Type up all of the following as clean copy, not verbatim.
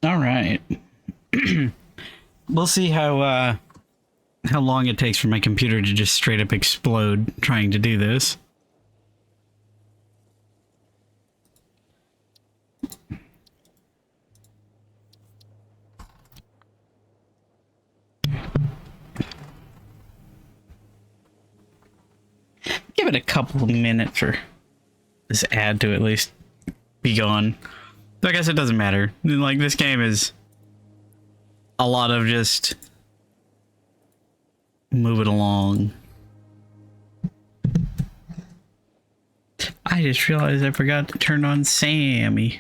All right. We'll see how long it takes for my computer to just straight up explode trying to do this. Give it a couple of minutes for this ad to at least be gone. So I guess it doesn't matter. Like, this game is a lot of just move it along. I just realized I forgot to turn on Sammy.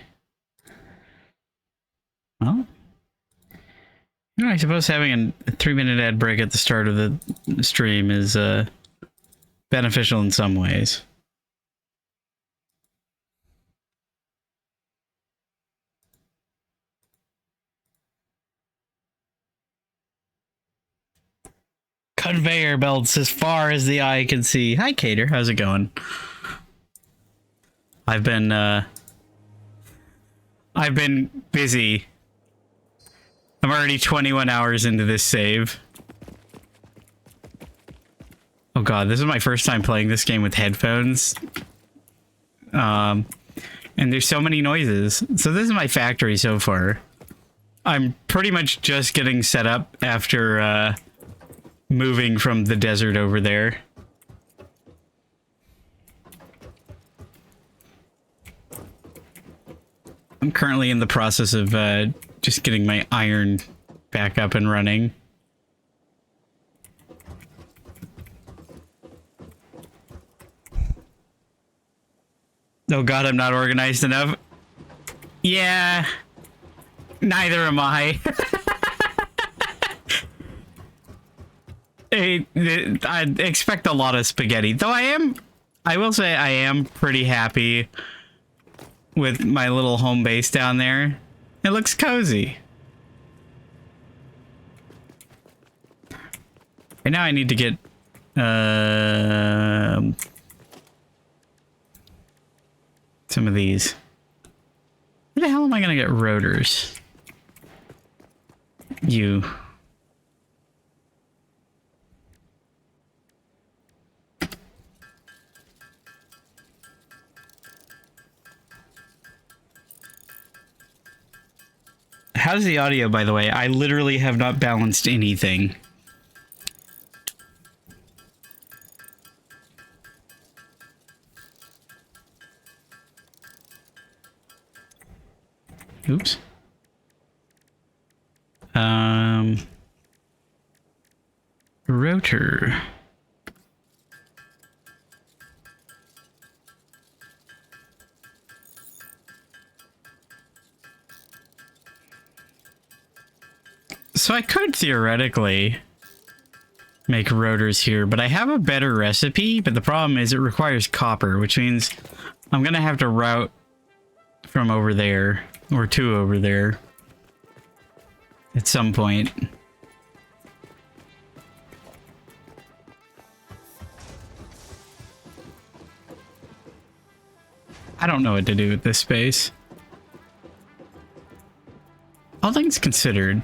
Well, you know, I suppose having a 3-minute ad break at the start of the stream is beneficial in some ways. Conveyor belts as far as the eye can see. Hi, Cater. How's it going? I've been busy. I'm already 21 hours into this save. Oh god, this is my first time playing this game with headphones. And there's so many noises. So this is my factory so far. I'm pretty much just getting set up after moving from the desert over there. I'm currently in the process of just getting my iron back up and running. Oh god, I'm not organized enough. Yeah, neither am I. I expect a lot of spaghetti, though I will say I am pretty happy with my little home base down there. It looks cozy. And now I need to get some of these. Where the hell am I gonna get rotors? You. How's the audio, by the way? I literally have not balanced anything. Oops. Rotor. So I could theoretically make rotors here, but I have a better recipe, but the problem is it requires copper, which means I'm gonna have to route from over there, or to over there, at some point. I don't know what to do with this space. All things considered.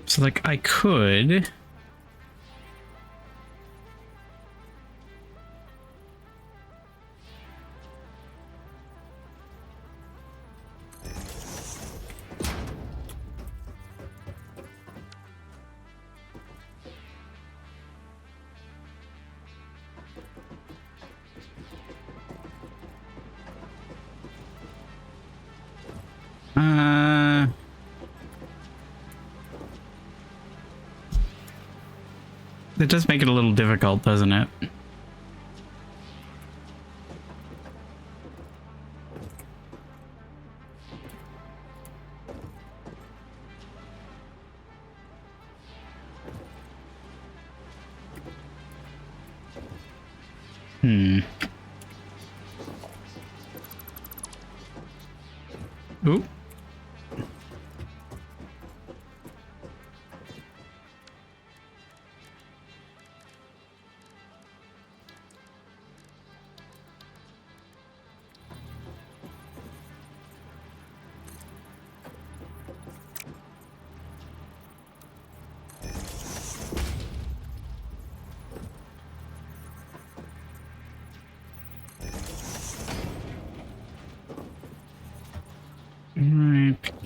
So, like, I could... It does make it a little difficult, doesn't it?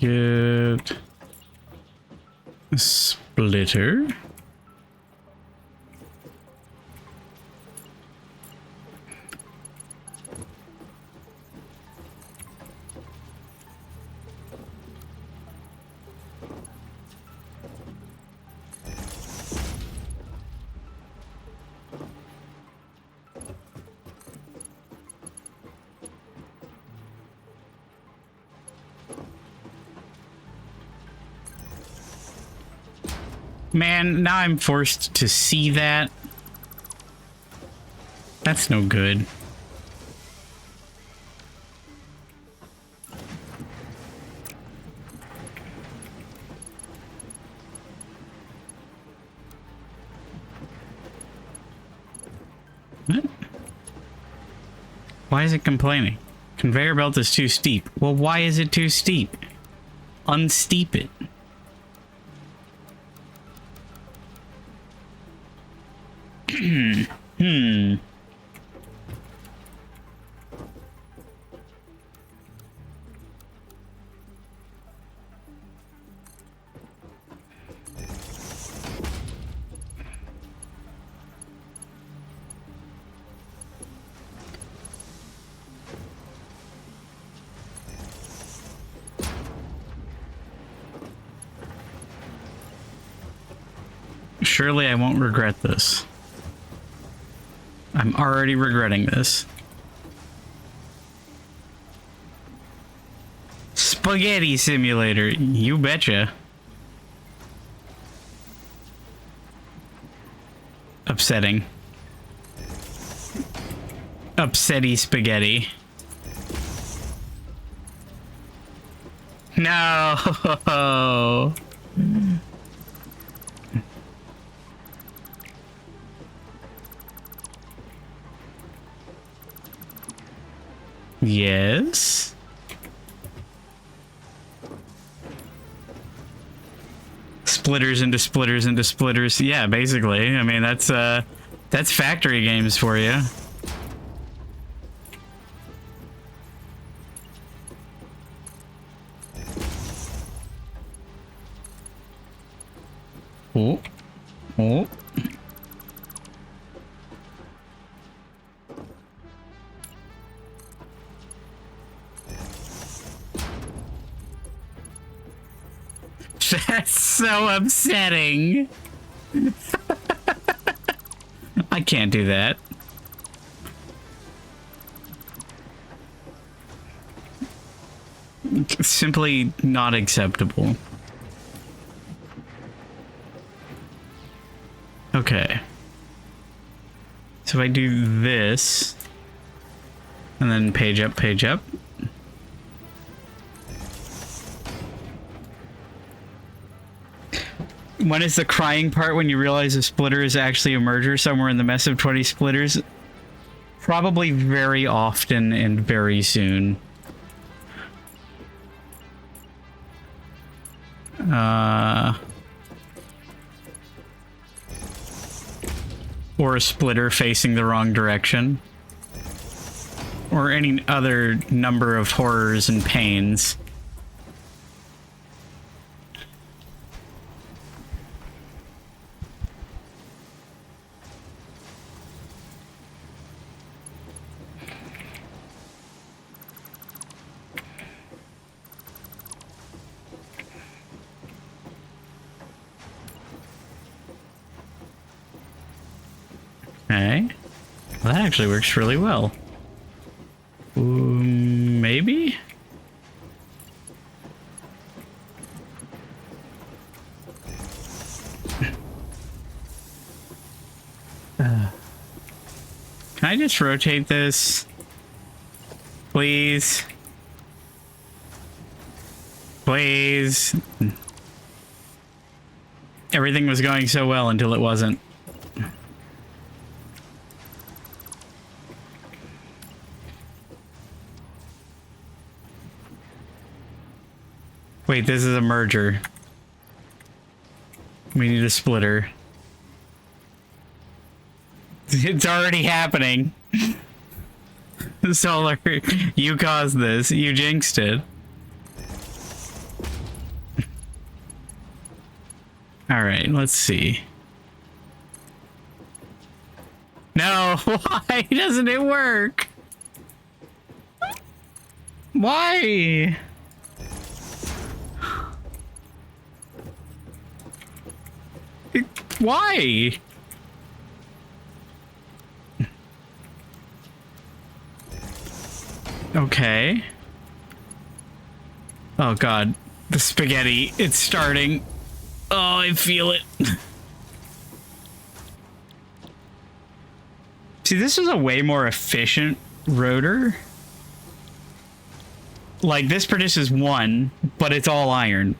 Get a splitter. Man, now I'm forced to see that. That's no good. What? Why is it complaining? Conveyor belt is too steep. Well, why is it too steep? Unsteep it. Surely I won't regret this. I'm already regretting this. Spaghetti simulator, you betcha. Upsetting. Upsetty spaghetti. No. Yes. Splitters into splitters into splitters. Yeah, basically. I mean, that's factory games for you. Oh. Oh. That's so upsetting. I can't do that. Simply not acceptable. Okay. So I do this, and then page up, page up. When is the crying part when you realize a splitter is actually a merger somewhere in the mess of 20 splitters? Probably very often and very soon. Or a splitter facing the wrong direction. Or any other number of horrors and pains. Okay. Well, that actually works really well. Maybe? Can I just rotate this? Please? Please? Everything was going so well until it wasn't. Wait, this is a merger. We need a splitter. It's already happening. Solar, you caused this. You jinxed it. All right, let's see. No, why doesn't it work? Why? Why? Okay. Oh god, the spaghetti, it's starting. Oh, I feel it. See, this is a way more efficient rotor. Like, this produces one, but it's all iron.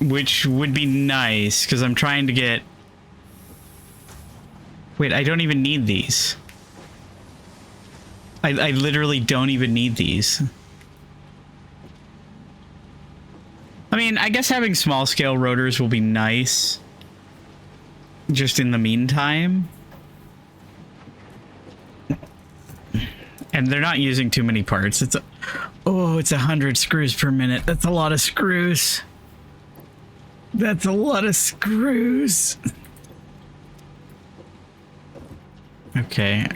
Which would be nice, because I'm trying to get... Wait, I don't even need these. I literally don't even need these. I mean, I guess having small-scale rotors will be nice. Just in the meantime. And they're not using too many parts. It's 100 screws per minute. That's a lot of screws. That's a lot of screws. Okay,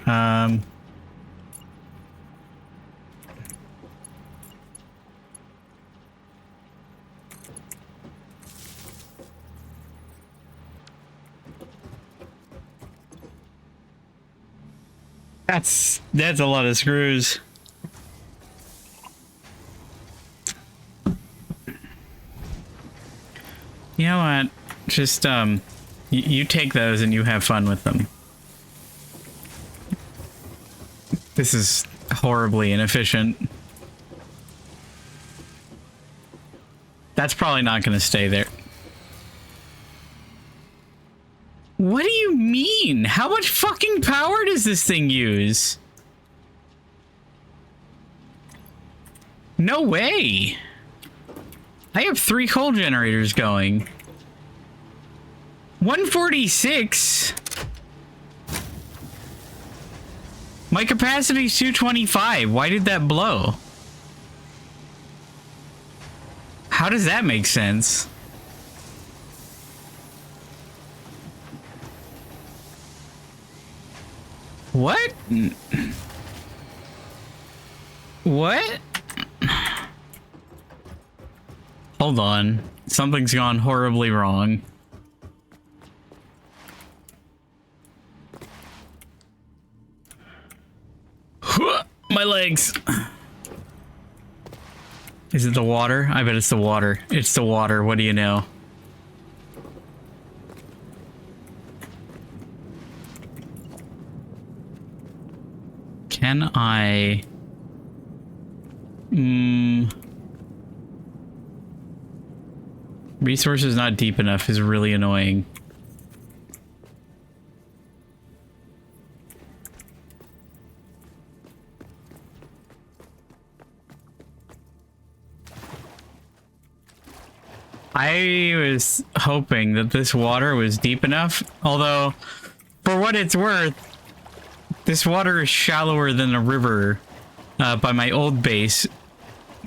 That's a lot of screws. You know what? Just you take those and you have fun with them. This is horribly inefficient. That's probably not going to stay there. What do you mean? How much fucking power does this thing use? No way. I have 3 coal generators going. 146. My capacity is 225. Why did that blow? How does that make sense? What? What? Hold on. Something's gone horribly wrong. My legs. Is it the water? I bet it's the water. It's the water. What do you know? Can I... Resources not deep enough is really annoying. I was hoping that this water was deep enough, although, for what it's worth, this water is shallower than a river by my old base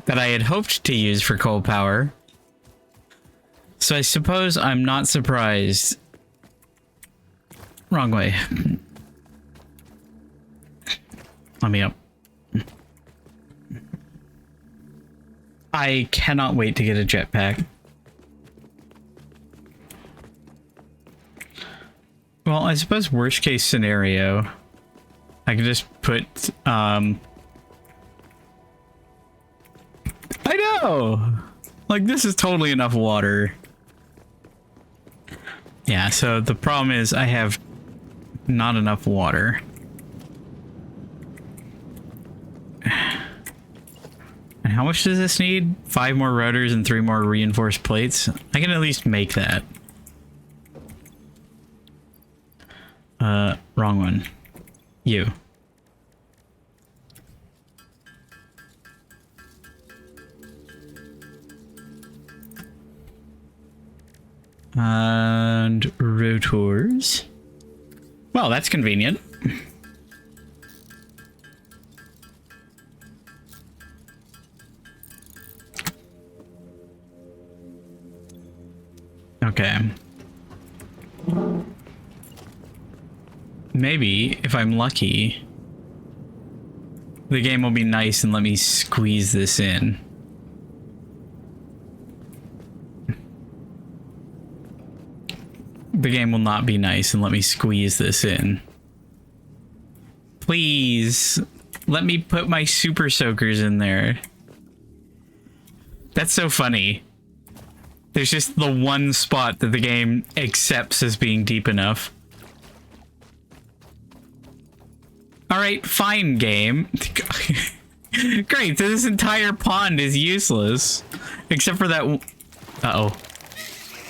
that I had hoped to use for coal power. So I suppose I'm not surprised. Wrong way. Let me up. I cannot wait to get a jetpack. Well, I suppose worst case scenario, I can just put, I know! Like, this is totally enough water. Yeah, so the problem is I have not enough water. And how much does this need? 5 more rotors and 3 more reinforced plates? I can at least make that. Wrong one. You. And rotors. Well, that's convenient. Okay. Maybe, if I'm lucky, the game will be nice and let me squeeze this in. The game will not be nice and let me squeeze this in. Please, let me put my super soakers in there. That's so funny. There's just the one spot that the game accepts as being deep enough. Alright, fine, game. Great, so this entire pond is useless. Except for that... Uh-oh.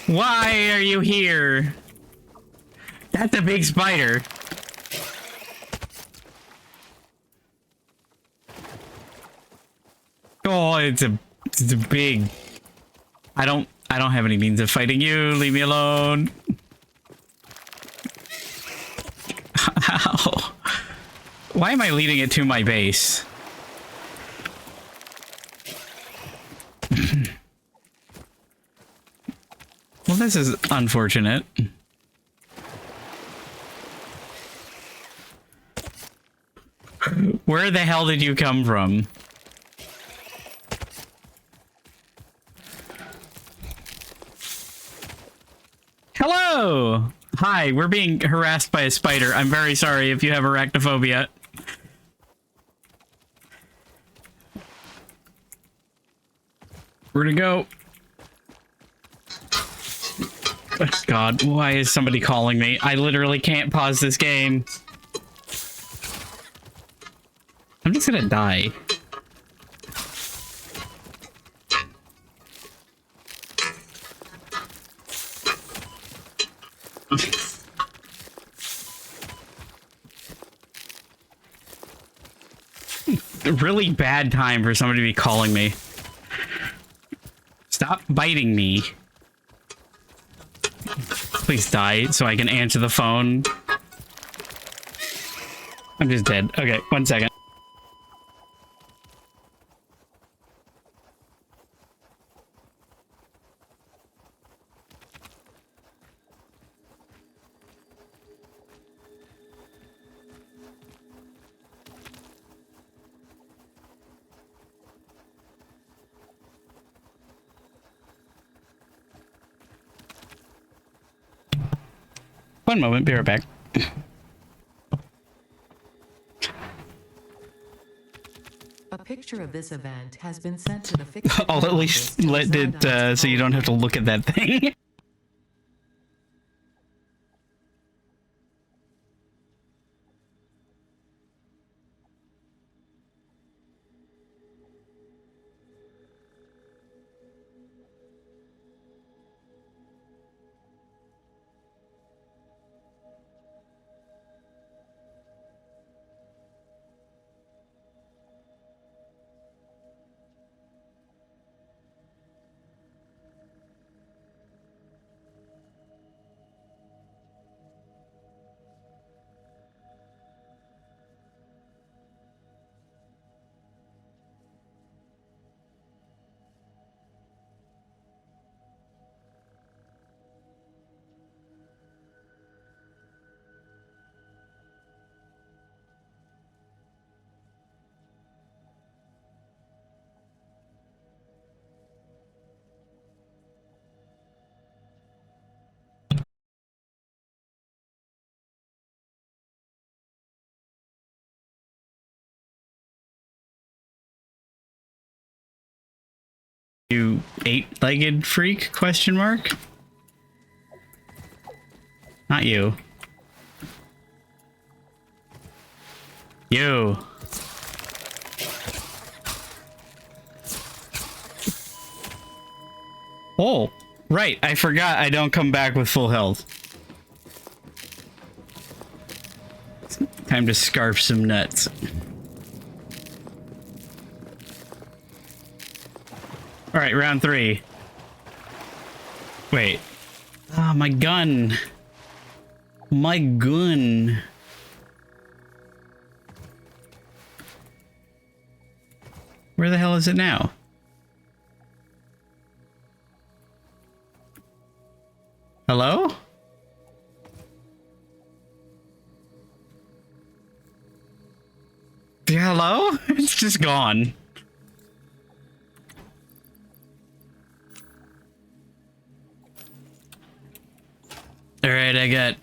Why are you here? That's a big spider. Oh, it's a big... I don't have any means of fighting you. Leave me alone. Ow. Why am I leading it to my base? Well, this is unfortunate. Where the hell did you come from? Hello! Hi, we're being harassed by a spider. I'm very sorry if you have arachnophobia. Where'd it go? Oh, God, why is somebody calling me? I literally can't pause this game. I'm just gonna die. A really bad time for somebody to be calling me. Stop biting me. Please die so I can answer the phone. I'm just dead. Okay, 1 second. One moment, be right back. A picture of this event has been sent to the fixed. I'll at least let it so you don't have to look at that thing. You eight-legged freak? Question mark? Not you. You. Oh, right. I forgot I don't come back with full health. Time to scarf some nuts. All right, round 3. Wait. Ah, my gun. My gun. Where the hell is it now? Hello? Yeah, hello? It's just gone. Alright, I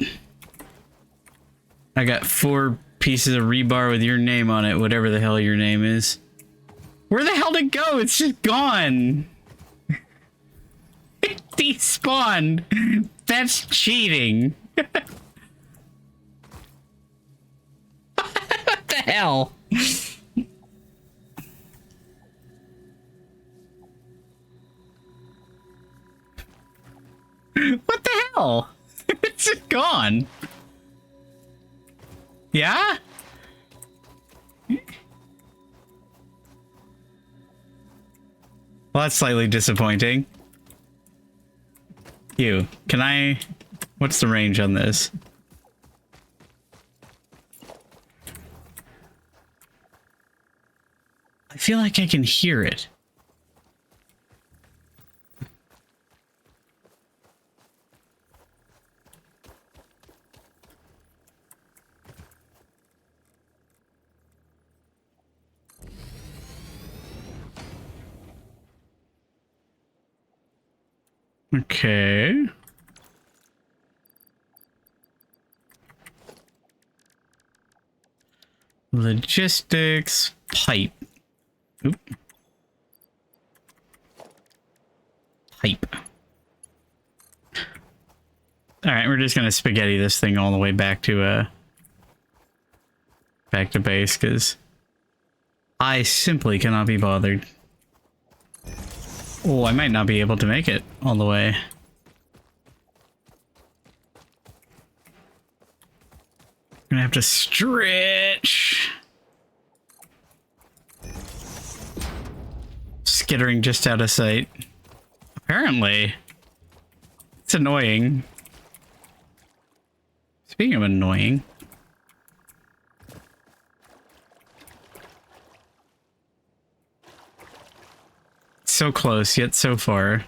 got 4 pieces of rebar with your name on it, whatever the hell your name is. Where the hell did it go? It's just gone. It despawned. That's cheating. What the hell? What the hell? It's just gone. Yeah? Well, that's slightly disappointing. Can I... What's the range on this? I feel like I can hear it. Okay. Logistics pipe. Oop. Pipe. All right, we're just gonna spaghetti this thing all the way back to base because I simply cannot be bothered. Oh, I might not be able to make it all the way. Gonna have to stretch. Skittering just out of sight. Apparently. It's annoying. Speaking of annoying. So close, yet so far.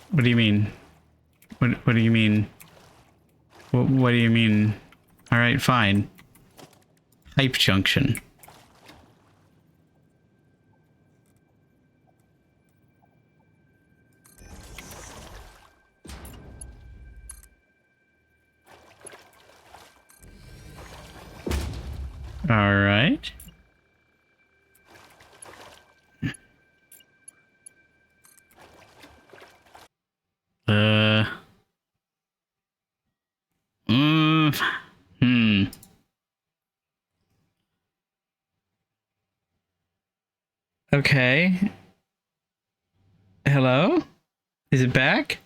What do you mean? What do you mean? What do you mean? All right, fine. Pipe junction. All right. Okay. Hello? Is it back?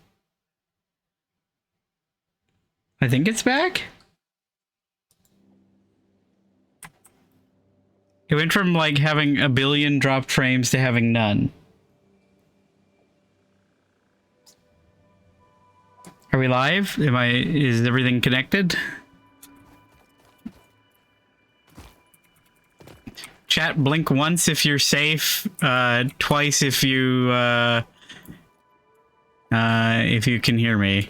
I think it's back? It went from like having a billion dropped frames to having none. Are we live? Is everything connected? Chat, blink once if you're safe, twice if you can hear me.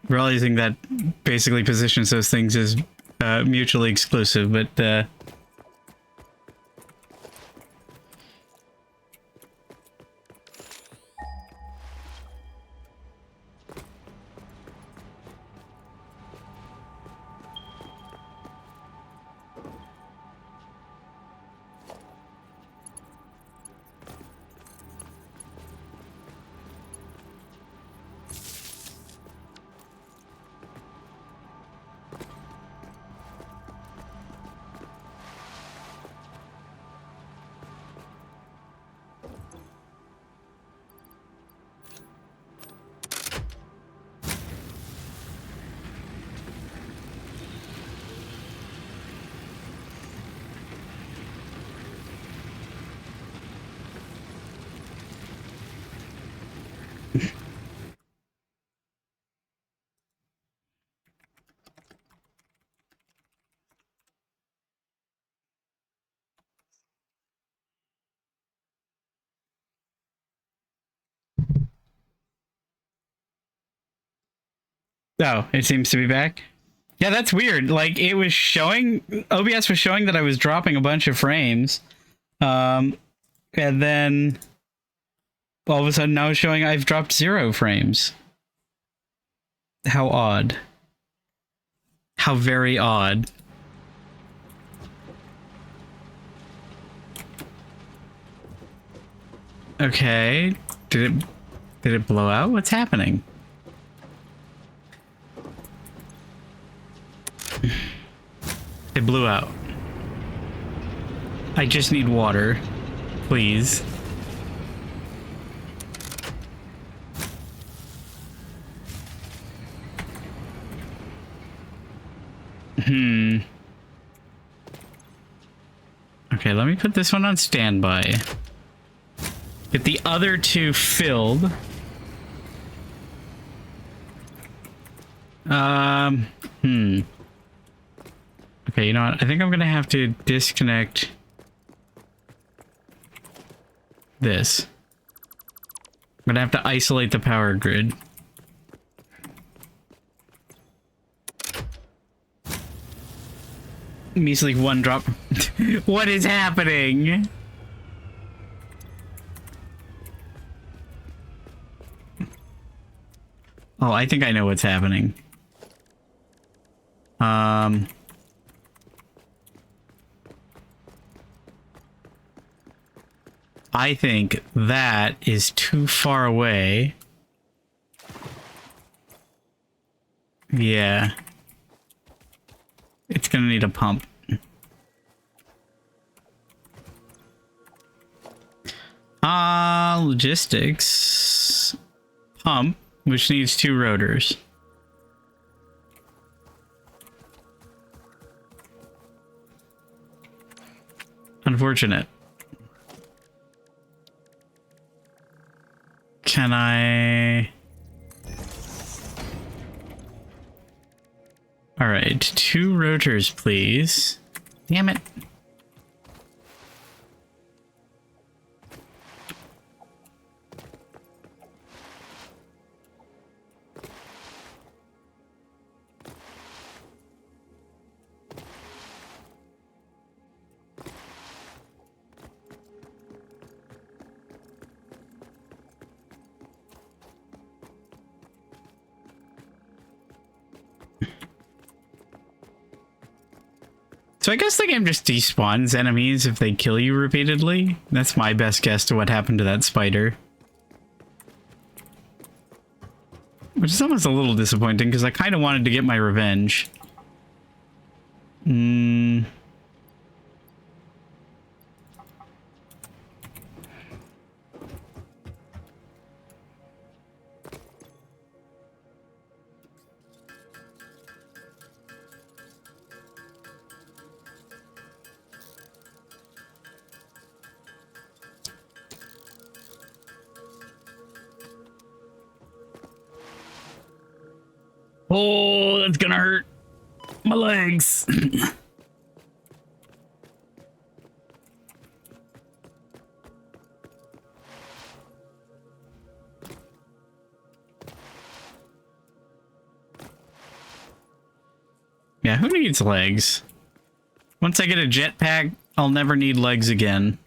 Realizing that basically positions those things as mutually exclusive, but Oh, it seems to be back. Yeah, that's weird. Like, it was showing, OBS was showing that I was dropping a bunch of frames. And then all of a sudden now it's showing I've dropped 0 frames. How odd. How very odd. Okay. Did it blow out? What's happening? It blew out. I just need water. Please. Okay, let me put this one on standby. Get the other 2 filled. Okay, you know what? I think I'm gonna have to disconnect this. I'm gonna have to isolate the power grid. Measly 1 drop. What is happening? Oh, I think I know what's happening. I think that is too far away. Yeah. It's gonna need a pump. Logistics. Pump, which needs 2 rotors. Unfortunate. Can I... Alright, 2 rotors, please. Damn it. So I guess the game just despawns enemies if they kill you repeatedly. That's my best guess to what happened to that spider. Which is almost a little disappointing because I kind of wanted to get my revenge. Oh, that's gonna hurt my legs. Yeah, who needs legs? Once I get a jetpack, I'll never need legs again.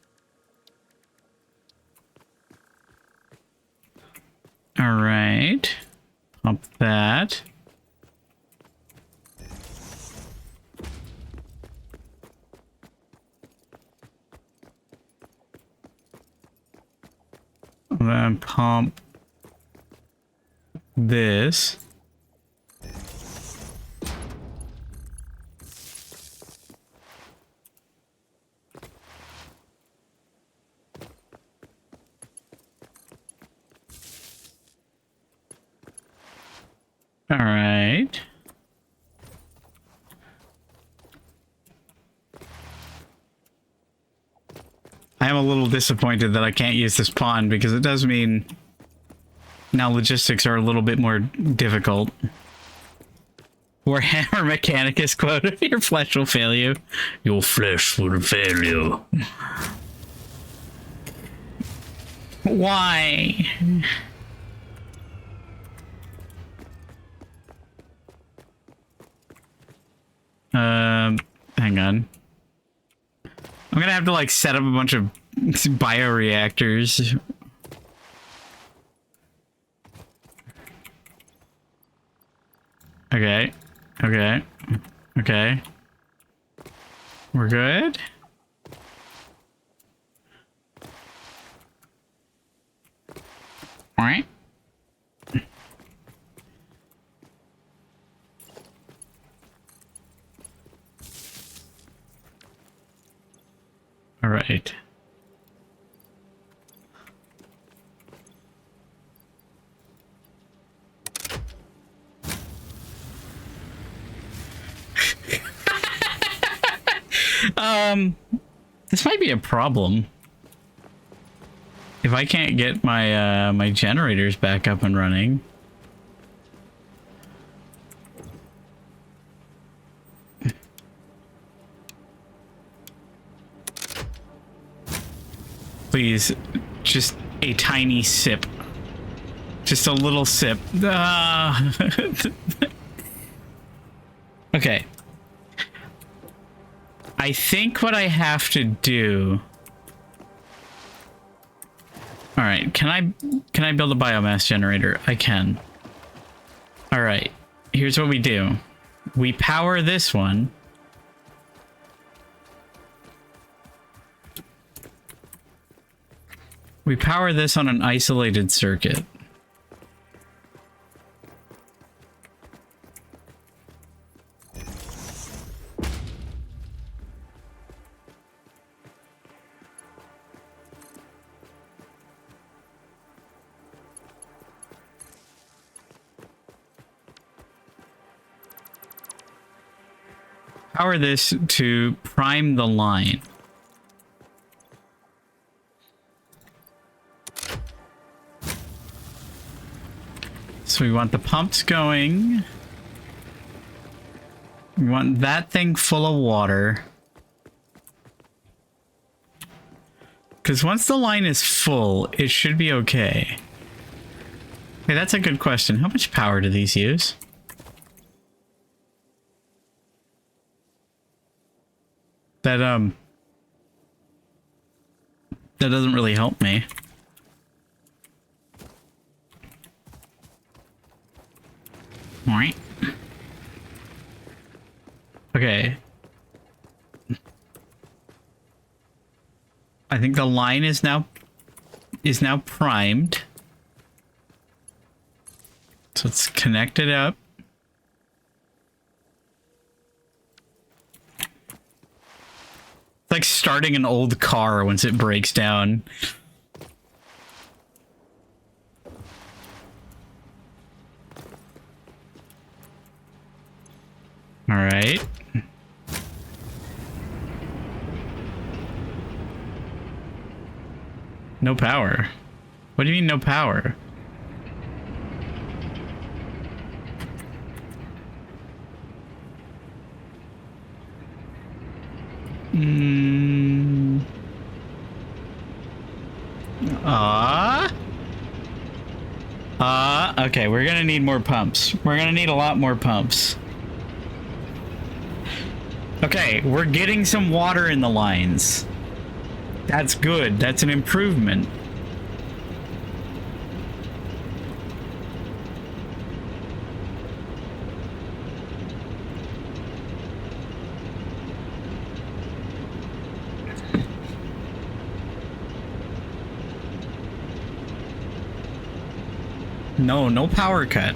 All right. Pump that. Then pump this. All right. I am a little disappointed that I can't use this pond because it does mean now logistics are a little bit more difficult. Warhammer Mechanicus quote, your flesh will fail you. Your flesh will fail you. Why? Hang on. I'm gonna have to like set up a bunch of bioreactors. Okay. Okay. Okay. We're good? Alright. Alright. This might be a problem. If I can't get my my generators back up and running. Please, just a tiny sip. Just a little sip. Ah. Okay. I think what I have to do... Alright, can I build a biomass generator? I can. Alright, here's what we do. We power this one. We power this on an isolated circuit. Power this to prime the line. So we want the pumps going. We want that thing full of water. Because once the line is full, it should be okay. Okay, that's a good question. How much power do these use? That doesn't really help me. Alright. Okay. I think the line is now primed. So it's connected up. It's like starting an old car once it breaks down. All right. No power. What do you mean no power? Okay, we're gonna need more pumps. We're gonna need a lot more pumps. Okay, we're getting some water in the lines. That's good. That's an improvement. No, no power cut.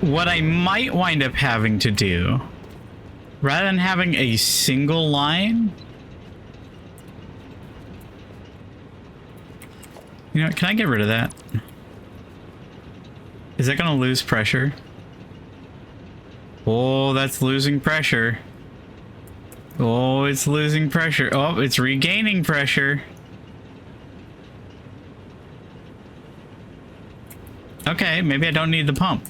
What I might wind up having to do, rather than having a single line, you know, can I get rid of that? Is that gonna lose pressure? Oh, that's losing pressure. Oh, it's losing pressure. Oh, it's regaining pressure. Okay, maybe I don't need the pump.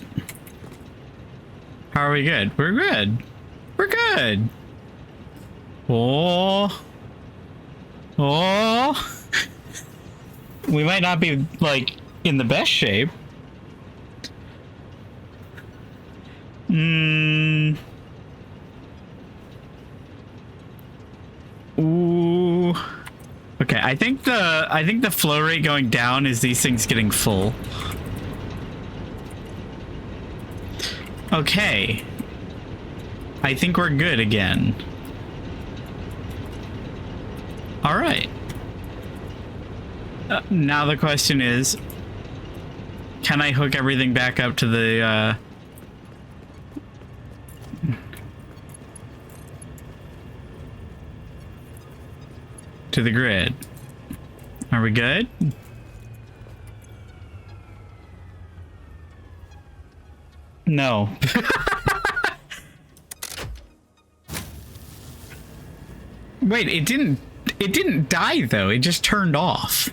How are we good? We're good. We're good. Oh. Oh. We might not be, like, in the best shape. Hmm. Ooh. Okay, I think the flow rate going down is these things getting full. Okay. I think we're good again. All right. Now the question is, can I hook everything back up to the grid? Are we good? No. Wait, it didn't die though. It just turned off.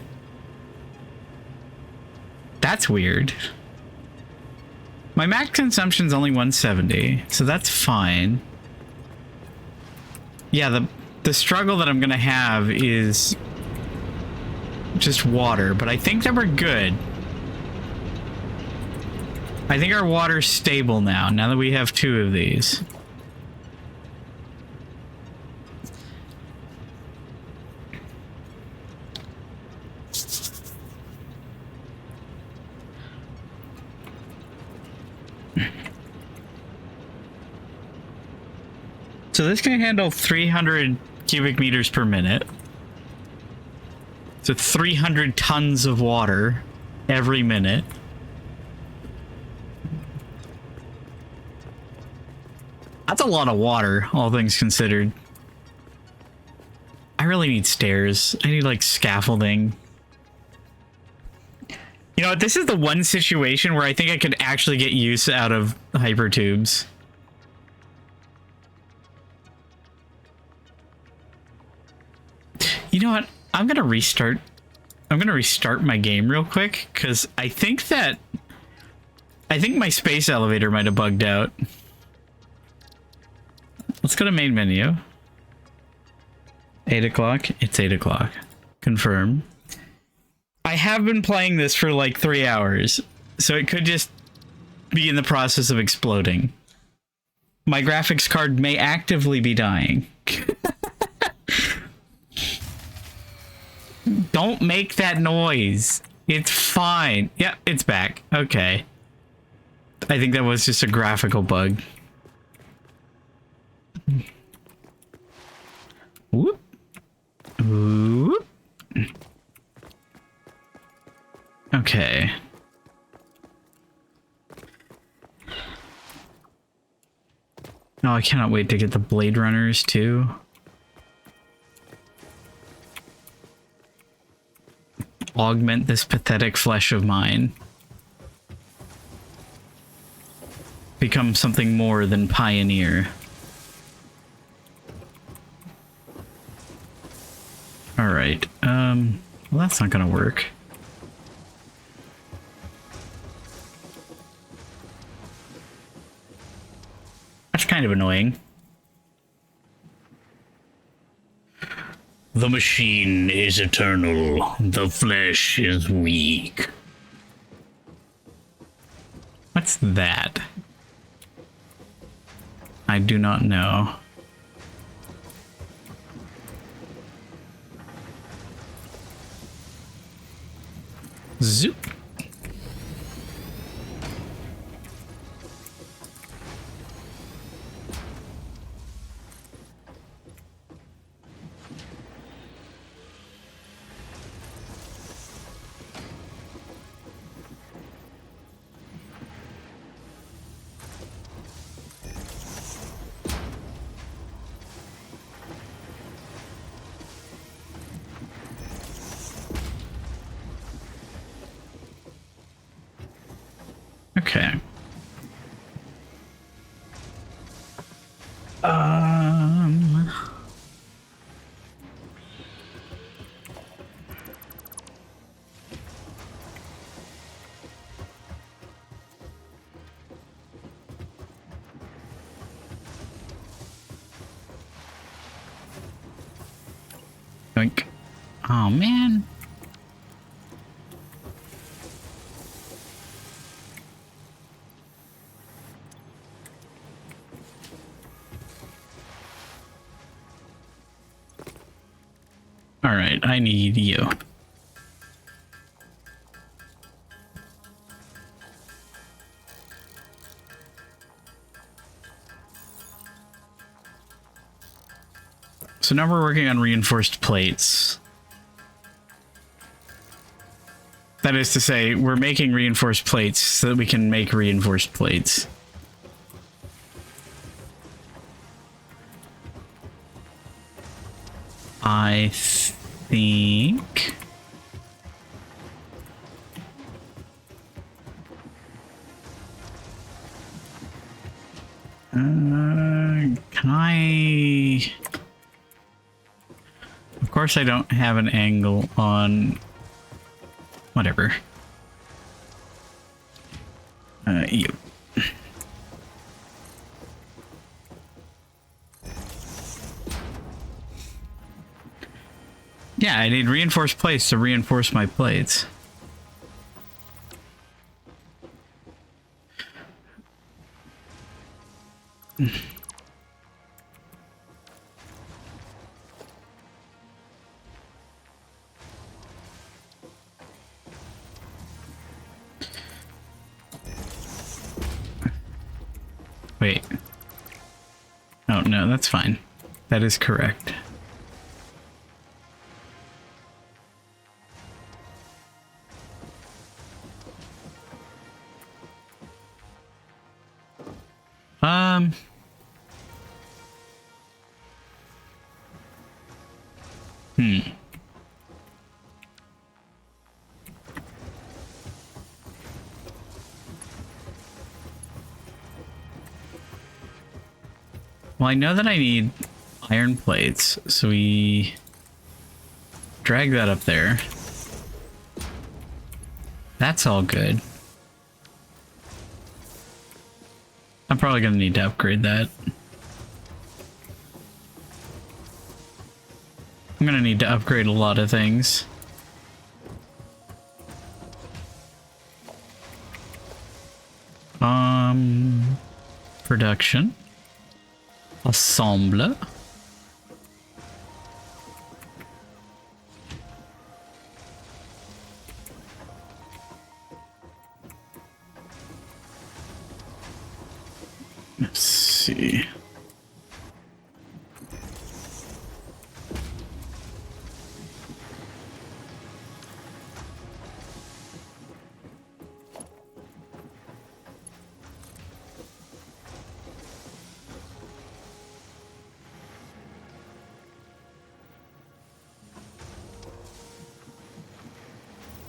That's weird. My max consumption's only 170, so that's fine. Yeah, the struggle that I'm gonna have is just water, but I think that we're good. I think our water's stable now that we have 2 of these. So this can handle 300 cubic meters per minute. So 300 tons of water every minute. That's a lot of water, all things considered. I really need stairs. I need, like, scaffolding. You know what? This is the one situation where I think I could actually get use out of hypertubes. You know what? I'm gonna restart my game real quick, because I think my space elevator might have bugged out. Let's go to main menu. 8 o'clock. It's 8 o'clock. Confirm. I have been playing this for like 3 hours, so it could just be in the process of exploding. My graphics card may actively be dying. Don't make that noise. It's fine. Yep, it's back. Okay. I think that was just a graphical bug. Whoop. Whoop. Okay. Oh, I cannot wait to get the Blade Runners too. Augment this pathetic flesh of mine. Become something more than pioneer. Alright, well, that's not gonna work. That's kind of annoying. The machine is eternal. The flesh is weak. What's that? I do not know. Zoop. Okay. Yoink. Oh, man. All right, I need you. So now we're working on reinforced plates. That is to say, we're making reinforced plates so that we can make reinforced plates. I think... can I... Of course I don't have an angle on... Whatever. You. Yeah, I need reinforced plates to reinforce my plates. Wait. Oh, no, that's fine. That is correct. Well, I know that I need iron plates, so we drag that up there. That's all good. I'm probably gonna need to upgrade that. I'm gonna need to upgrade a lot of things. Production. Ensemble. Let's see.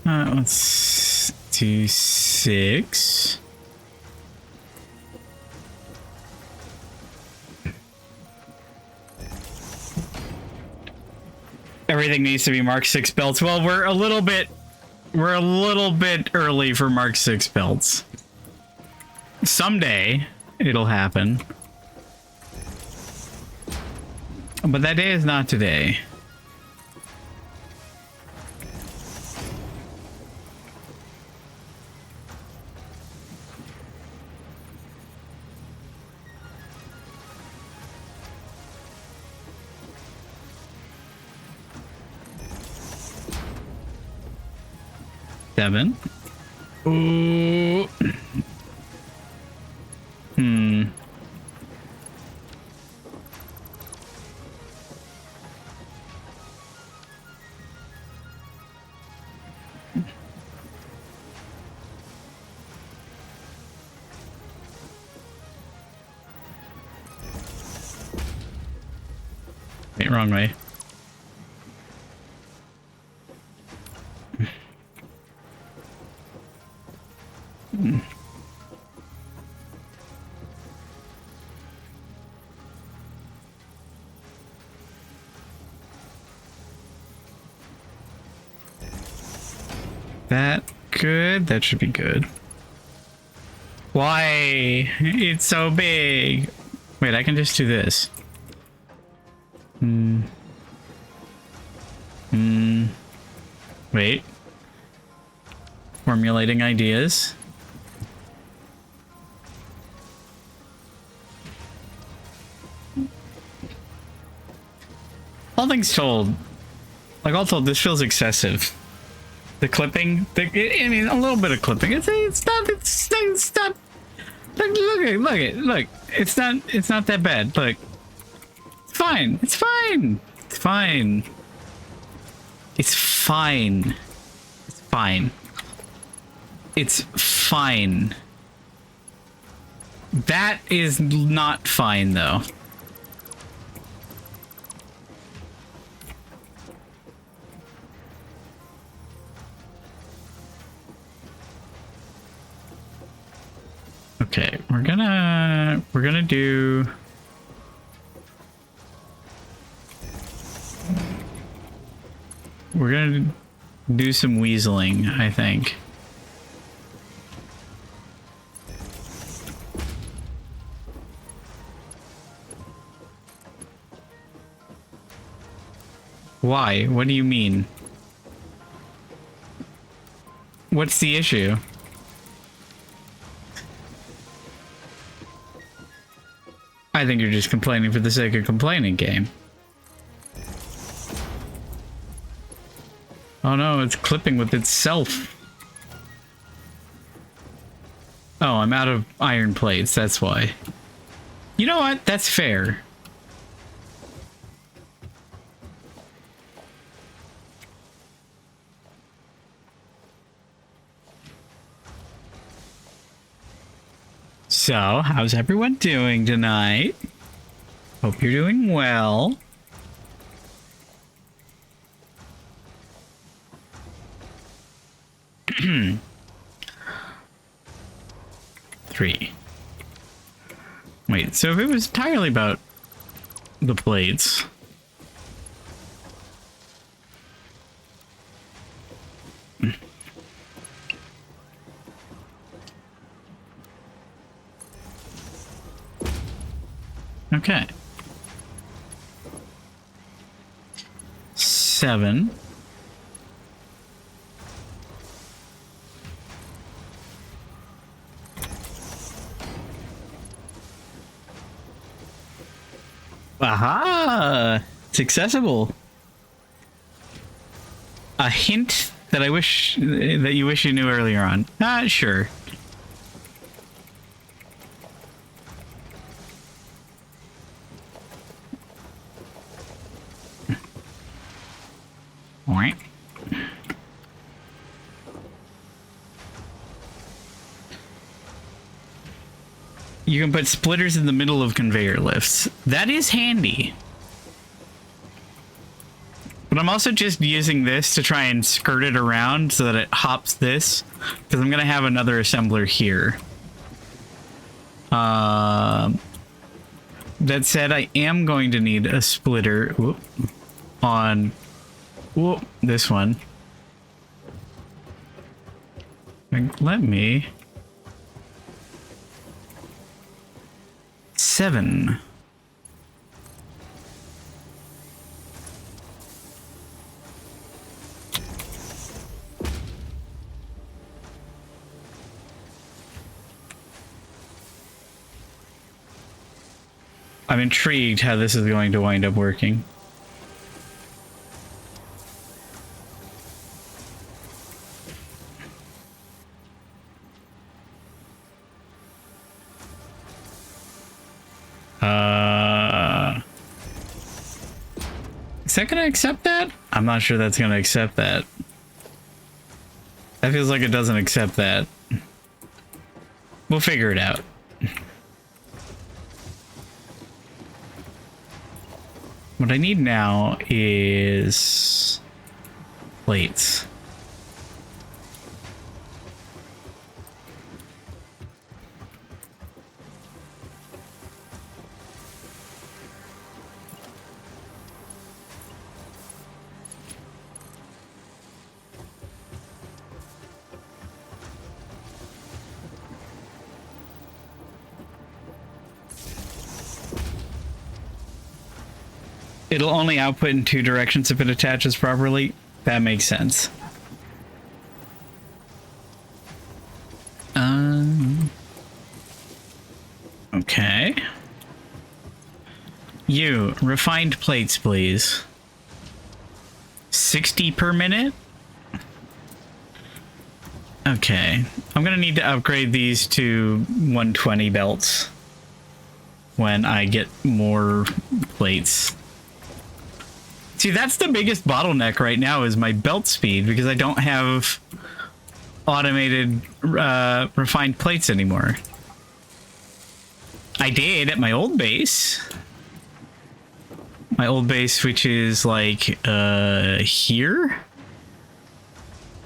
Let's do 6. Everything needs to be Mark 6 belts. Well, we're a little bit early for Mark 6 belts. Someday it'll happen. But that day is not today. Seven. Ooh. Wait, wrong way. That good? That should be good. Why? It's so big. Wait, I can just do this. Wait. Formulating ideas. All things told, like all told, this feels excessive. The clipping, I mean, a little bit of clipping. It's not. Look. It's not that bad. Look, it's fine. It's fine. It's fine. It's fine. It's fine. It's fine. That is not fine, though. Okay, we're gonna do some weaseling, I think. Why? What do you mean? What's the issue? I think you're just complaining for the sake of complaining, game. Oh no, it's clipping with itself. Oh, I'm out of iron plates, that's why. You know what? That's fair. So, how's everyone doing tonight? Hope you're doing well. Three. Wait, so if it was entirely about the plates... Okay. 7. Aha! It's accessible. A hint that you wish you knew earlier on. Sure. Alright. You can put splitters in the middle of conveyor lifts. That is handy. But I'm also just using this to try and skirt it around so that it hops this. Because I'm going to have another assembler here. That said, I am going to need a splitter on this one. Let me... 7. I'm intrigued how this is going to wind up working. Is that gonna accept that? I'm not sure that's gonna accept that. That feels like it doesn't accept that. We'll figure it out. What I need now is plates. It'll only output in 2 directions if it attaches properly. That makes sense. Okay. You, refined plates, please. 60 per minute? Okay. I'm gonna need to upgrade these to 120 belts when I get more plates. See, that's the biggest bottleneck right now is my belt speed, because I don't have automated refined plates anymore. I did at my old base. My old base, which is like here.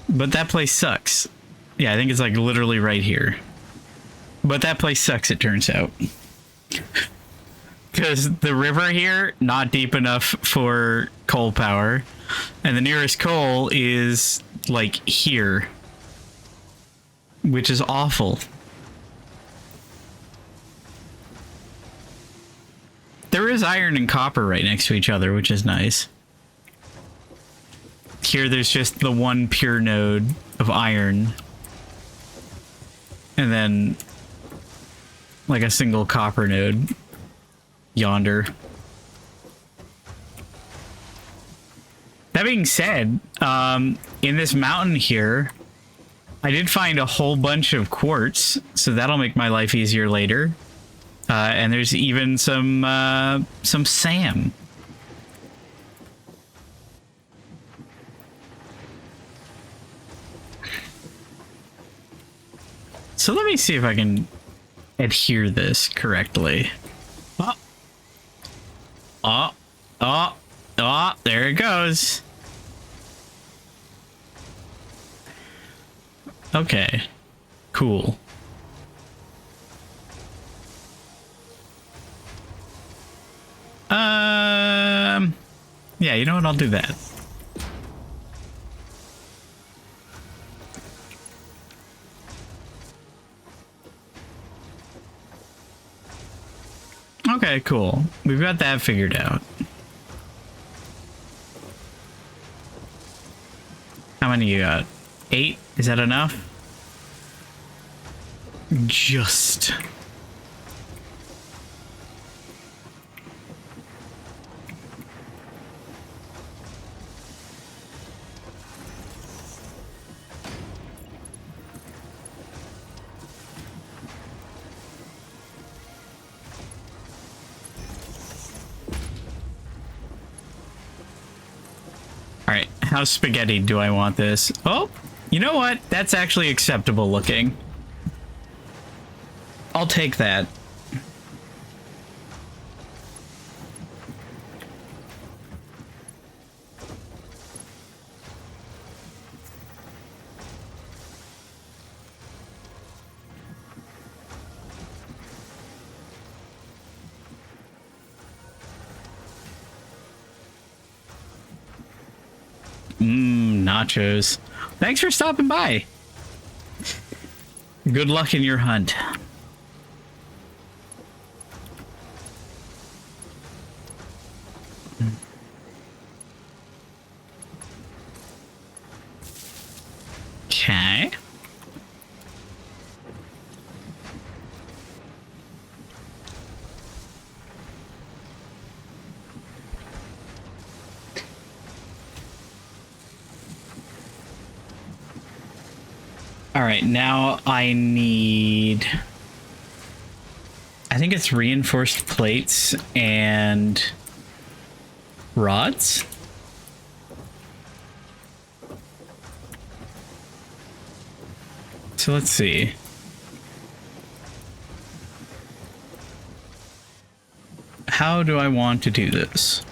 But that place sucks. Yeah, I think it's like literally right here. But that place sucks, it turns out. Because the river here, not deep enough for coal power. And the nearest coal is like here. Which is awful. There is iron and copper right next to each other, which is nice. Here there's just the one pure node of iron. And then like a single copper node yonder. That being said, in this mountain here, I did find a whole bunch of quartz, so that'll make my life easier later. And there's even some SAM. So let me see if I can adhere this correctly. Oh, there it goes. Okay, cool. Yeah, you know what? I'll do that. Okay, cool. We've got that figured out. How many you got? 8? Is that enough? Just. Alright, how spaghetti do I want this? Oh, you know what? That's actually acceptable looking. I'll take that. Nachos. Thanks for stopping by. Good luck in your hunt. Okay. All right, now I need, I think it's reinforced plates and rods. So let's see. How do I want to do this?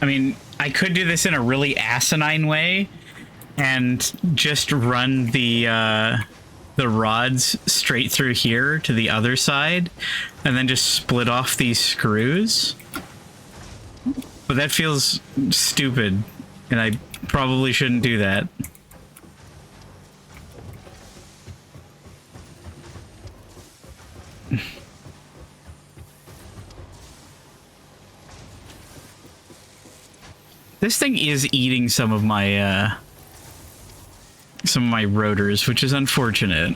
I mean, I could do this in a really asinine way and just run the rods straight through here to the other side and then just split off these screws. But that feels stupid, and I probably shouldn't do that. This thing is eating some of my rotors, which is unfortunate.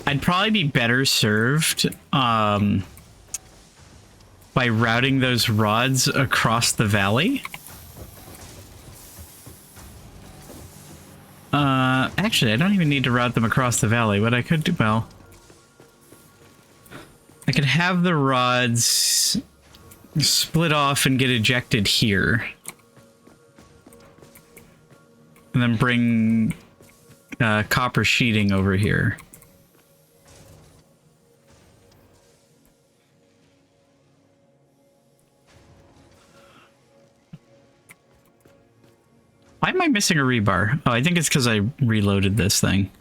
I'd probably be better served by routing those rods across the valley. Actually, I don't even need to route them across the valley. What I could do, well, I could have the rods split off and get ejected here. And then bring copper sheeting over here. Why am I missing a rebar? Oh, I think it's because I reloaded this thing.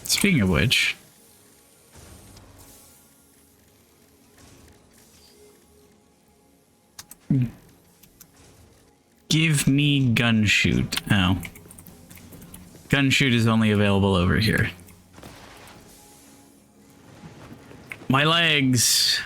Speaking of which... Give me gun shoot. Oh. Gun shoot is only available over here. My legs!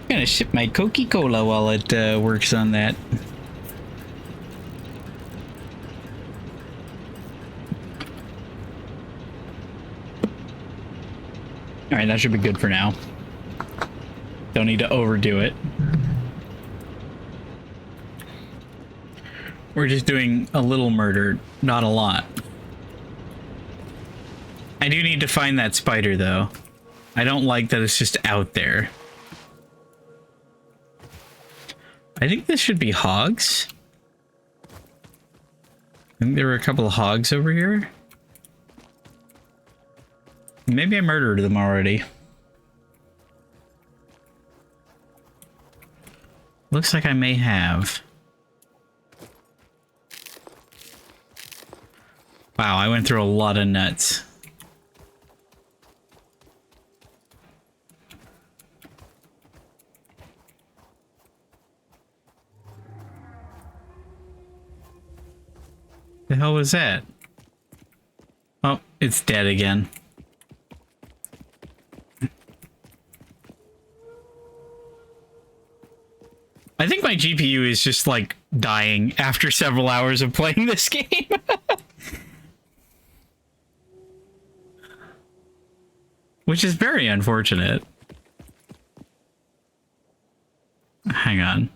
I'm gonna sip my Coca-Cola while it works on that. Alright, that should be good for now. Don't need to overdo it. We're just doing a little murder, not a lot. I do need to find that spider, though. I don't like that it's just out there. I think this should be hogs. I think there were a couple of hogs over here. Maybe I murdered them already. Looks like I may have. Wow, I went through a lot of nuts. The hell was that? Oh, it's dead again. I think my GPU is just like dying after several hours of playing this game. Which is very unfortunate. Hang on.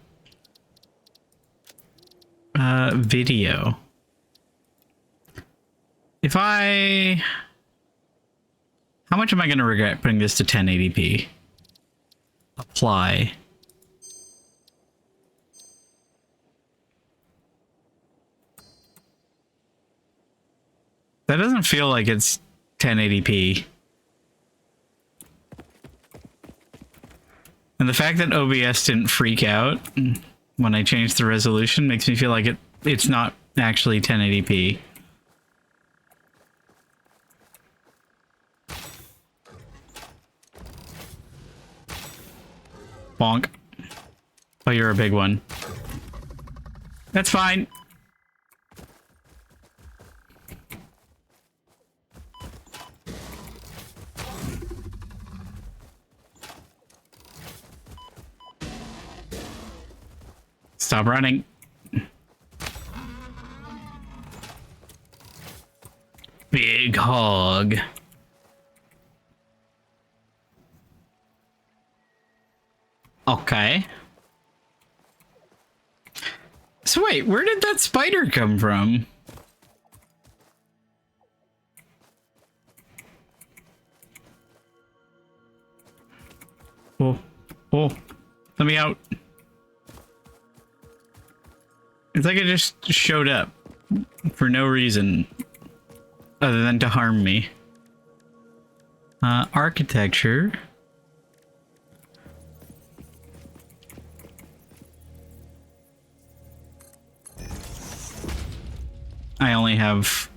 Video. If I... How much am I going to regret putting this to 1080p? Apply. That doesn't feel like it's 1080p. And the fact that OBS didn't freak out when I changed the resolution makes me feel like it's not actually 1080p. Bonk. Oh, you're a big one. That's fine. Stop running. Big hog. Okay. So wait, where did that spider come from? Oh, oh, let me out. It's like it just showed up for no reason other than to harm me. Architecture. I only have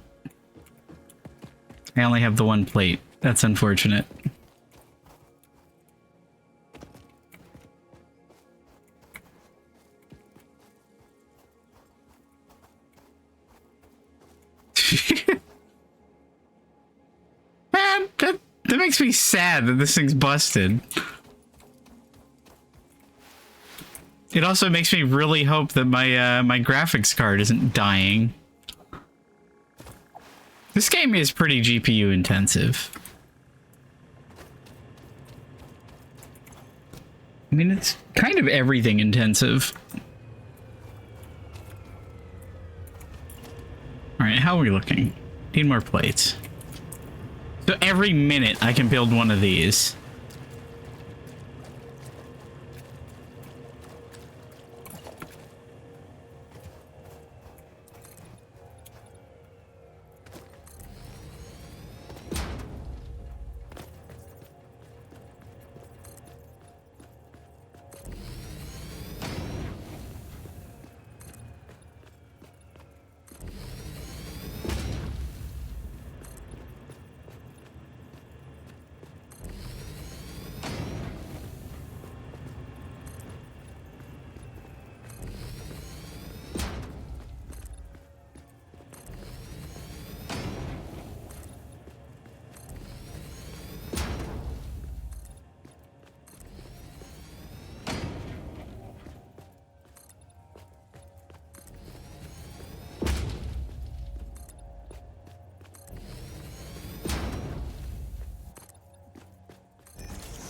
the one plate. That's unfortunate. Man, that makes me sad that this thing's busted. It also makes me really hope that my my graphics card isn't dying. This game is pretty GPU intensive. I mean, it's kind of everything intensive. All right, how are we looking? Need more plates. So every minute I can build one of these.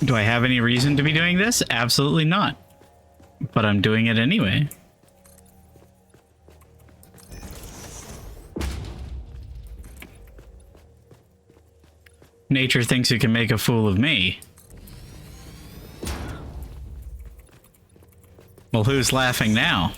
Do I have any reason to be doing this? Absolutely not. But I'm doing it anyway. Nature thinks it can make a fool of me. Well, who's laughing now?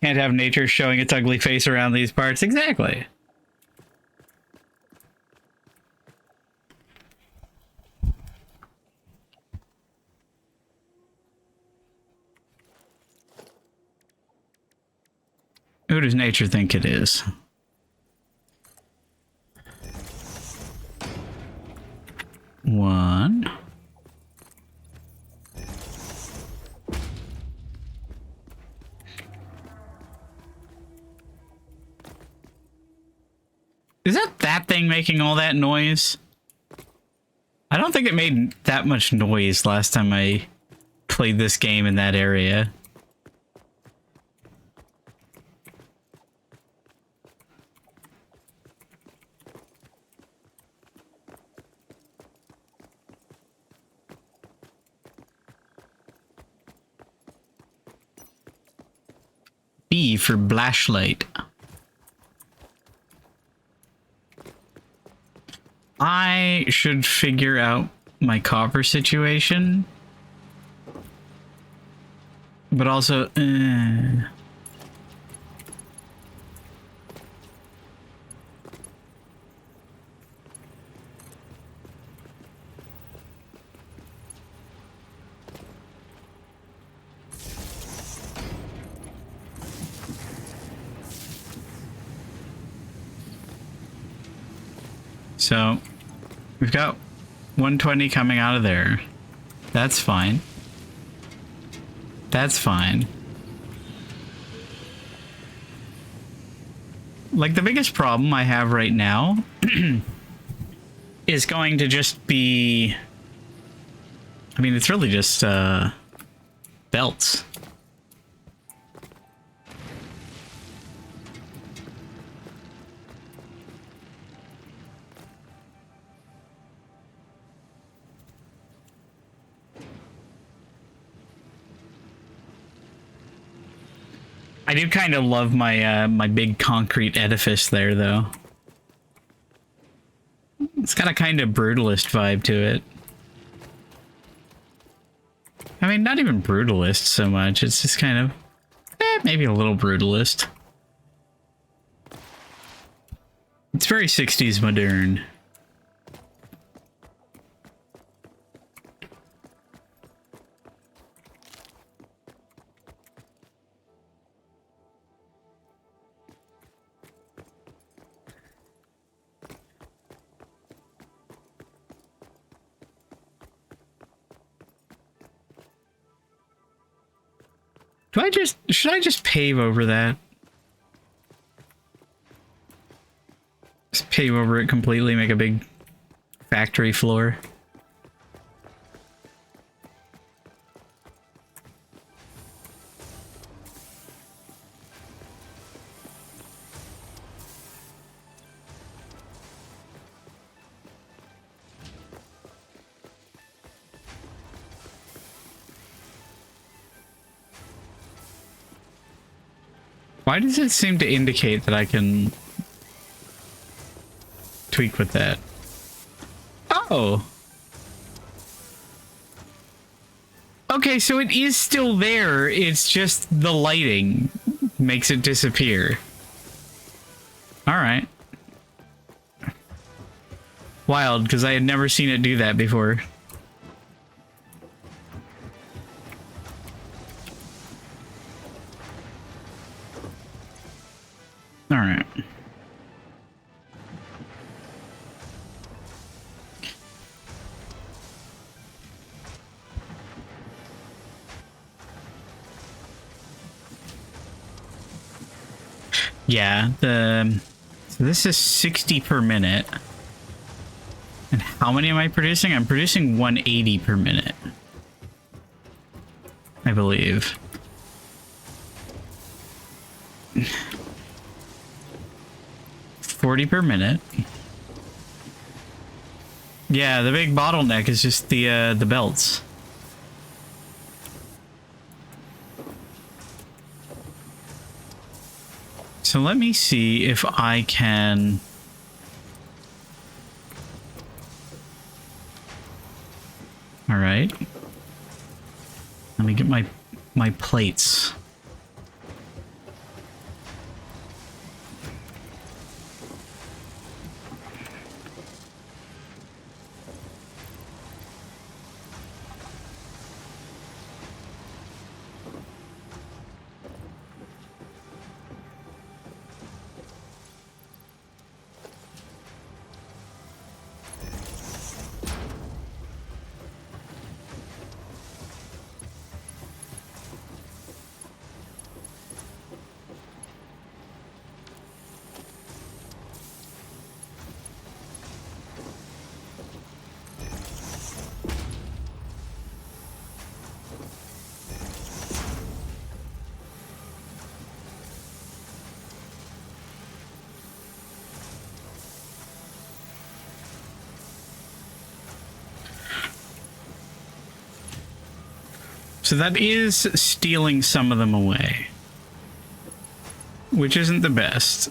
Can't have nature showing its ugly face around these parts. Exactly. Who does nature think it is? One. Is that thing making all that noise? I don't think it made that much noise last time I played this game in that area. B for flashlight. I should figure out my copper situation. But also, So, we've got 120 coming out of there. That's fine. That's fine. Like, the biggest problem I have right now is going to just be... I mean, it's really just, belts. I do kind of love my my big concrete edifice there, though. It's got a kind of brutalist vibe to it. I mean, not even brutalist so much. It's just kind of, maybe a little brutalist. It's very 60s modern. Should I just pave over that? Just pave over it completely, make a big factory floor. Why does it seem to indicate that I can tweak with that? Oh. Okay, so it is still there. It's just the lighting makes it disappear. All right. Wild, because I had never seen it do that before. All right. Yeah, so this is 60 per minute. And how many am I producing? I'm producing 180 per minute, I believe. $40 per minute. Yeah, the big bottleneck is just the belts. So let me see if I can... All right. Let me get my plates. So that is stealing some of them away, which isn't the best.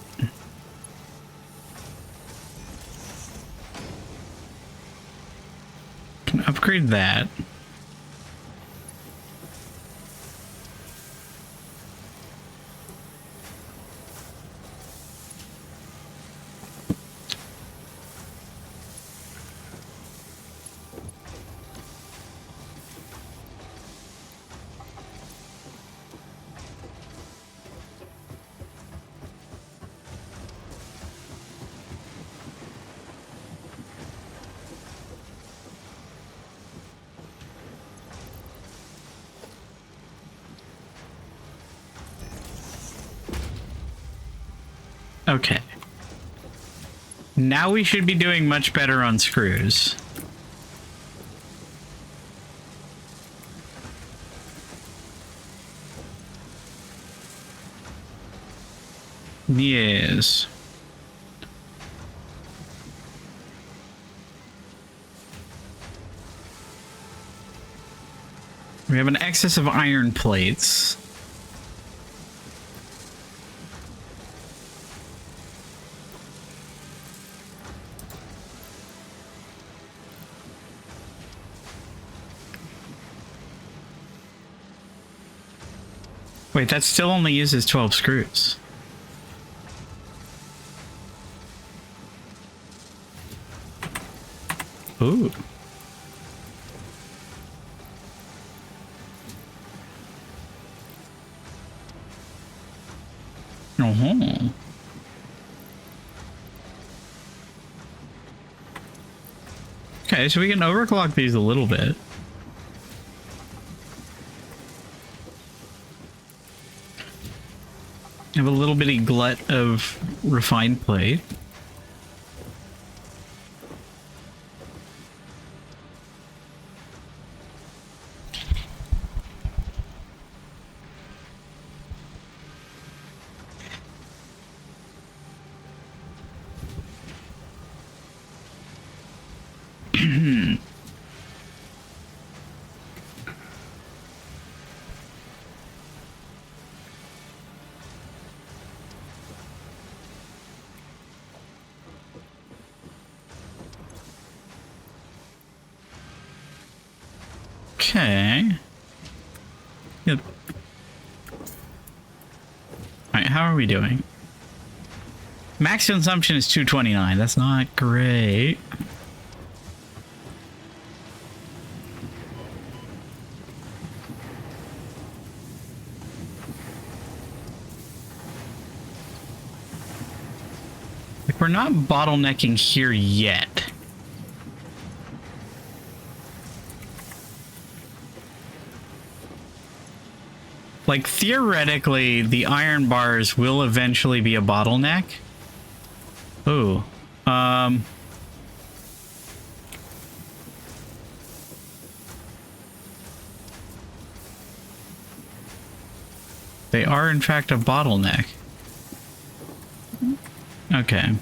Can upgrade that. Okay. Now we should be doing much better on screws. Yes. We have an excess of iron plates. Wait, that still only uses 12 screws. Ooh. Uh-huh. Okay, so we can overclock these a little bit. Have a little bitty glut of refined plate. Okay. Yep. Alright, how are we doing? Max consumption is 229. That's not great. Like, we're not bottlenecking here yet. Like, theoretically, the iron bars will eventually be a bottleneck. Ooh. They are, in fact, a bottleneck. Okay.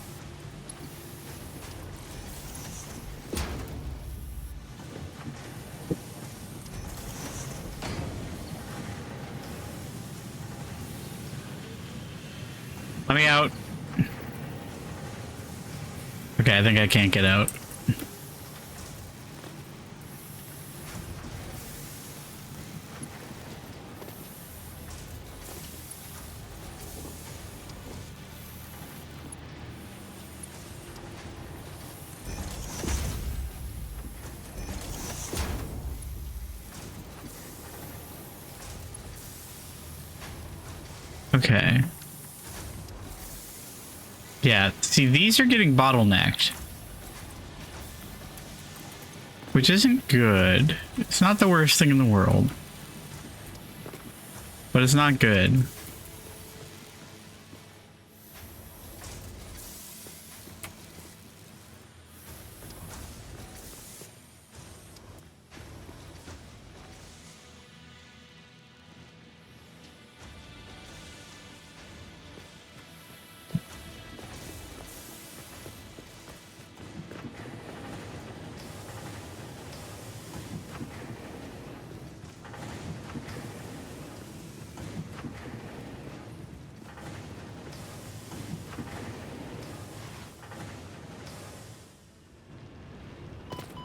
Let me out. Okay, I think I can't get out. Okay. Yeah, see, these are getting bottlenecked. Which isn't good. It's not the worst thing in the world. But it's not good.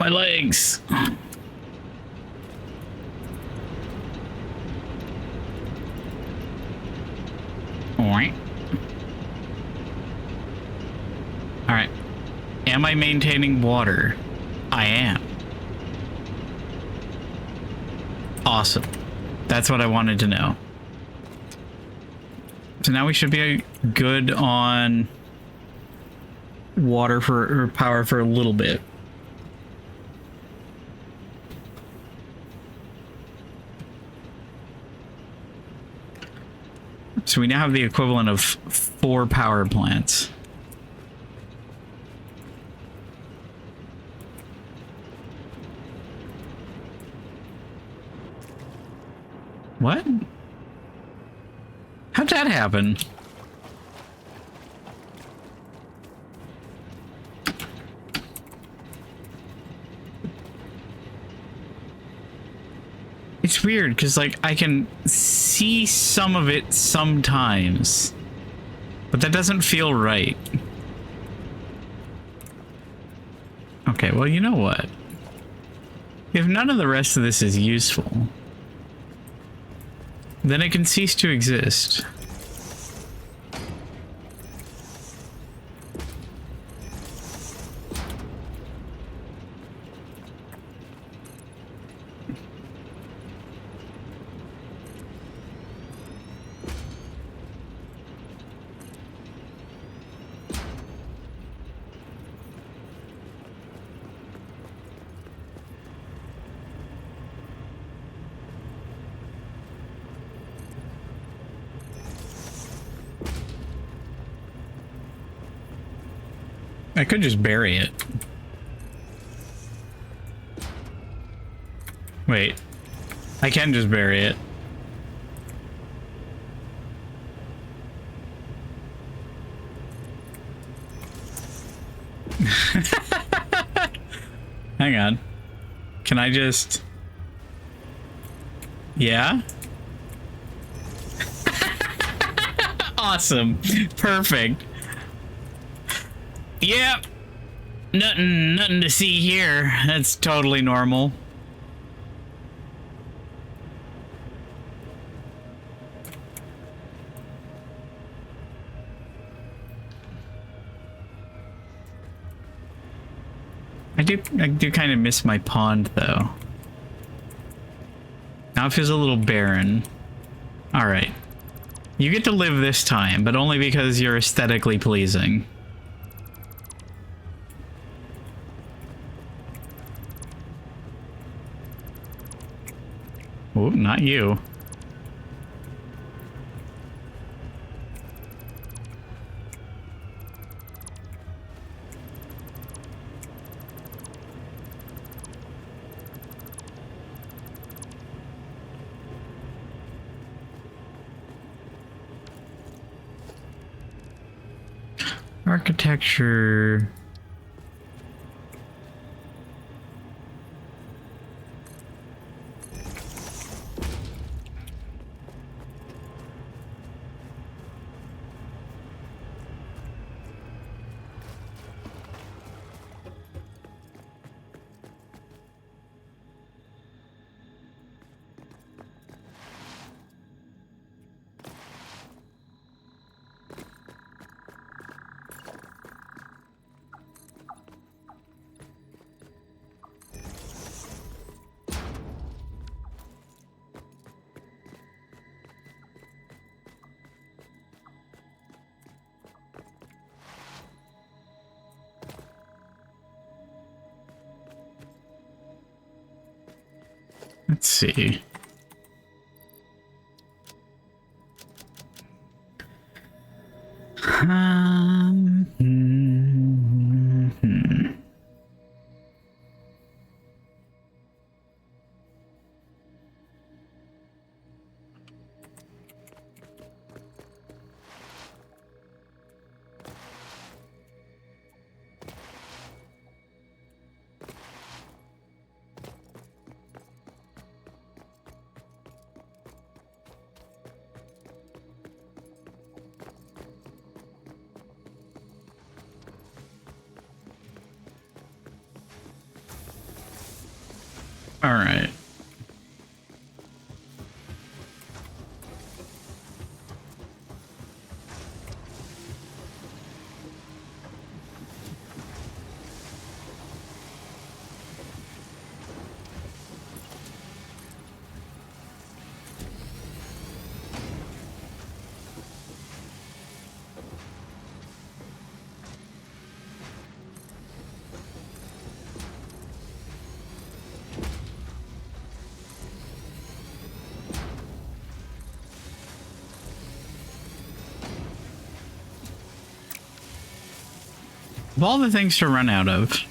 My legs. Alright. Alright. Am I maintaining water? I am. Awesome. That's what I wanted to know. So now we should be good on water or power for a little bit. So we now have the equivalent of 4 power plants. What? How'd that happen? It's weird because, like, I can see some of it sometimes, but that doesn't feel right. Okay, well, you know what? If none of the rest of this is useful, then it can cease to exist. I could just bury it. Wait. I can just bury it. Hang on. Can I just... Yeah? Awesome. Perfect. Yep. Nothing to see here. That's totally normal. I do kind of miss my pond, though. Now it feels a little barren. All right. You get to live this time, but only because you're aesthetically pleasing. Oh, not you. Architecture. Let's see. All right. Of all the things to run out of.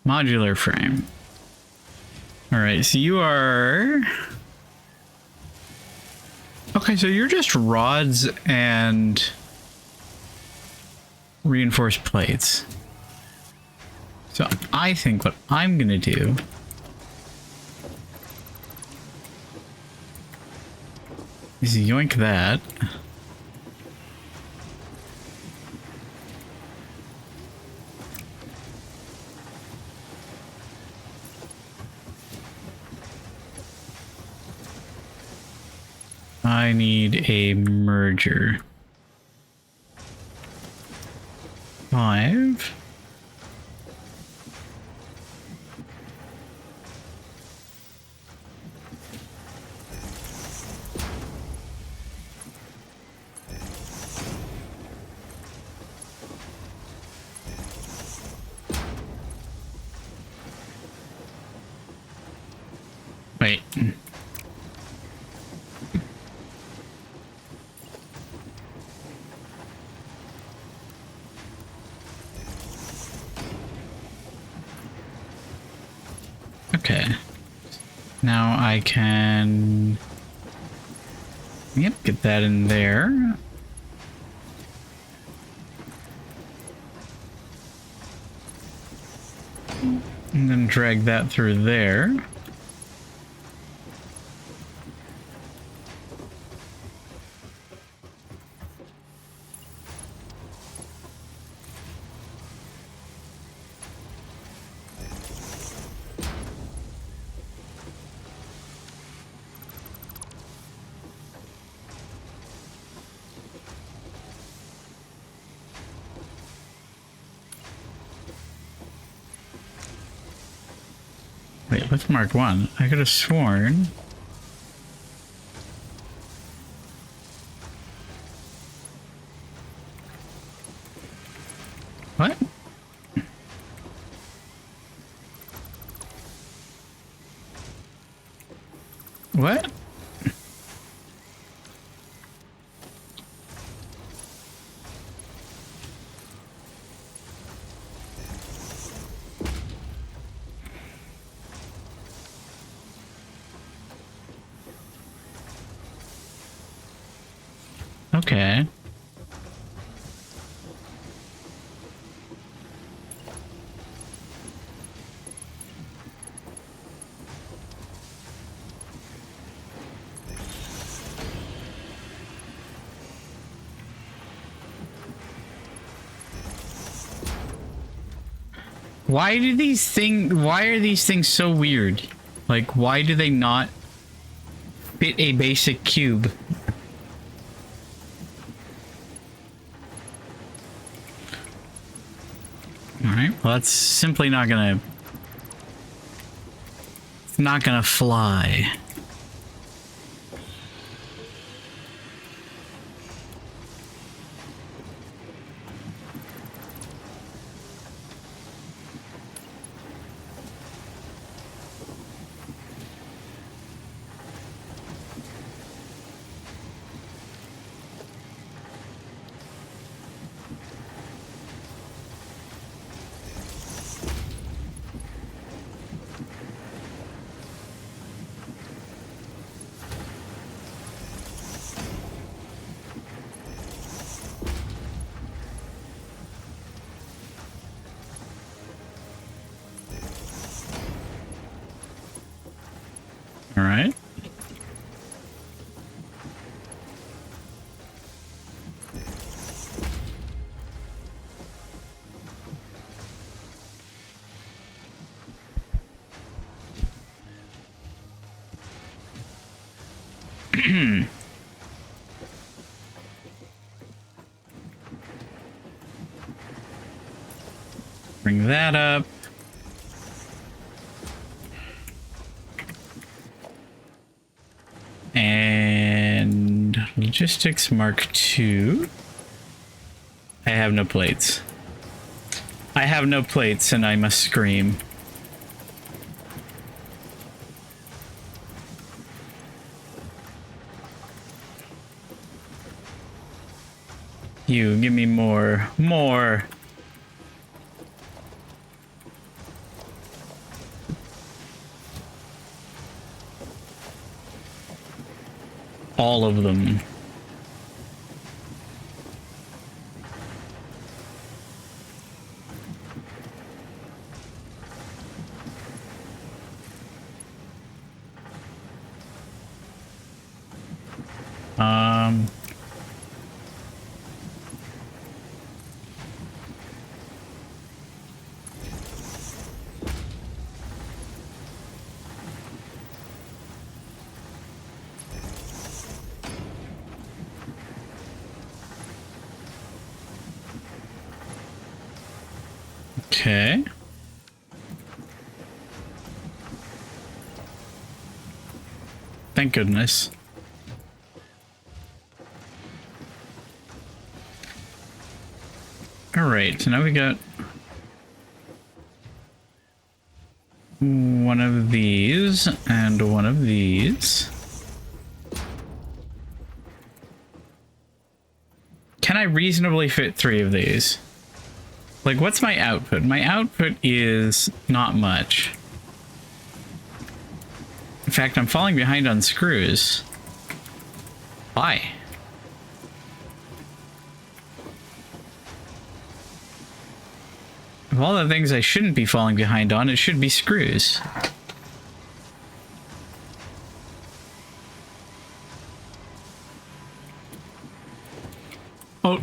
Modular frame. All right, so you are... Okay, so you're just rods and reinforced plates. So I think what I'm gonna do is yoink that. I need a merger. 5. Wait. Okay. Now I can... Yep, get that in there. And then drag that through there. Wait, what's Mark 1? I could have sworn... What? What? Okay. Why are these things so weird? Like, why do they not fit a basic cube? Alright, well that's simply not gonna... It's not gonna fly. Alright. Bring that up. And logistics Mark 2. I have no plates. I have no plates and I must scream. You, give me more. More! All of them. Um. Okay. Thank goodness. All right, so now we got one of these and one of these. Can I reasonably fit 3 of these? Like, what's my output? My output is not much. In fact, I'm falling behind on screws. Why? Of all the things I shouldn't be falling behind on, it should be screws. Oh,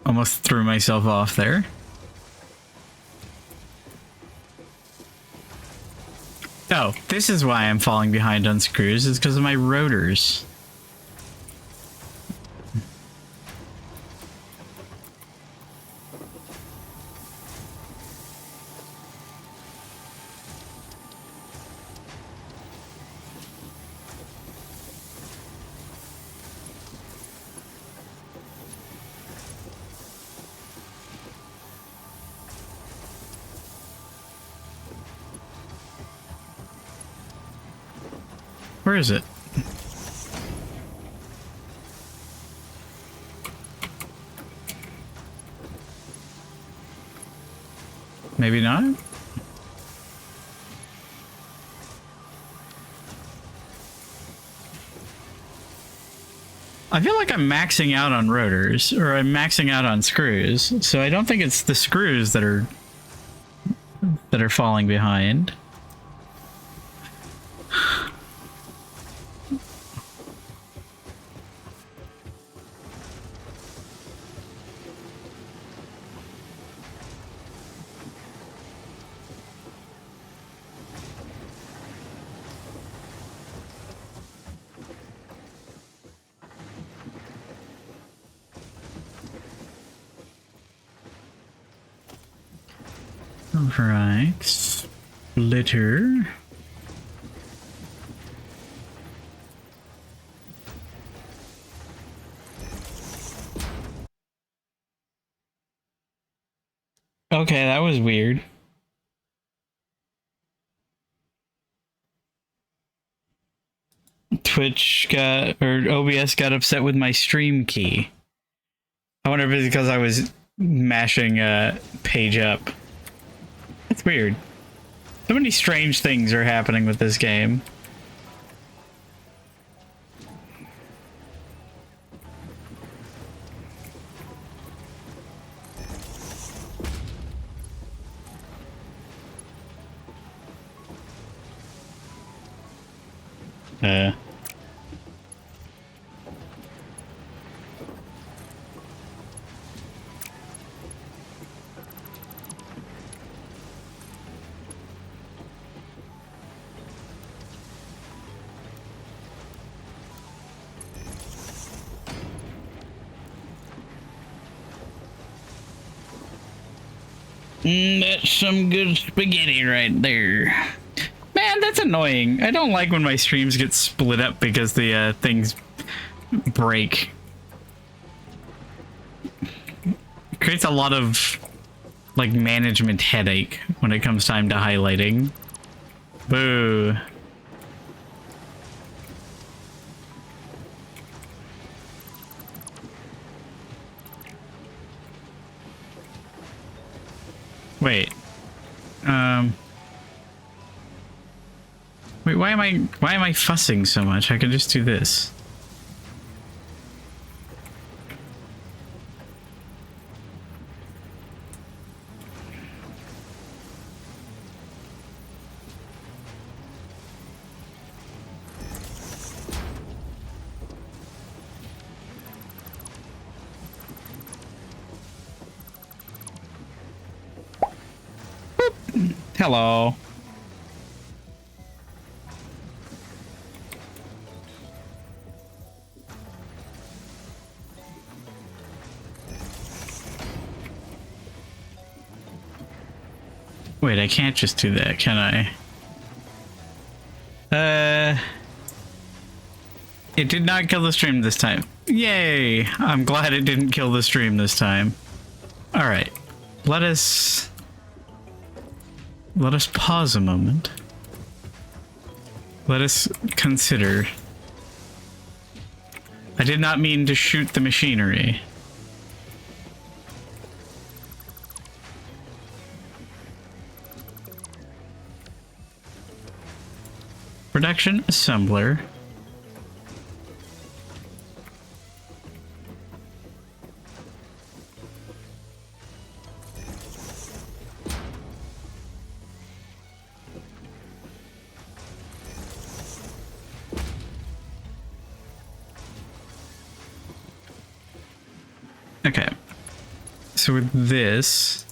almost threw myself off there. Oh, this is why I'm falling behind on screws, is because of my rotors. Where is it? Maybe not? I feel like I'm maxing out on rotors, or I'm maxing out on screws, so I don't think it's the screws that are falling behind. Right, splitter. Okay, that was weird. Twitch got, or OBS got upset with my stream key. I wonder if it's because I was mashing page up. That's weird. So many strange things are happening with this game. That's some good spaghetti right there. Man, that's annoying. I don't like when my streams get split up because the things break. It creates a lot of like management headache when it comes time to highlighting. Boo. Wait. Wait, why am I fussing so much? I can just do this. Hello. Wait, I can't just do that, can I? It did not kill the stream this time. Yay! I'm glad it didn't kill the stream this time. Alright. Let us pause a moment. Let us consider. I did not mean to shoot the machinery. Production assembler. Okay. So with this,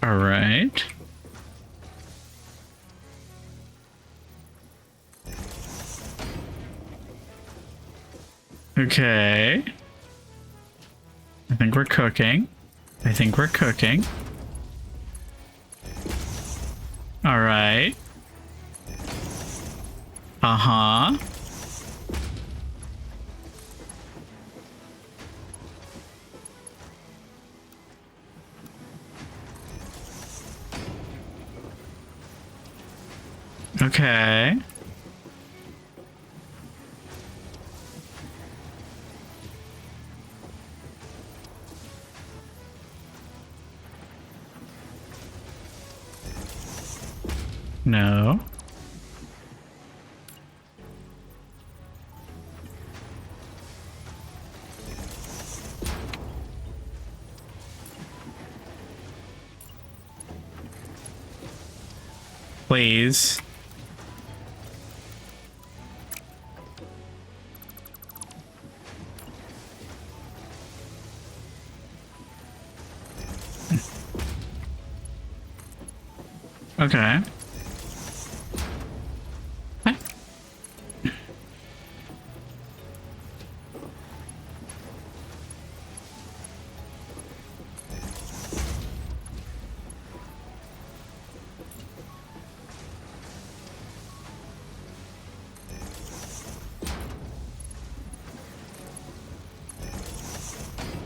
all right. Okay. I think we're cooking. I think we're cooking. All right. Uh-huh. Okay. No. Please. Okay.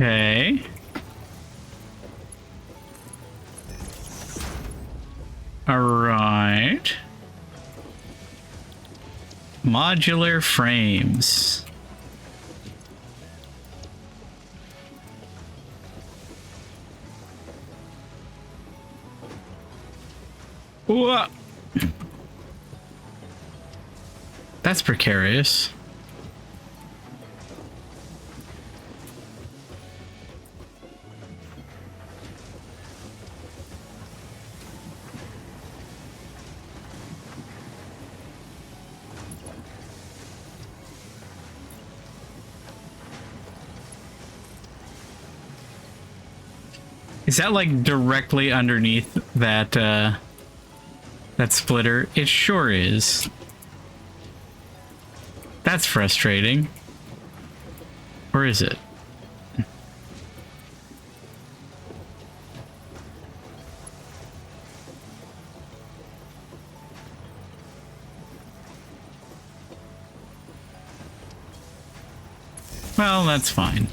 Okay. All right. Modular frames. Whoa. That's precarious. Is that like directly underneath that that splitter? It sure is. That's frustrating. Or is it? Well, that's fine.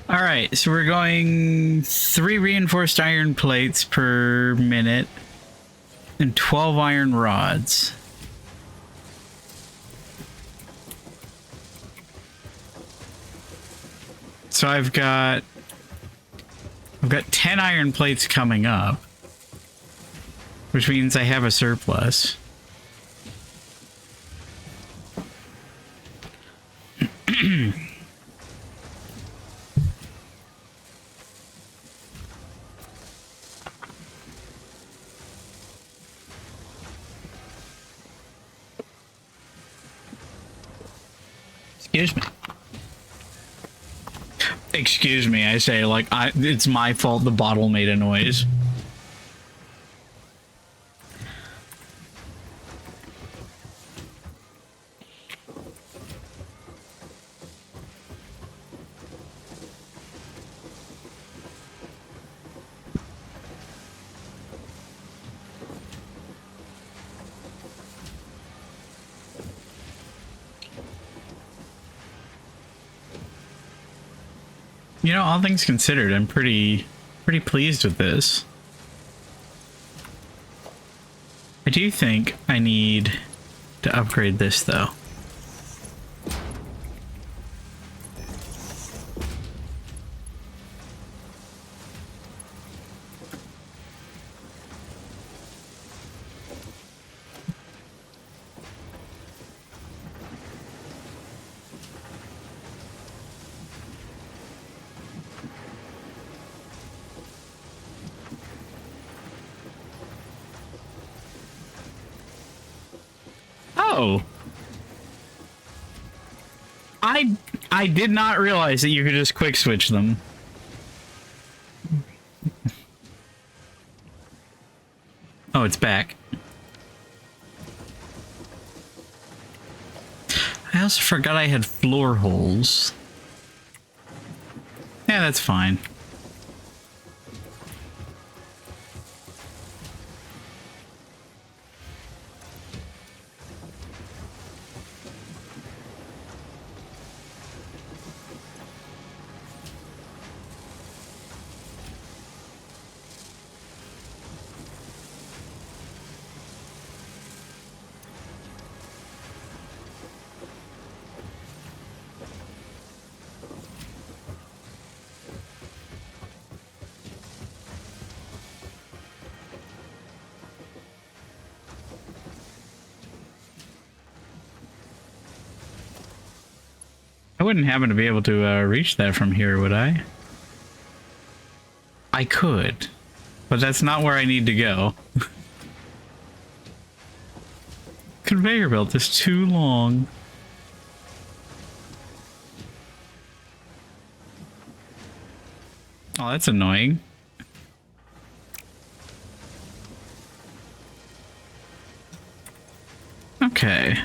All right, so we're going 3 reinforced iron plates per minute and 12 iron rods. So I've got I've got 10 iron plates coming up, which means I have a surplus. Excuse me. Excuse me, I say, like, it's my fault the bottle made a noise. You know, all things considered, I'm pretty pleased with this. I do think I need to upgrade this, though. Oh. I did not realize that you could just quick switch them. Oh, it's back. I also forgot I had floor holes. Yeah, that's fine. I wouldn't happen to be able to reach that from here, would I? I could, but that's not where I need to go. Conveyor belt is too long. Oh, that's annoying. Okay.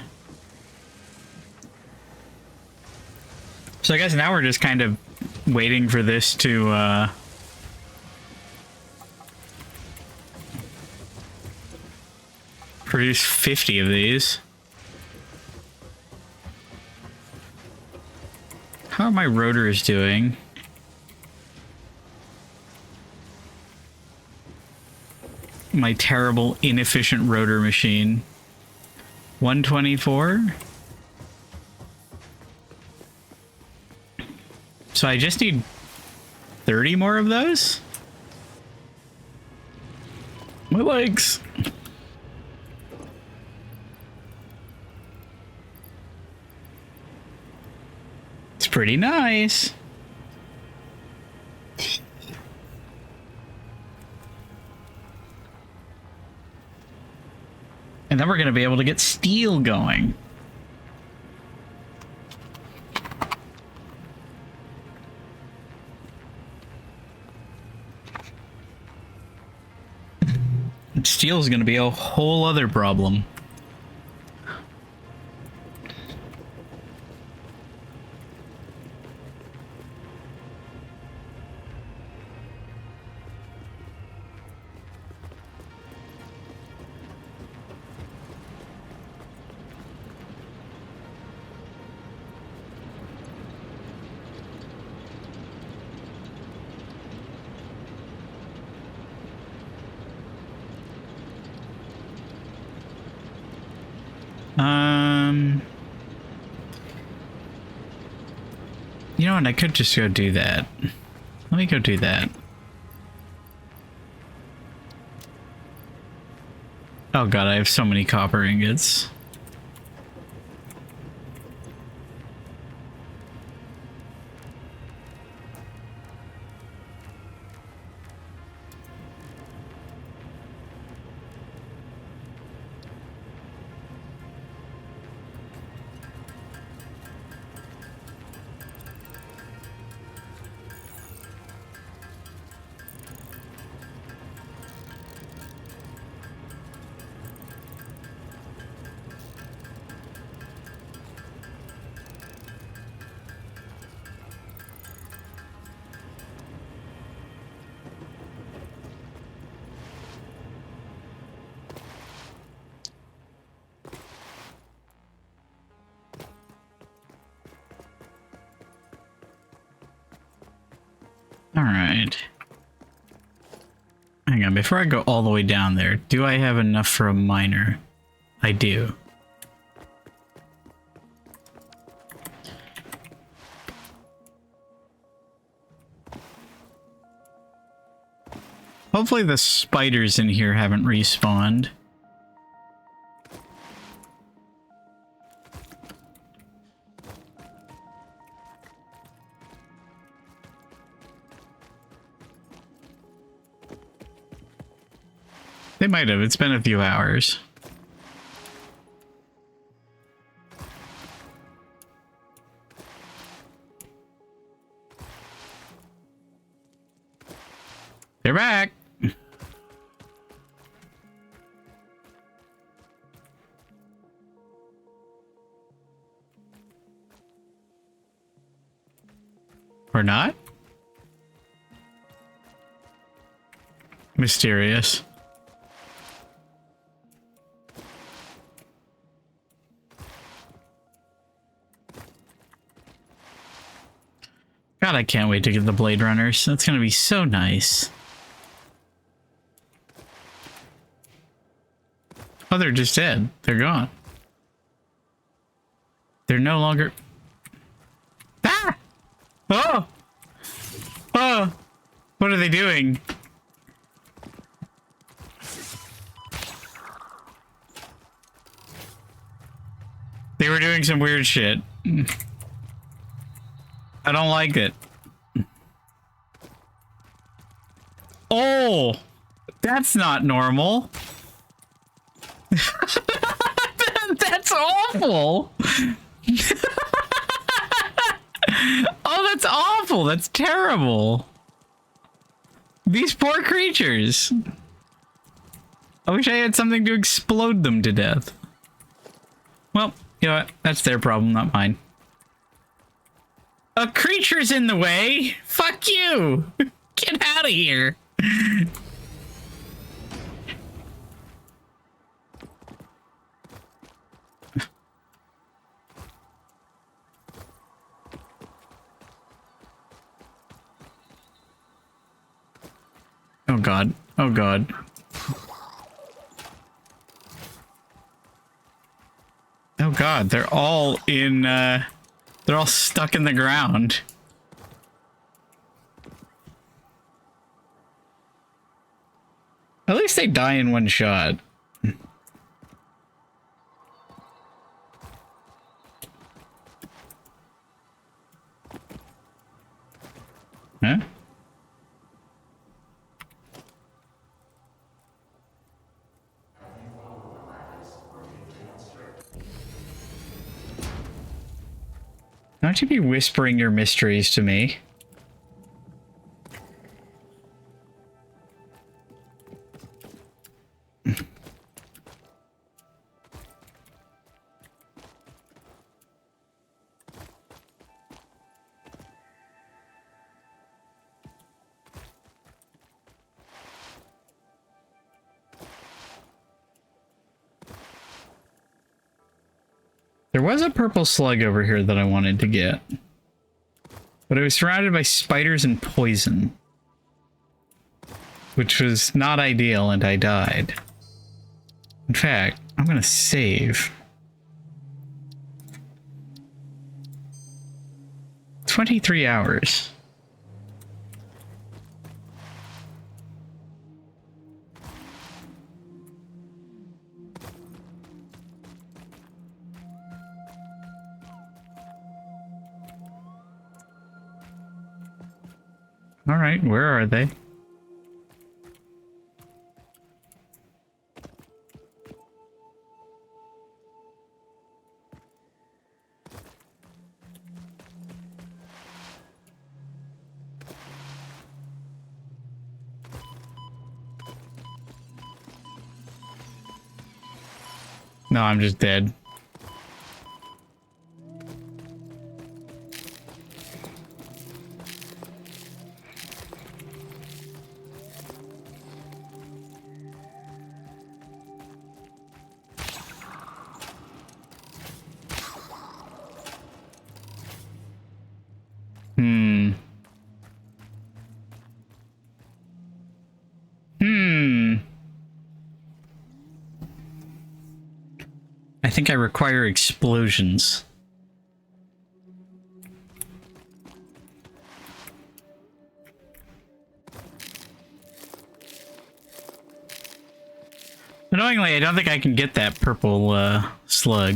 So I guess now we're just kind of waiting for this to produce 50 of these. How are my rotors doing? My terrible, inefficient rotor machine. 124? So I just need 30 more of those? My legs. It's pretty nice. And then we're going to be able to get steel going. Steel is going to be a whole other problem. You know what? I could just go do that. Let me go do that. Oh god, I have so many copper ingots. Alright. Hang on, before I go all the way down there, do I have enough for a miner? I do. Hopefully the spiders in here haven't respawned. They might have. It's been a few hours. They're back. Or not? Mysterious. God, I can't wait to get the Blade Runners. That's gonna be so nice. Oh, they're just dead. They're gone. They're no longer... Ah! Oh! Oh! What are they doing? They were doing some weird shit. I don't like it. Oh! That's not normal. That's awful. Oh, that's awful. That's terrible. These poor creatures. I wish I had something to explode them to death. Well, you know what? That's their problem, not mine. A creature's in the way. Fuck you. Get out of here. Oh god. Oh god. Oh god, they're all in, they're all stuck in the ground. At least they die in one shot. Huh? Don't you be whispering your mysteries to me. There was a purple slug over here that I wanted to get, but it was surrounded by spiders and poison, which was not ideal, and I died. In fact, I'm gonna save. 23 hours. All right, where are they? No, I'm just dead. Hmm. I think I require explosions. Annoyingly, I don't think I can get that purple slug.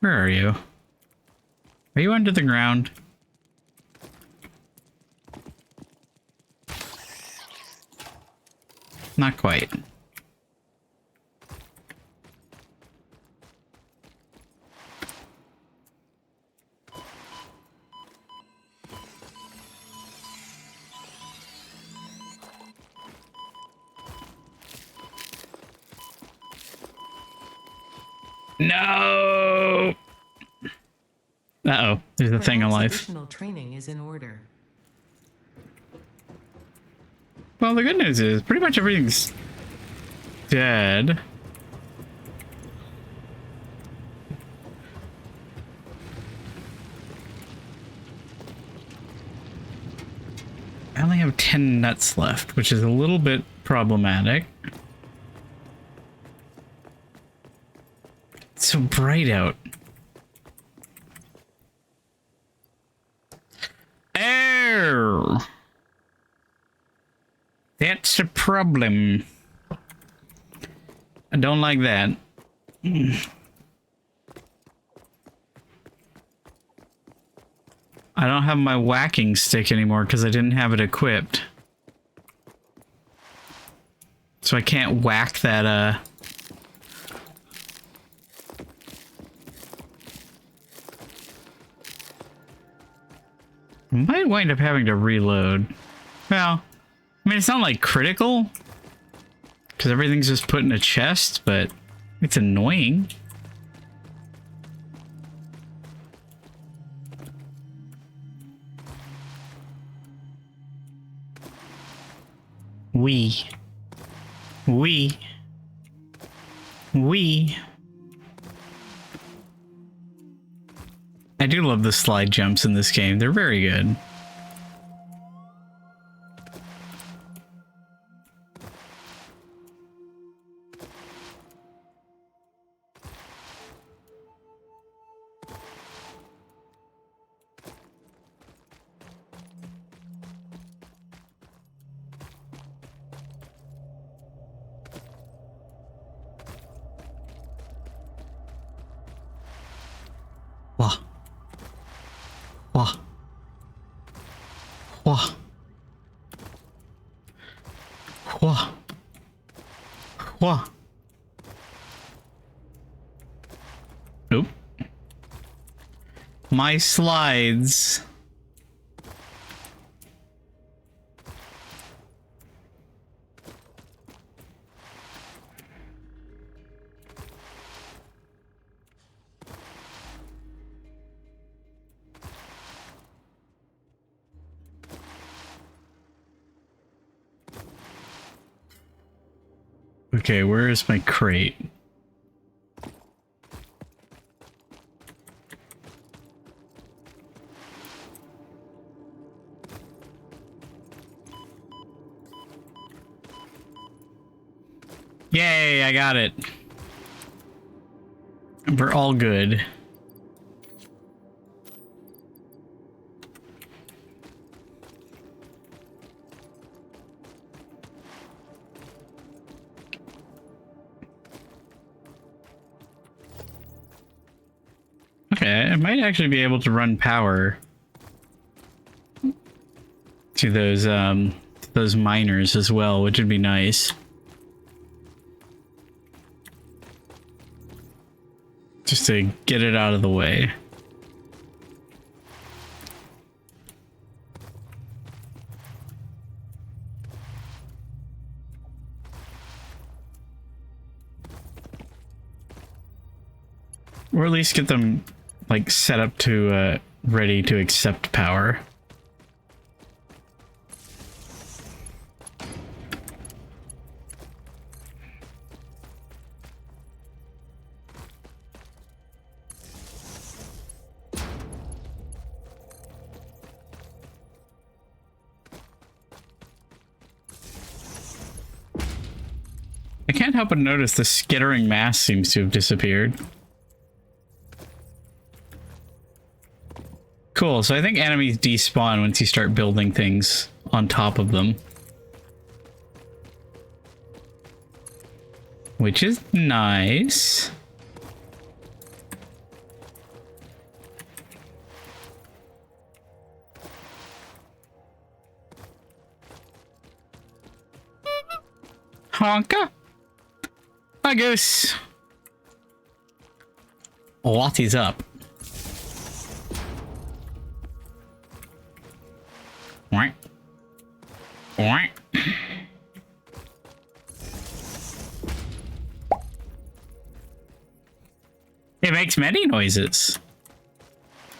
Where are you? Are you under the ground? Not quite. No! Uh-oh, there's a thing Perhaps alive. additional training is in order. Well, the good news is pretty much everything's dead. I only have 10 nuts left, which is a little bit problematic. It's so bright out. Oh! That's a problem. I don't like that. I don't have my whacking stick anymore because I didn't have it equipped. So I can't whack that, I might wind up having to reload. Well, I mean, it's not like critical, because everything's just put in a chest, but it's annoying. We. I do love the slide jumps in this game. They're very good. Wah. Wah. Wah. Wah. Wah. Nope. My slides. Okay, where is my crate? Yay, I got it. We're all good. Okay. Okay, I might actually be able to run power to those miners as well, which would be nice. Just to get it out of the way. Or at least get them, like, set up to, ready to accept power. I can't help but notice the skittering mass seems to have disappeared. Cool, so I think enemies despawn once you start building things on top of them. Which is nice. Honka. Hi, Goose. What is up? What? What? It makes many noises.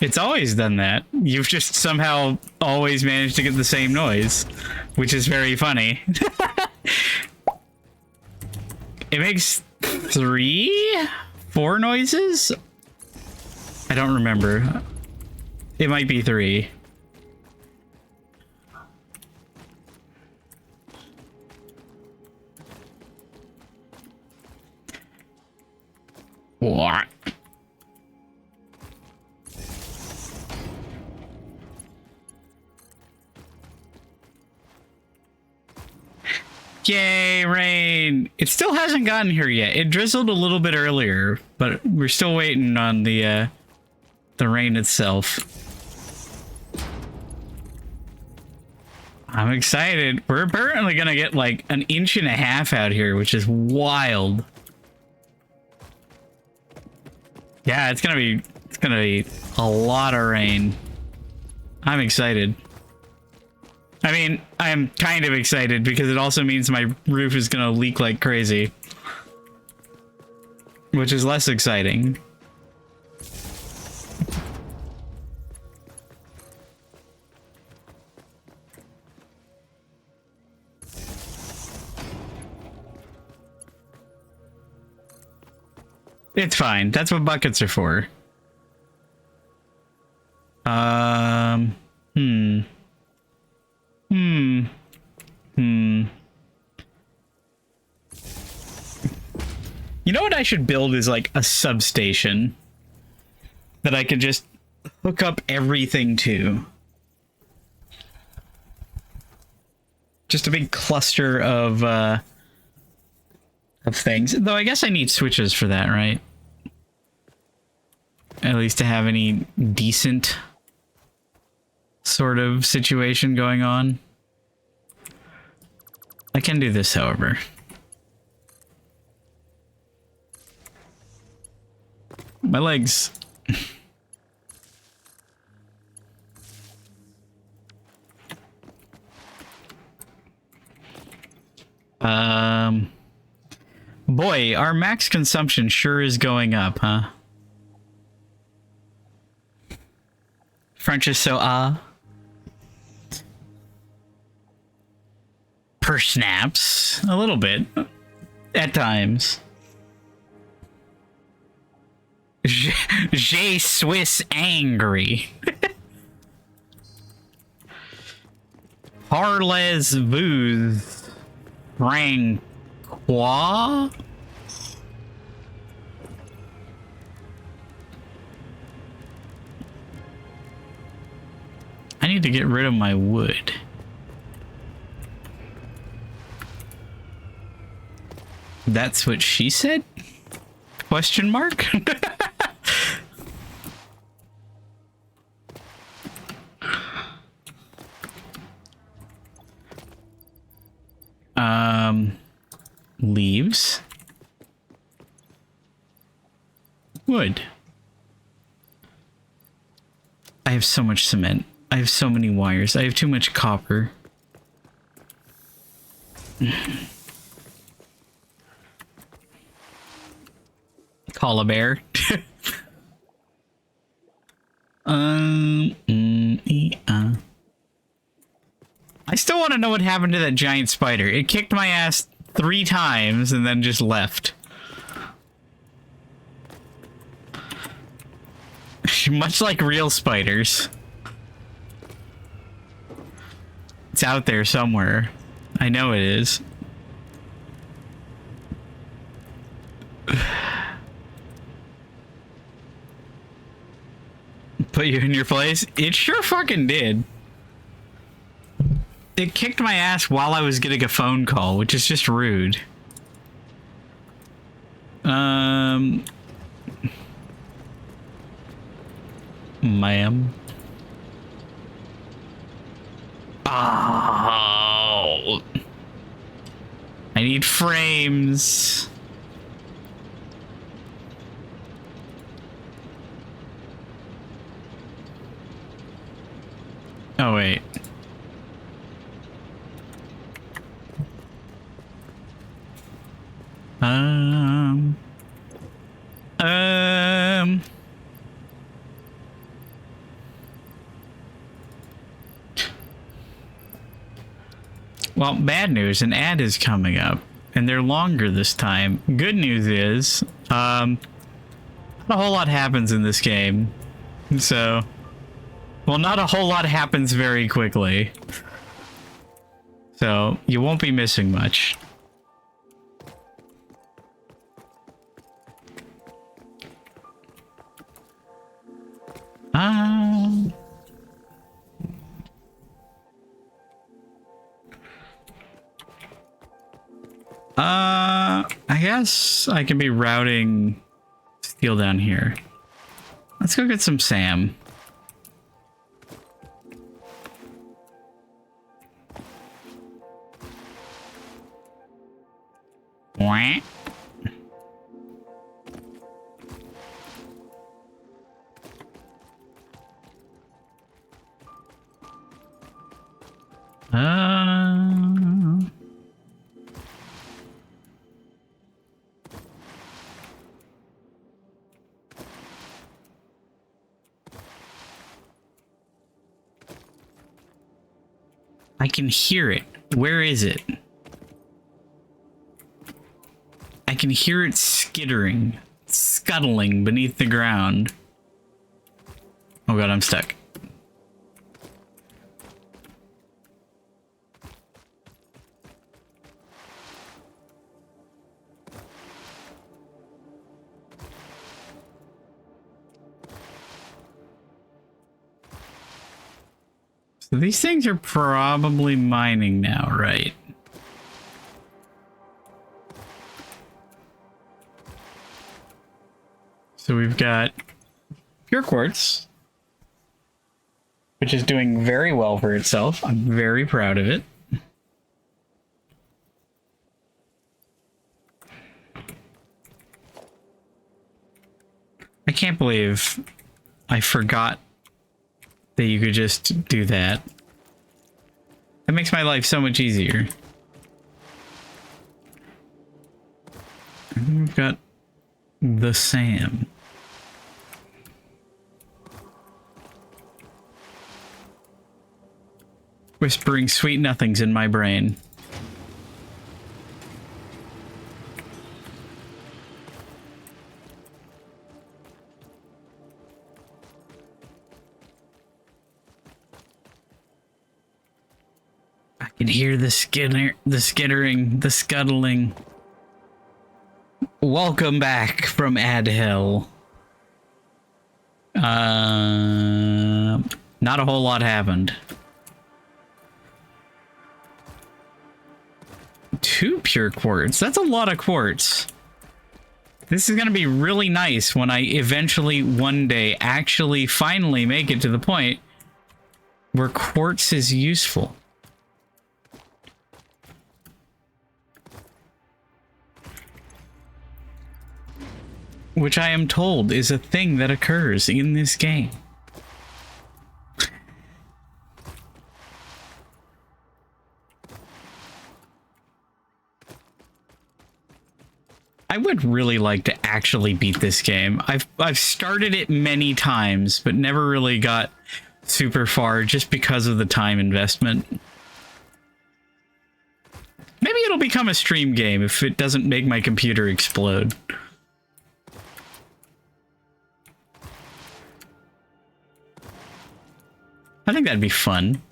It's always done that. You've just somehow always managed to get the same noise, which is very funny. It makes 3, 4 noises? I don't remember. It might be 3. What? Yay, rain! It still hasn't gotten here yet. It drizzled a little bit earlier, but we're still waiting on the rain itself. I'm excited. We're apparently gonna get like 1.5 inches out here, which is wild. Yeah, it's gonna be a lot of rain. I'm excited. I mean, I'm kind of excited because it also means my roof is gonna leak like crazy. Which is less exciting. It's fine. That's what buckets are for. You know what I should build is like a substation that I could just hook up everything to. Just a big cluster of things. Though I guess I need switches for that, right? At least to have any decent sort of situation going on. I can do this, however. My legs. Boy, our max consumption sure is going up, huh? French is so per snaps, a little bit at times. J Swiss angry. Parles vous rang quoi? I need to get rid of my wood. That's what she said? Question mark? Leaves. Wood. I have so much cement. I have so many wires. I have too much copper. Call a bear. I still want to know what happened to that giant spider. It kicked my ass 3 times and then just left. Much like real spiders. It's out there somewhere. I know it is. Put you in your place? It sure fucking did. It kicked my ass while I was getting a phone call, which is just rude. Ma'am. Oh. I need frames. Oh, wait. Well, bad news, an ad is coming up, and they're longer this time. Good news is, not a whole lot happens in this game. So, well, not a whole lot happens very quickly. So, you won't be missing much. I guess I can be routing steel down here. Let's go get some Sam. Wah. I can hear it. Where is it? I can hear it skittering, scuttling beneath the ground. Oh god, I'm stuck. So these things are probably mining now, right? So we've got pure quartz, which is doing very well for itself. I'm very proud of it. I can't believe I forgot that you could just do that. That makes my life so much easier. And then we've got the Sam. Whispering sweet nothings in my brain. I can hear the skittering, the scuttling. Welcome back from Ad Hell. Not a whole lot happened. 2 pure quartz. That's a lot of quartz. This is going to be really nice when I eventually one day actually finally make it to the point where quartz is useful. which I am told is a thing that occurs in this game. I would really like to actually beat this game. I've started it many times, but never really got super far just because of the time investment. Maybe it'll become a stream game if it doesn't make my computer explode. I think that'd be fun.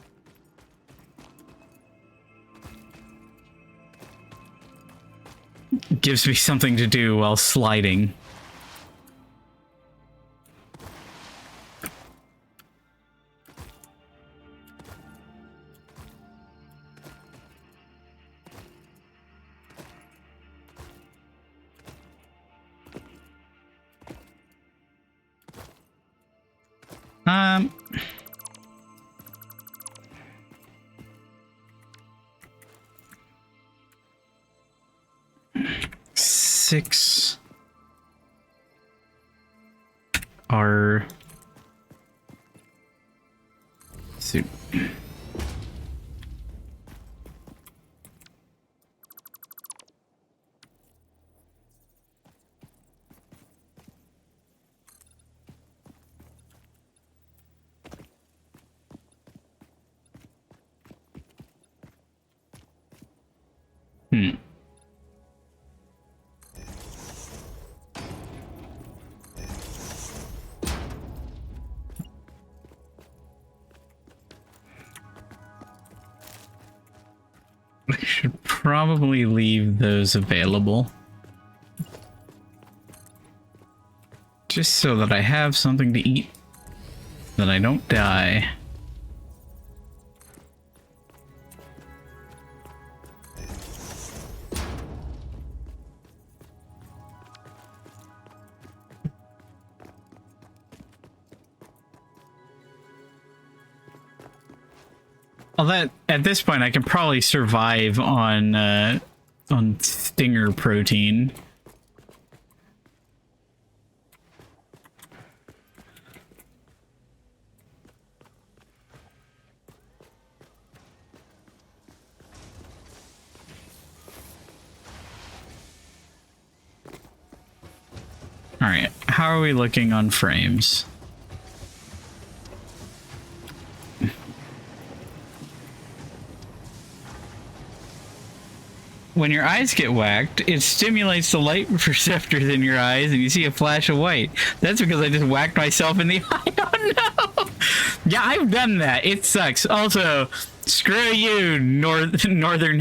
Gives me something to do while sliding. Six are soup. I should probably leave those available. Just so that I have something to eat, that I don't die. Although at this point I can probably survive on stinger protein. All right, how are we looking on frames? When your eyes get whacked, it stimulates the light receptors in your eyes and you see a flash of white. That's because I just whacked myself in the eye. Oh no! Yeah, I've done that. It sucks. Also, screw you, northern,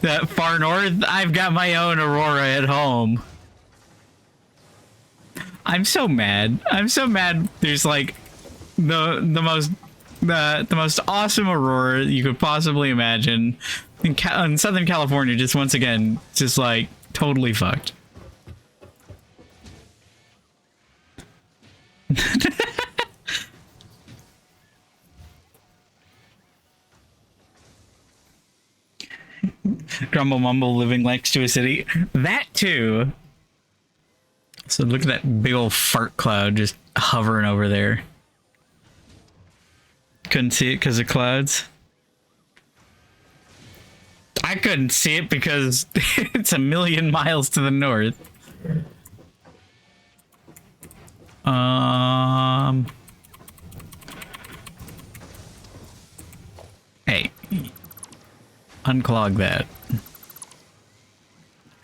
that far north. I've got my own Aurora at home. I'm so mad. I'm so mad. There's like the most awesome Aurora you could possibly imagine. In Southern California, just once again, just like totally fucked. Grumble mumble living next to a city. That too. So look at that big old fart cloud just hovering over there. Couldn't see it because of clouds. I couldn't see it because it's a million miles to the north. Hey. Unclog that.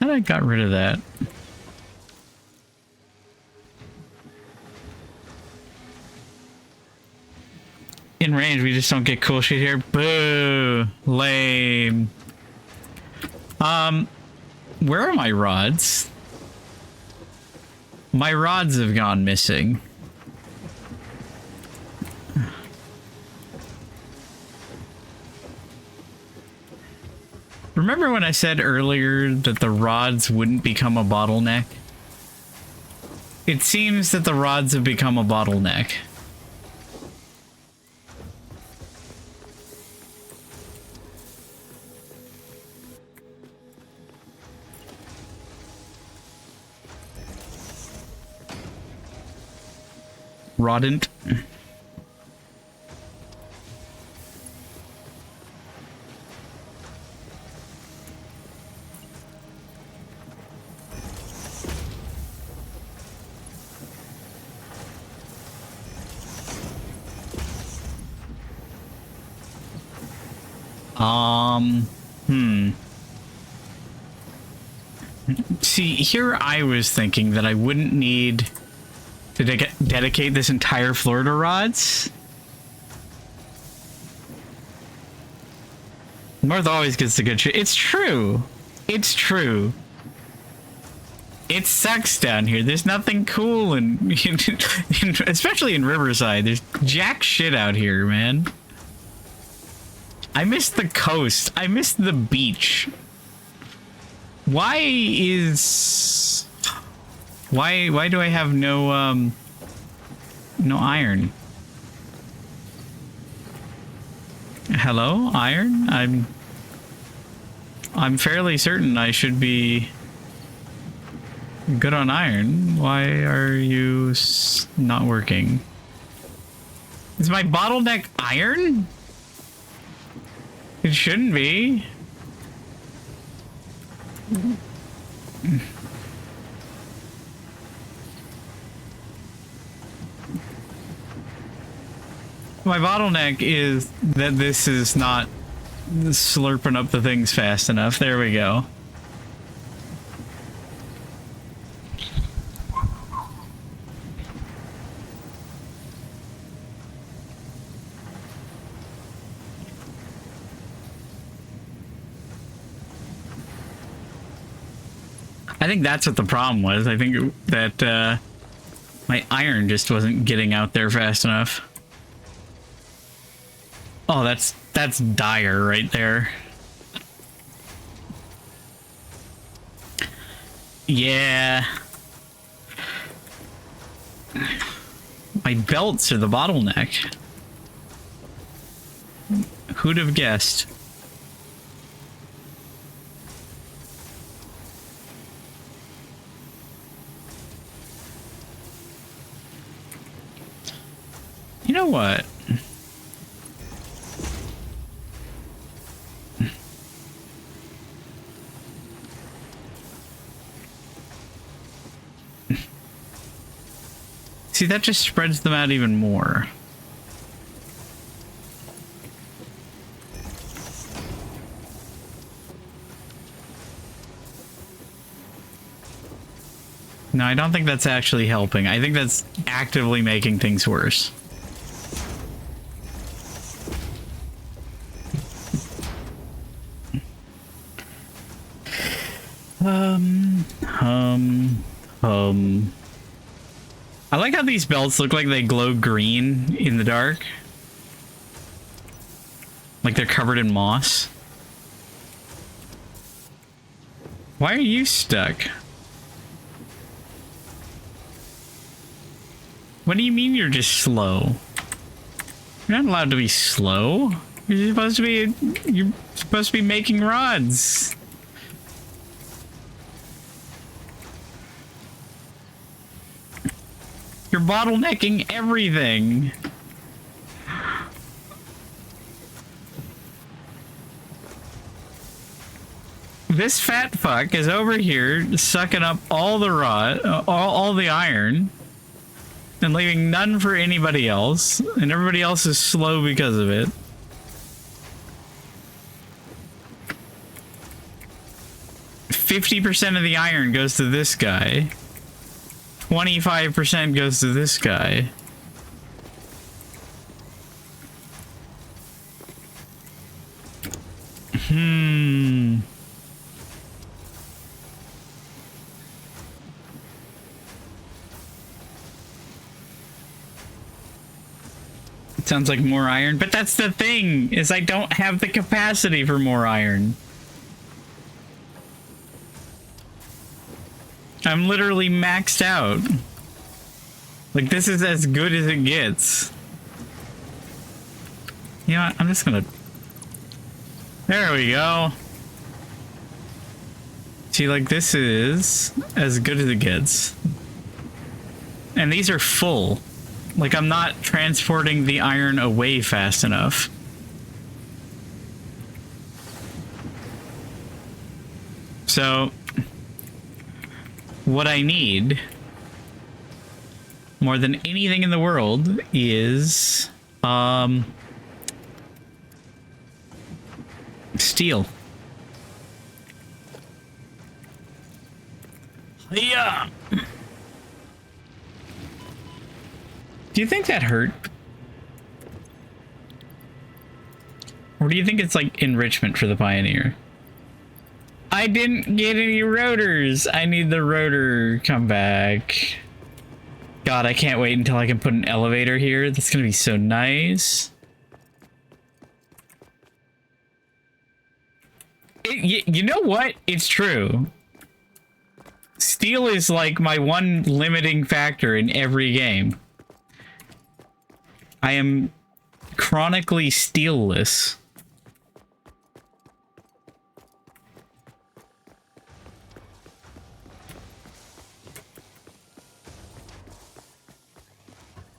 And I got rid of that. In range, we just don't get cool shit here. Boo! Lame. Where are my rods? My rods have gone missing. Remember when I said earlier that the rods wouldn't become a bottleneck? It seems that the rods have become a bottleneck. rodent. See, here I was thinking that I wouldn't need to dedicate this entire floor to rods. North always gets the good shit. It's true. It's true. It sucks down here. There's nothing cool, and especially in Riverside. There's jack shit out here, man. I miss the coast. I miss the beach. Why do I have no no iron? Hello, iron? I'm fairly certain I should be good on iron. Why are you not working? Is my bottleneck iron? It shouldn't be. My bottleneck is that this is not slurping up the things fast enough. There we go. I think that's what the problem was. I think that my iron just wasn't getting out there fast enough. Oh, that's dire right there. Yeah. My belts are the bottleneck. Who'd have guessed? You know what? See, that just spreads them out even more. No, I don't think that's actually helping. I think that's actively making things worse. I like how these belts look like they glow green in the dark. Like they're covered in moss. Why are you stuck? What do you mean you're just slow? You're not allowed to be slow. You're supposed to be making rods. You're bottlenecking everything. This fat fuck is over here sucking up all the all the iron, and leaving none for anybody else, and everybody else is slow because of it. %50 of the iron goes to this guy. 25% goes to this guy. It sounds like more iron, but that's the thing, is I don't have the capacity for more iron. I'm literally maxed out. Like, this is as good as it gets. You know what? I'm just gonna... There we go. See, like, this is as good as it gets. And these are full. Like, I'm not transporting the iron away fast enough. So, what I need, more than anything in the world, is, steel. Yeah. Do you think that hurt? Or do you think it's like enrichment for the Pioneer? I didn't get any rotors. I need the rotor come back. God, I can't wait until I can put an elevator here. That's gonna be so nice. You know what? It's true. Steel is like my one limiting factor in every game. I am chronically steelless.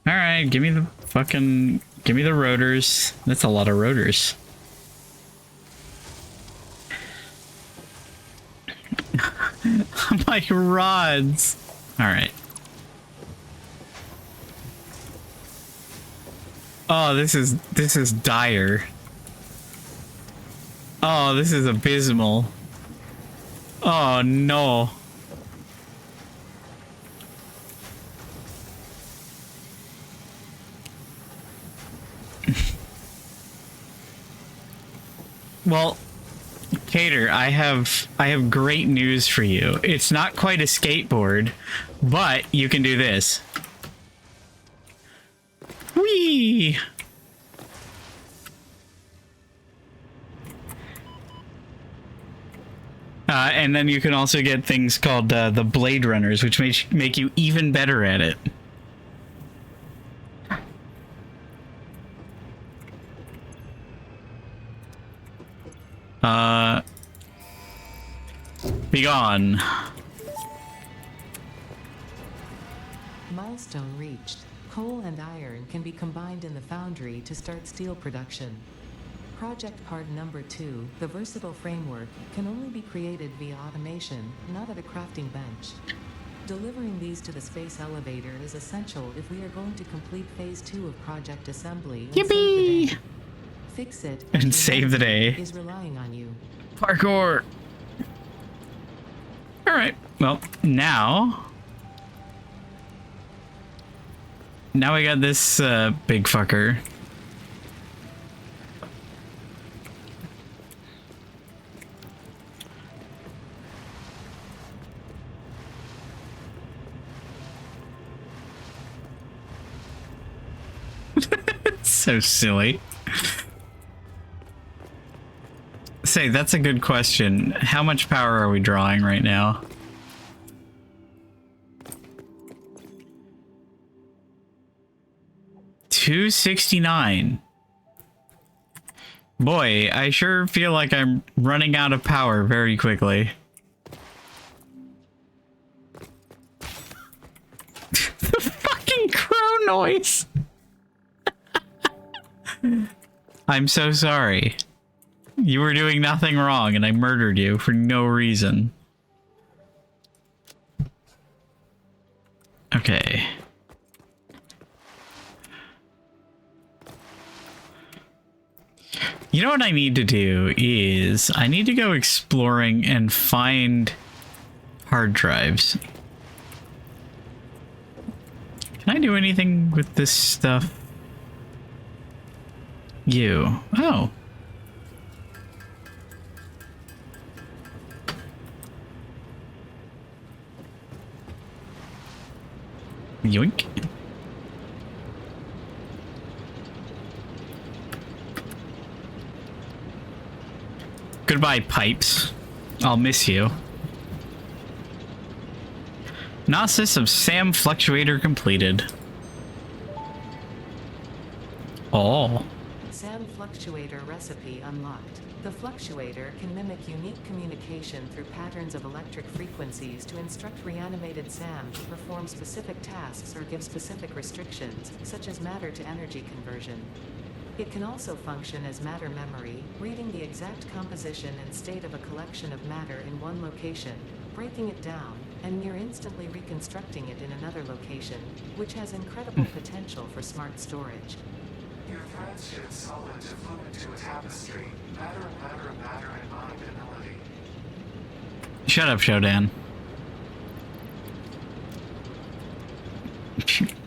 Alright, give me the rotors. That's a lot of rotors. My rods. Alright. Oh, this is dire. Oh, this is abysmal. Oh no. Well, Cater, I have great news for you. It's not quite a skateboard, but you can do this. Whee! And then you can also get things called the Blade Runners, which make you even better at it. Be gone. Milestone reached. Coal and iron can be combined in the foundry to start steel production. Project part number 2, the versatile framework, can only be created via automation, not at a crafting bench. Delivering these to the space elevator is essential if we are going to complete phase 2 of project assembly and Yippee! save the day. Fix it And save the day. is relying on you. Parkour. All right. Well, now we got this big fucker. It's so silly. Say, that's a good question. How much power are we drawing right now? $269. Boy, I sure feel like I'm running out of power very quickly. The fucking crow noise! I'm so sorry. You were doing nothing wrong and I murdered you for no reason. Okay. You know what I need to do is I need to go exploring and find hard drives. Can I do anything with this stuff? You. Oh. Yoink. Goodbye, pipes. I'll miss you. Gnosis of Sam Fluctuator completed. Oh. SAM fluctuator recipe unlocked. The fluctuator can mimic unique communication through patterns of electric frequencies to instruct reanimated SAM to perform specific tasks or give specific restrictions, such as matter to energy conversion. It can also function as matter memory, reading the exact composition and state of a collection of matter in one location, breaking it down, and near instantly reconstructing it in another location, which has incredible potential for smart storage. Your threads shift solid to fluid to a tapestry. Matter and matter and matter and mind and melody. Shut up, Shodan.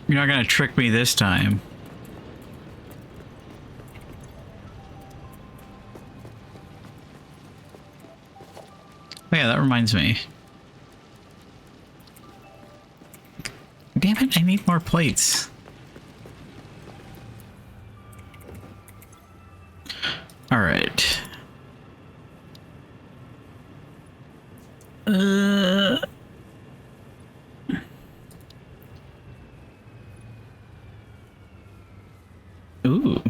You're not gonna trick me this time. Oh yeah, that reminds me. Damn it, I need more plates. All right. Ooh.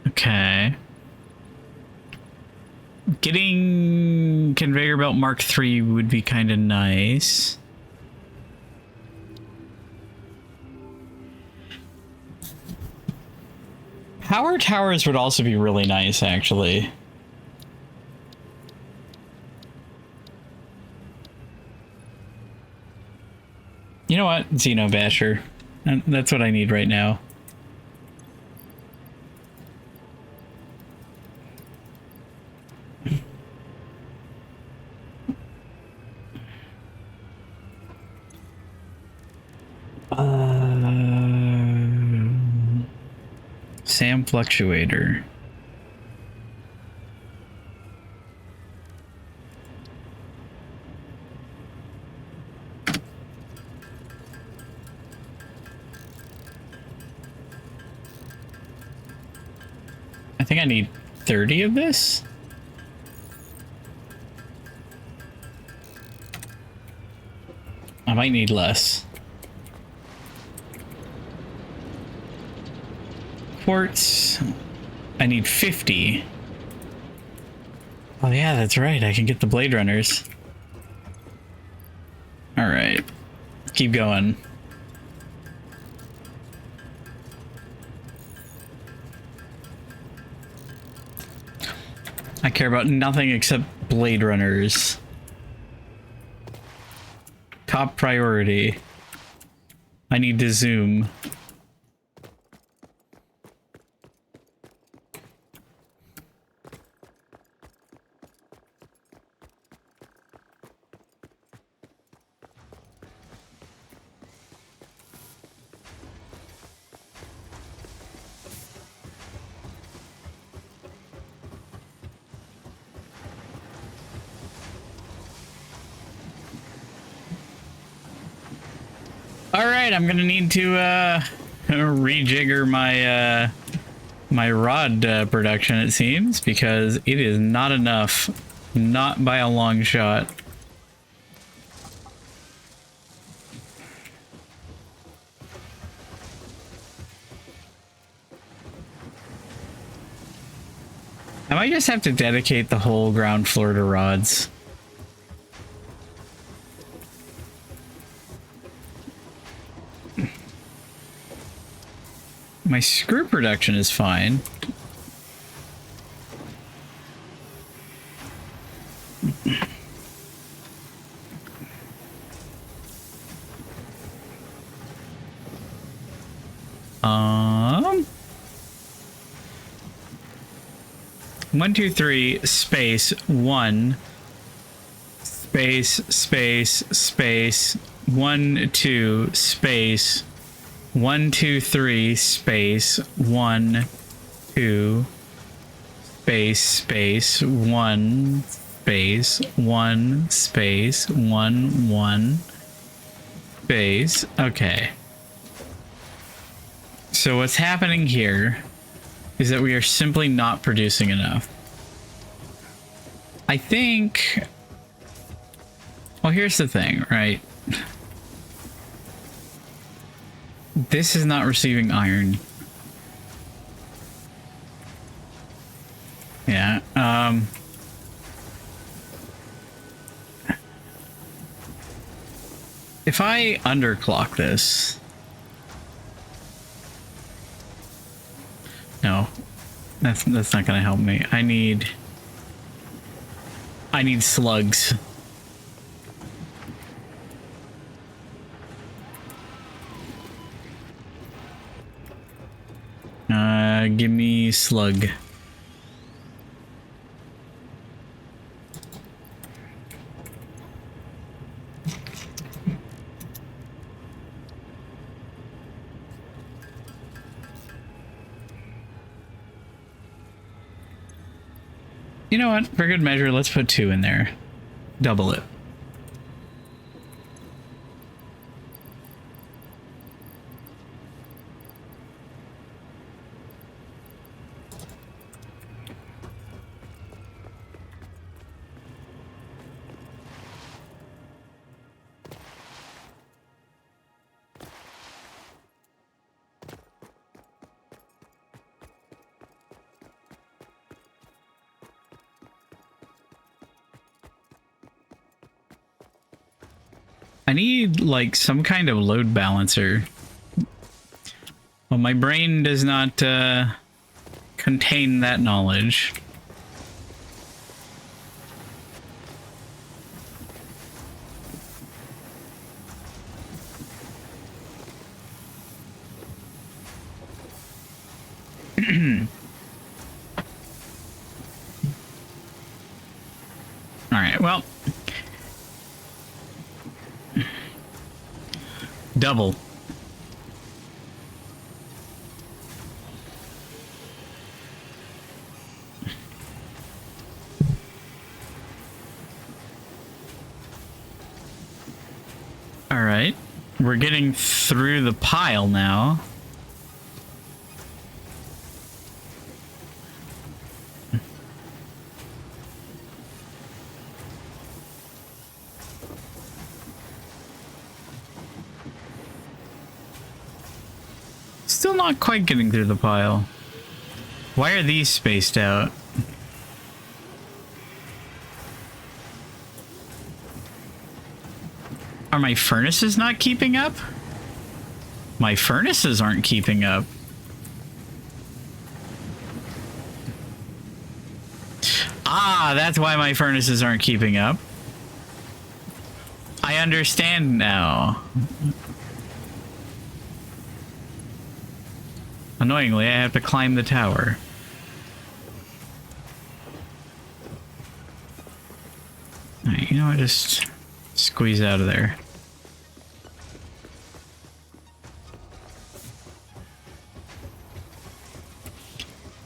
Okay. Getting conveyor belt Mark III would be kind of nice. Power towers would also be really nice, actually. You know what? Xeno Basher. That's what I need right now. SAM fluctuator. I think I need 30 of this. I might need less. Quartz. I need 50. Oh yeah, that's right. I can get the Blade Runners. All right. Keep going. I care about nothing except Blade Runners. Top priority. I need to zoom. All right, I'm gonna need to rejigger my my rod production, it seems, because it is not enough, not by a long shot. I might just have to dedicate the whole ground floor to rods. My screw production is fine. One, two, three, space, one, space, space, space, 1, 2, space, 1, 2, 3, space, 1, 2, space, space, 1, space, 1, space, 1, 1, space. Okay. So what's happening here is that we are simply not producing enough. I think... Well, here's the thing, right? This is not receiving iron. Yeah, if I underclock this... No, that's not gonna help me. I need slugs. Give me slug. You know what? For good measure, let's put 2 in there. Double it. I need, like, some kind of load balancer. Well, my brain does not contain that knowledge. All right, well... Double. All right. We're getting through the pile now. Still not quite getting through the pile. Why are these spaced out? Are my furnaces not keeping up? My furnaces aren't keeping up. Ah, that's why my furnaces aren't keeping up. I understand now. Annoyingly, I have to climb the tower. Alright, you know what? Just squeeze out of there.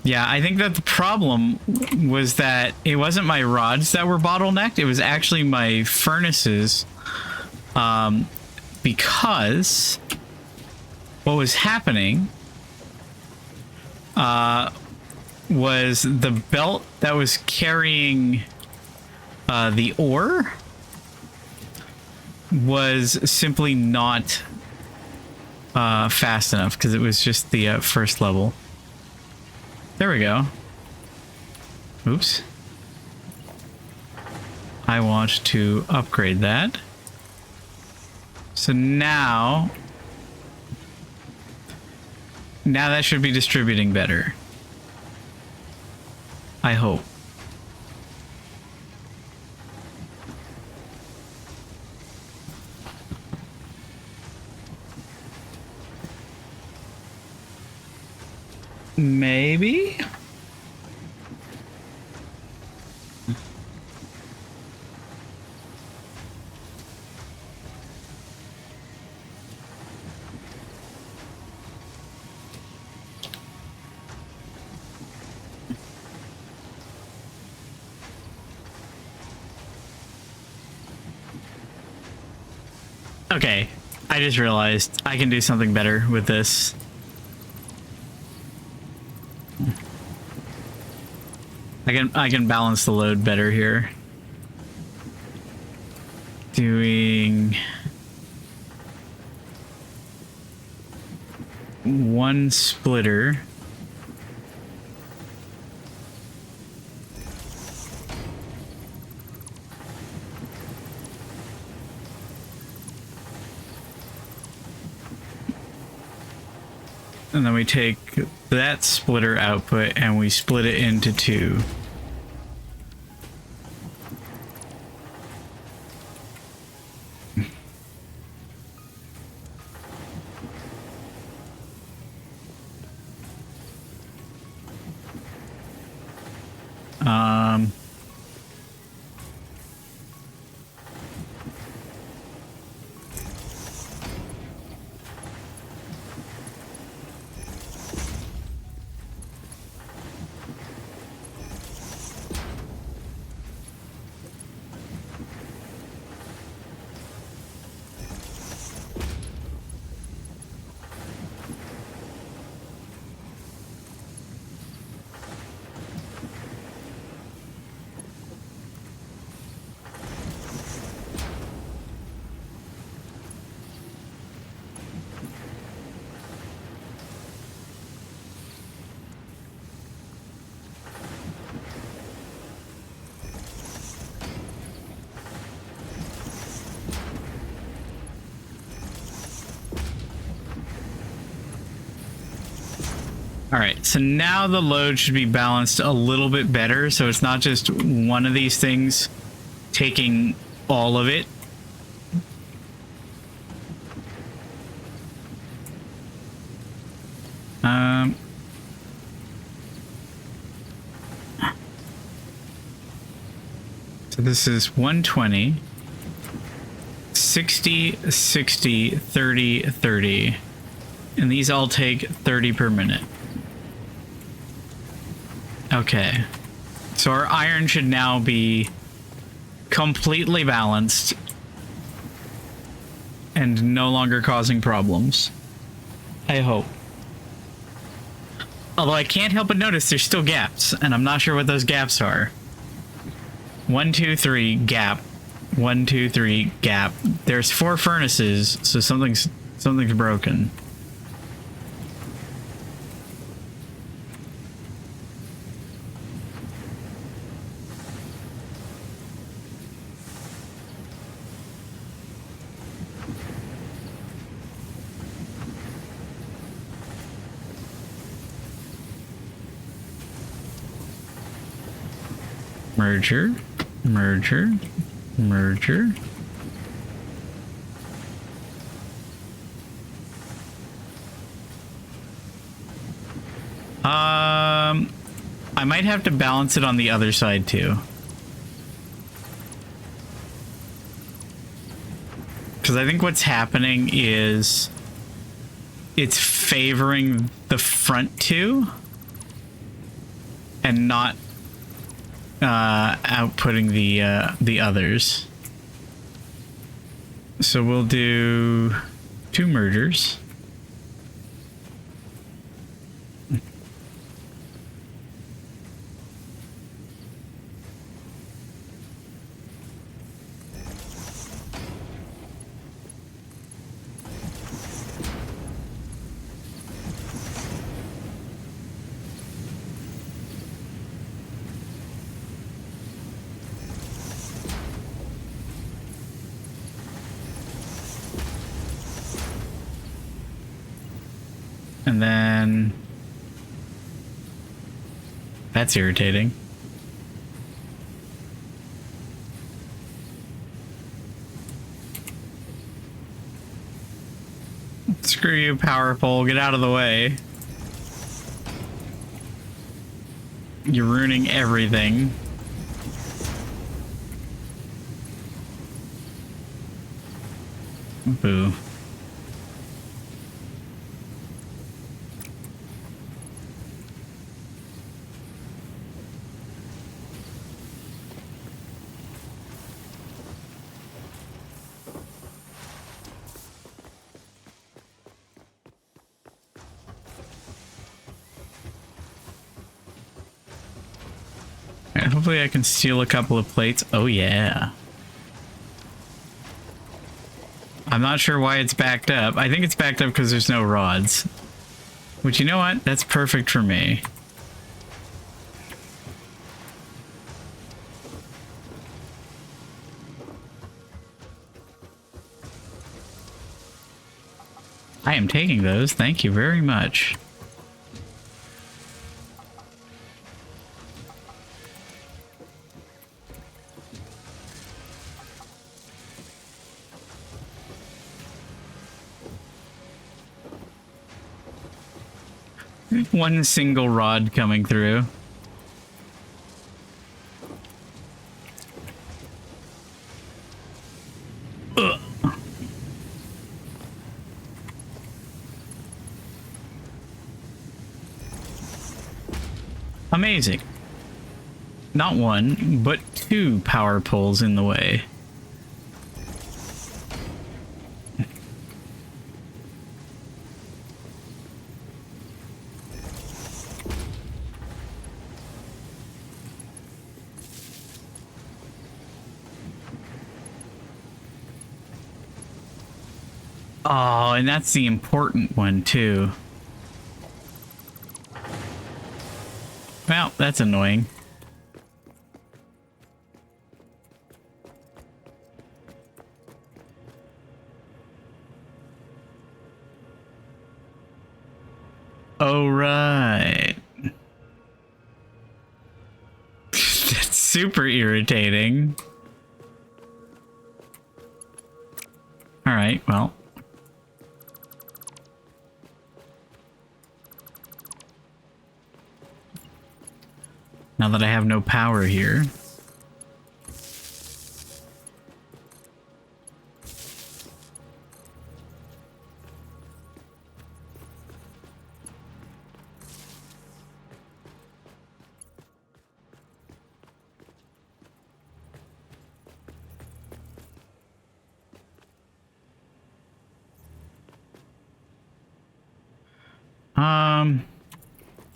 Yeah, I think that the problem was that it wasn't my rods that were bottlenecked. It was actually my furnaces. Because what was happening was the belt that was carrying the ore was simply not fast enough because it was just the first level. There we go. Oops. I want to upgrade that. So now that should be distributing better. I hope. Maybe? Okay, I just realized I can do something better with this. I can balance the load better here. one splitter. And then we take that splitter output and we split it into two. All right, so now the load should be balanced a little bit better, so it's not just one of these things taking all of it. So this is 120, 60, 60, 30, 30, and these all take 30 per minute. Okay, so our iron should now be completely balanced and no longer causing problems. I hope. Although I can't help but notice there's still gaps, and I'm not sure what those gaps are. 1, 2, 3, gap. 1, 2, 3, gap. There's 4 furnaces, so something's broken. Merger, merger, merger. I might have to balance it on the other side too. Because I think what's happening is it's favoring the front two and not outputting the others. So we'll do 2 mergers. And then that's irritating. Screw you, power pole, get out of the way. You're ruining everything. Boo. Hopefully I can steal a couple of plates. Oh yeah. I'm not sure why it's backed up. I think it's backed up because there's no rods. Which, you know what? That's perfect for me. I am taking those. Thank you very much. One single rod coming through. Ugh. Amazing. Not one, but two power poles in the way. Oh, and that's the important one, too. Well, that's annoying. Oh, right. That's super irritating. All right, well. Now that I have no power here.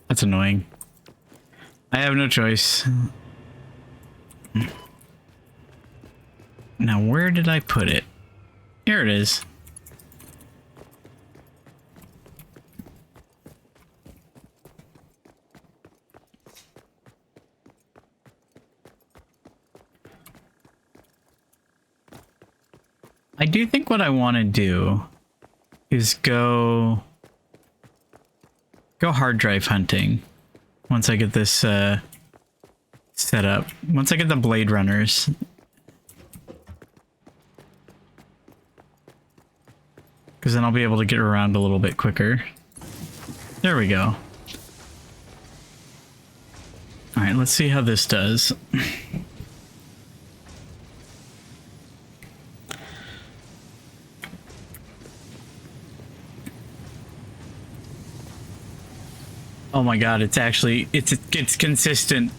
That's annoying. I have no choice. Now, where did I put it? Here it is. I do think what I want to do is go hard drive hunting once I get this set up. Once I get the Blade Runners. Because then I'll be able to get around a little bit quicker. There we go. Alright, let's see how this does. Oh my god, it's actually, it's consistent.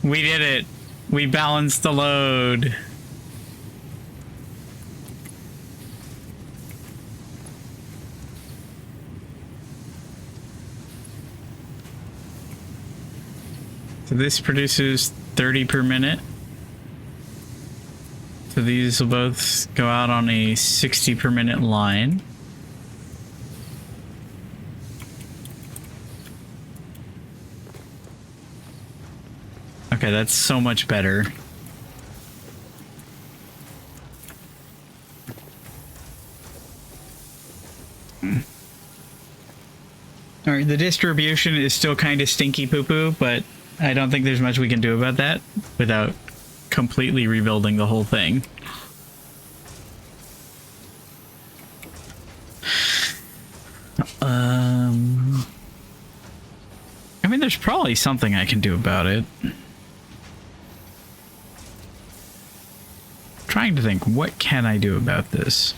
We did it. We balanced the load. So this produces 30 per minute. So these will both go out on a 60 per minute line. Okay, that's so much better. Alright, the distribution is still kind of stinky poo-poo, but I don't think there's much we can do about that without completely rebuilding the whole thing. I mean, there's probably something I can do about it. Trying to think, what can I do about this?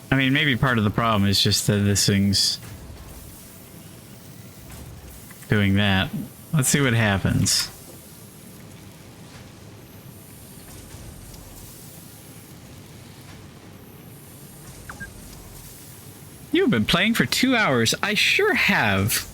I mean, maybe part of the problem is just that this thing's doing that. Let's see what happens. You've been playing for 2 hours. I sure have.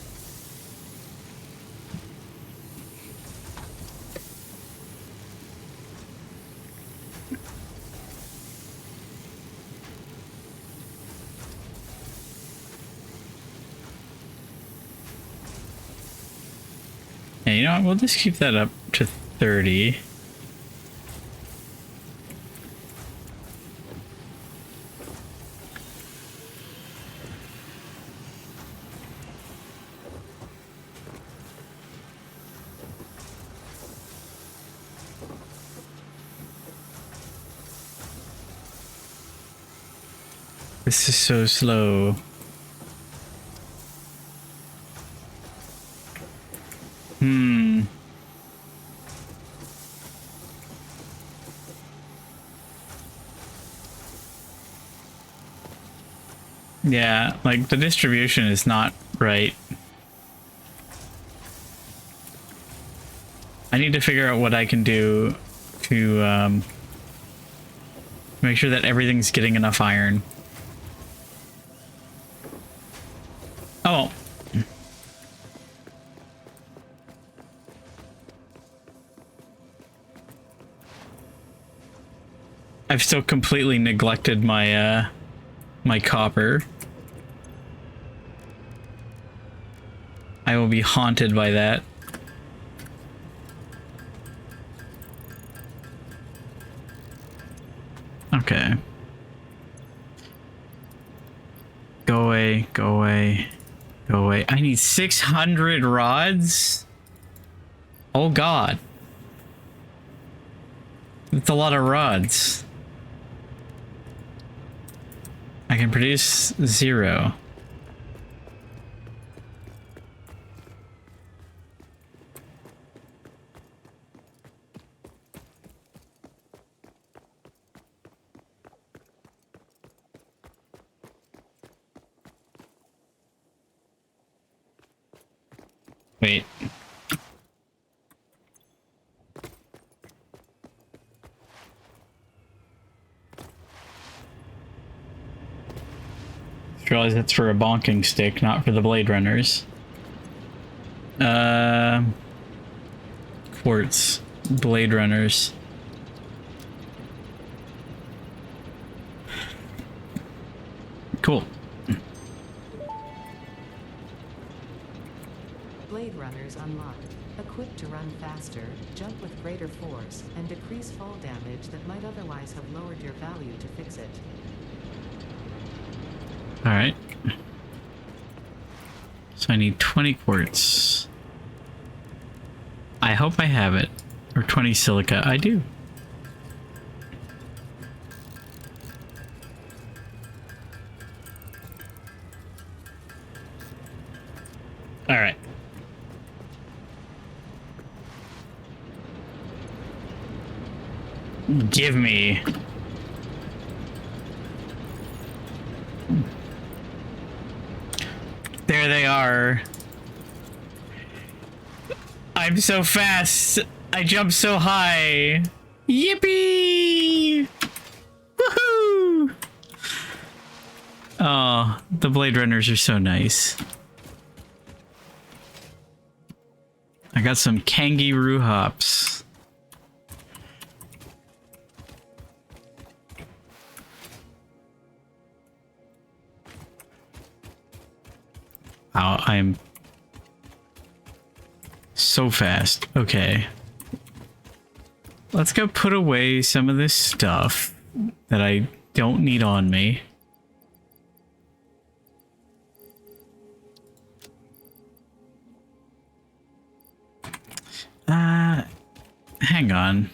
Yeah, you know what? We'll just keep that up to 30. This is so slow. Yeah, like the distribution is not right. I need to figure out what I can do to make sure that everything's getting enough iron. Oh. I've still completely neglected my my copper. I will be haunted by that. Okay. Go away, go away, go away. I need 600 rods? Oh god. That's a lot of rods. I can produce 0. Wait. Just realized that's for a bonking stick, not for the Blade Runners. Quartz. Blade Runners. Cool. Blade Runners unlocked. Equipped to run faster, jump with greater force, and decrease fall damage that might otherwise have lowered your value to fix it. Alright. So I need 20 quartz. I hope I have it. Or 20 silica. I do. Alright. Give me. There they are. I'm so fast. I jump so high. Yippee! Woohoo! Oh, the Blade Runners are so nice. I got some kangaroo hops. Wow, I'm so fast. Okay. Let's go put away some of this stuff that I don't need on me. Hang on.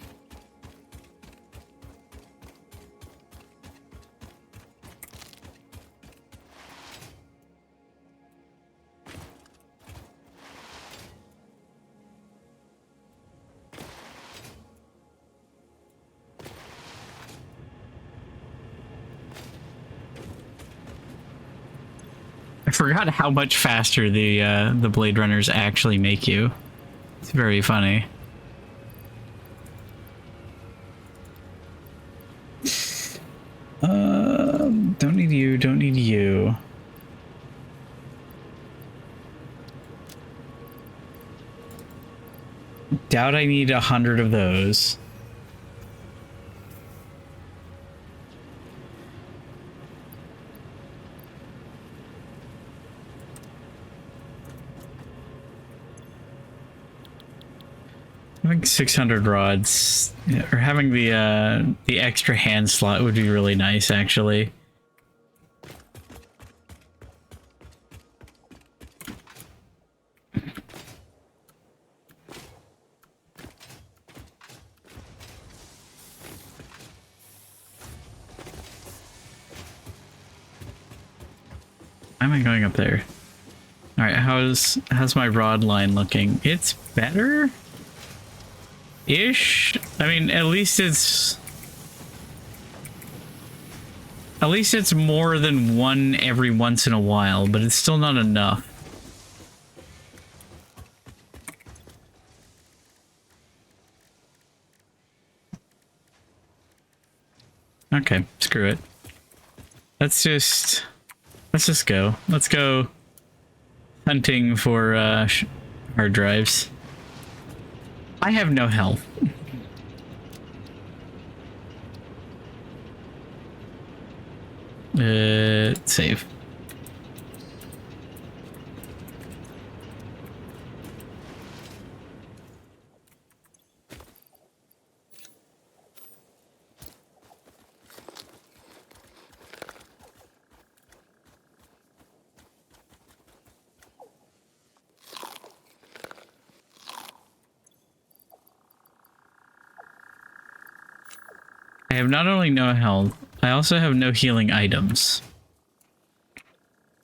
I forgot how much faster the Blade Runners actually make you. It's very funny. Don't need you, don't need you. Doubt I need 100 of those. I think 600 rods, or having the extra hand slot would be really nice, actually. Why am I going up there? All right, how's my rod line looking? It's better. Ish. I mean, at least it's more than one every once in a while, but it's still not enough. Okay, screw it. Let's just go. Let's go hunting for hard drives. I have no health. Save. I have not only no health, I also have no healing items.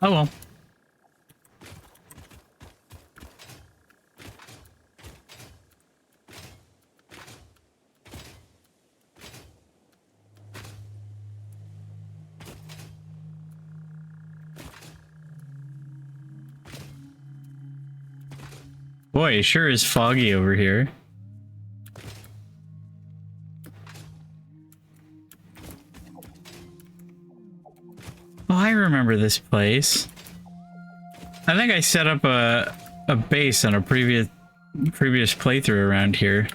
Oh well. Boy, it sure is foggy over here. Oh, I remember this place. I think I set up a base on a previous playthrough around here.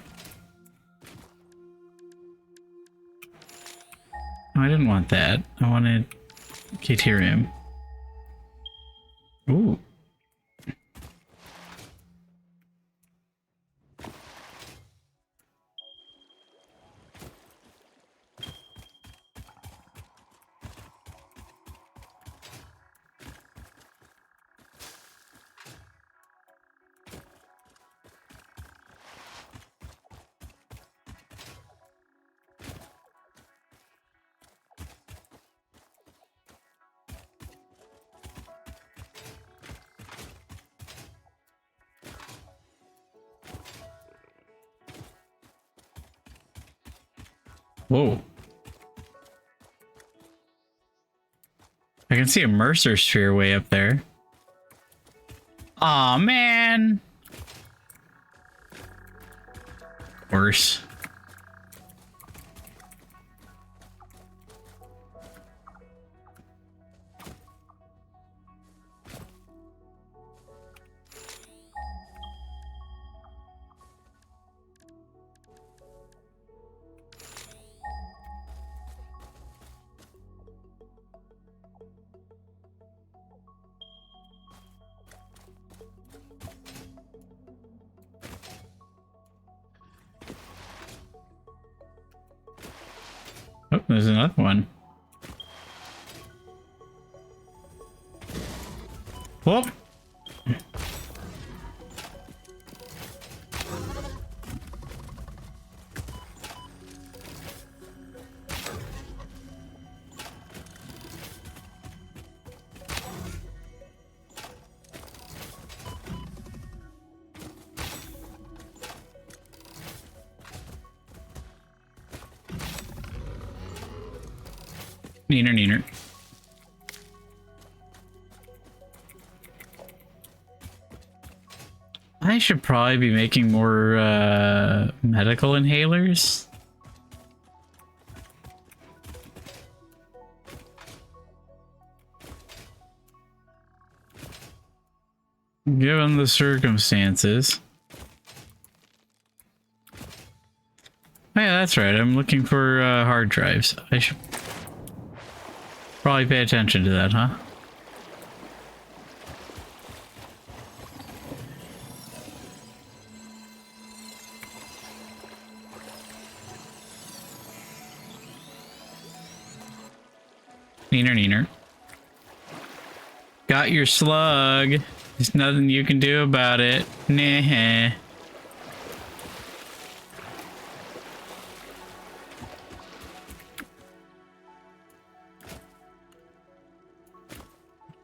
Oh, I didn't want that. I wanted Caterium. Ooh. Whoa. I can see a Mercer sphere way up there. Aw, man. Worse. Oh, there's another one. Whoop. Neener, neener. I should probably be making more medical inhalers. Given the circumstances. that's right. I'm looking for hard drives. I should probably pay attention to that, huh? Neener, neener. Got your slug. There's nothing you can do about it. Nah.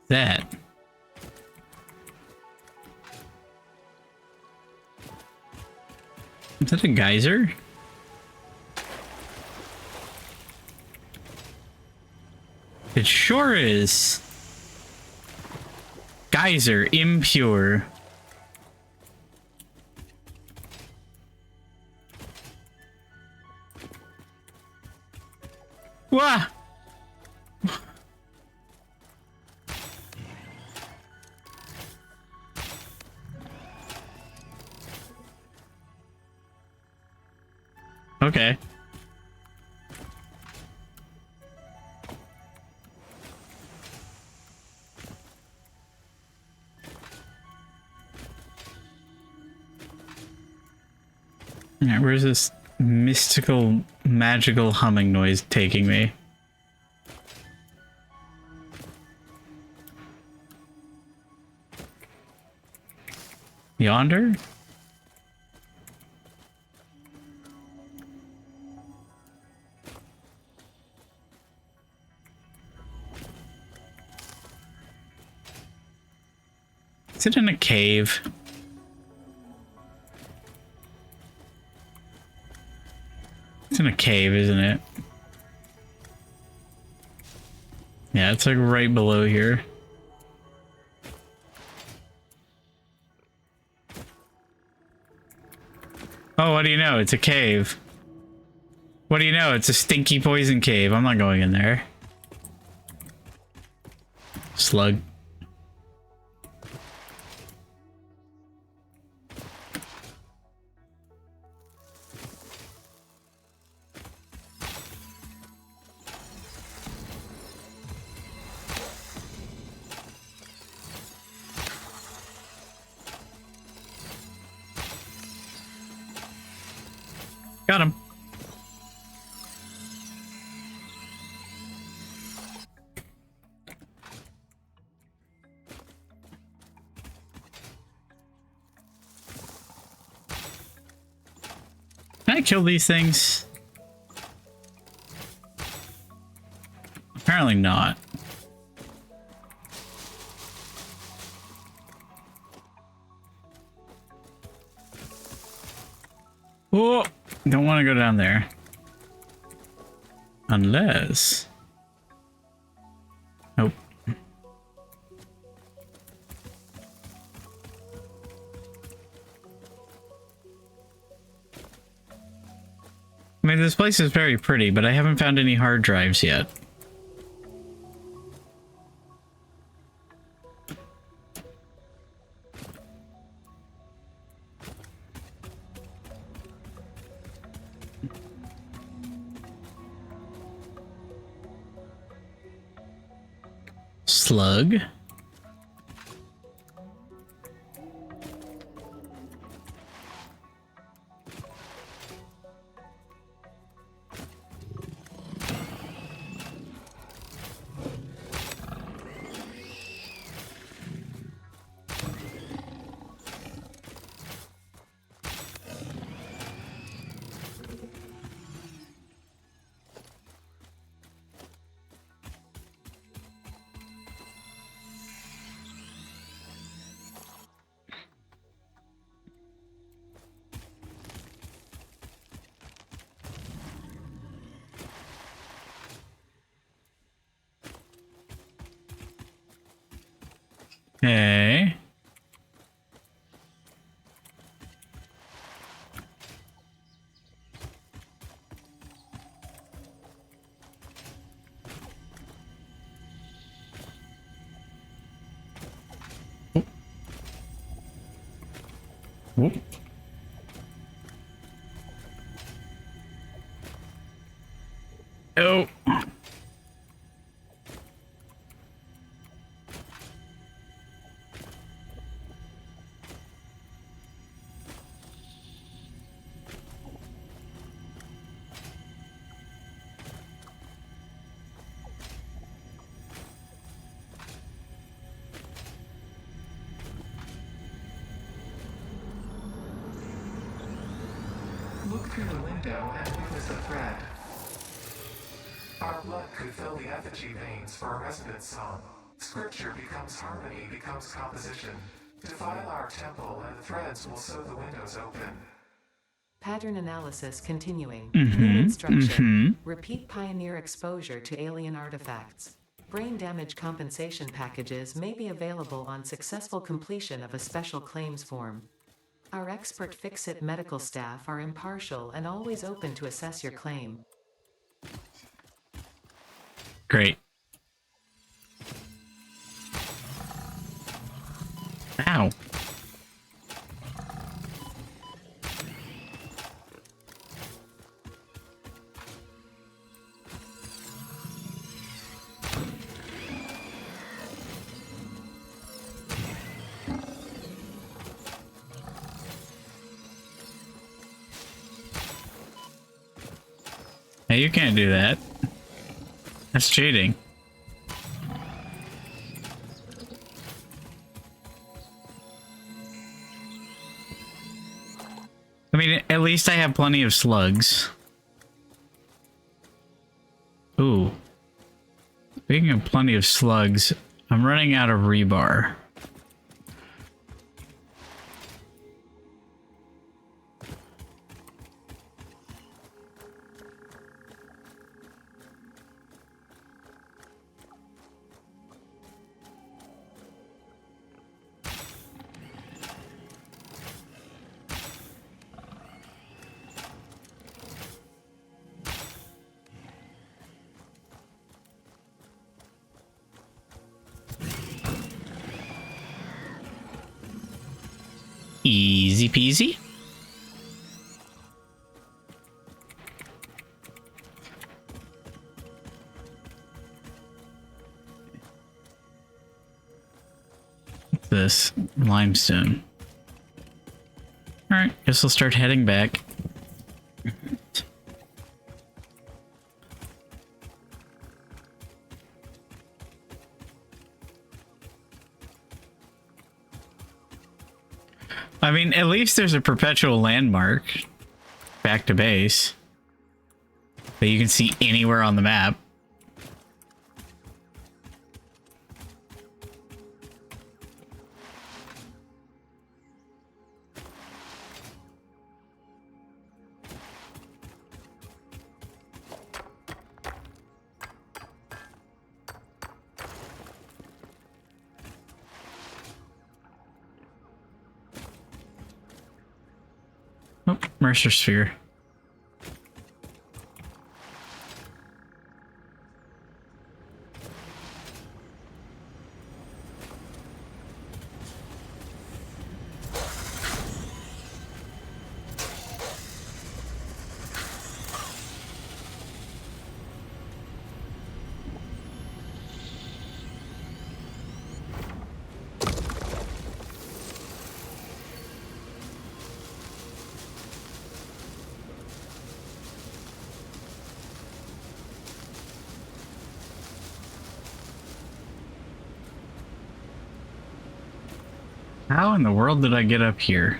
That. Is that a geyser? It sure is. Geyser, impure. Wah! Okay. Alright, where's this mystical, magical humming noise taking me? Yonder? Is it in a cave? It's in a cave, isn't it? Yeah, it's like right below here. Oh, what do you know? It's a cave. What do you know? It's a stinky poison cave. I'm not going in there. Slug. Got him. Can I kill these things? Apparently not. Oh, don't want to go down there. Unless... Nope. I mean, this place is very pretty, but I haven't found any hard drives yet. Slug. Okay. window and witness a thread. Our blood could fill the effigy veins for a resonance song. Scripture becomes harmony, becomes composition. Defile our temple and the threads will sew the windows open. Pattern analysis continuing. New instruction. Repeat pioneer exposure to alien artifacts. Brain damage compensation packages may be available on successful completion of a special claims form. Our expert Fix-It medical staff are impartial and always open to assess your claim. Great. Ow. Hey, you can't do that. That's cheating. I mean, at least I have plenty of slugs. Ooh. Speaking of plenty of slugs, I'm running out of rebar. Easy peasy. What's this? Limestone. Alright, guess I'll start heading back. I mean, at least there's a perpetual landmark back to base that you can see anywhere on the map. Oh, Mercer Sphere. How in the world did I get up here?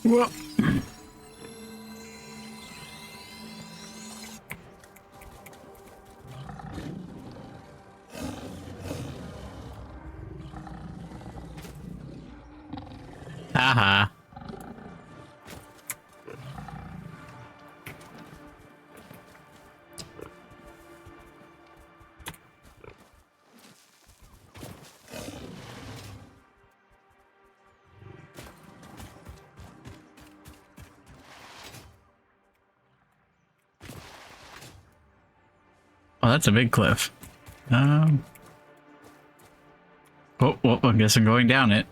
Well, Haha. Oh, that's a big cliff. Oh, well, I guess I'm going down it.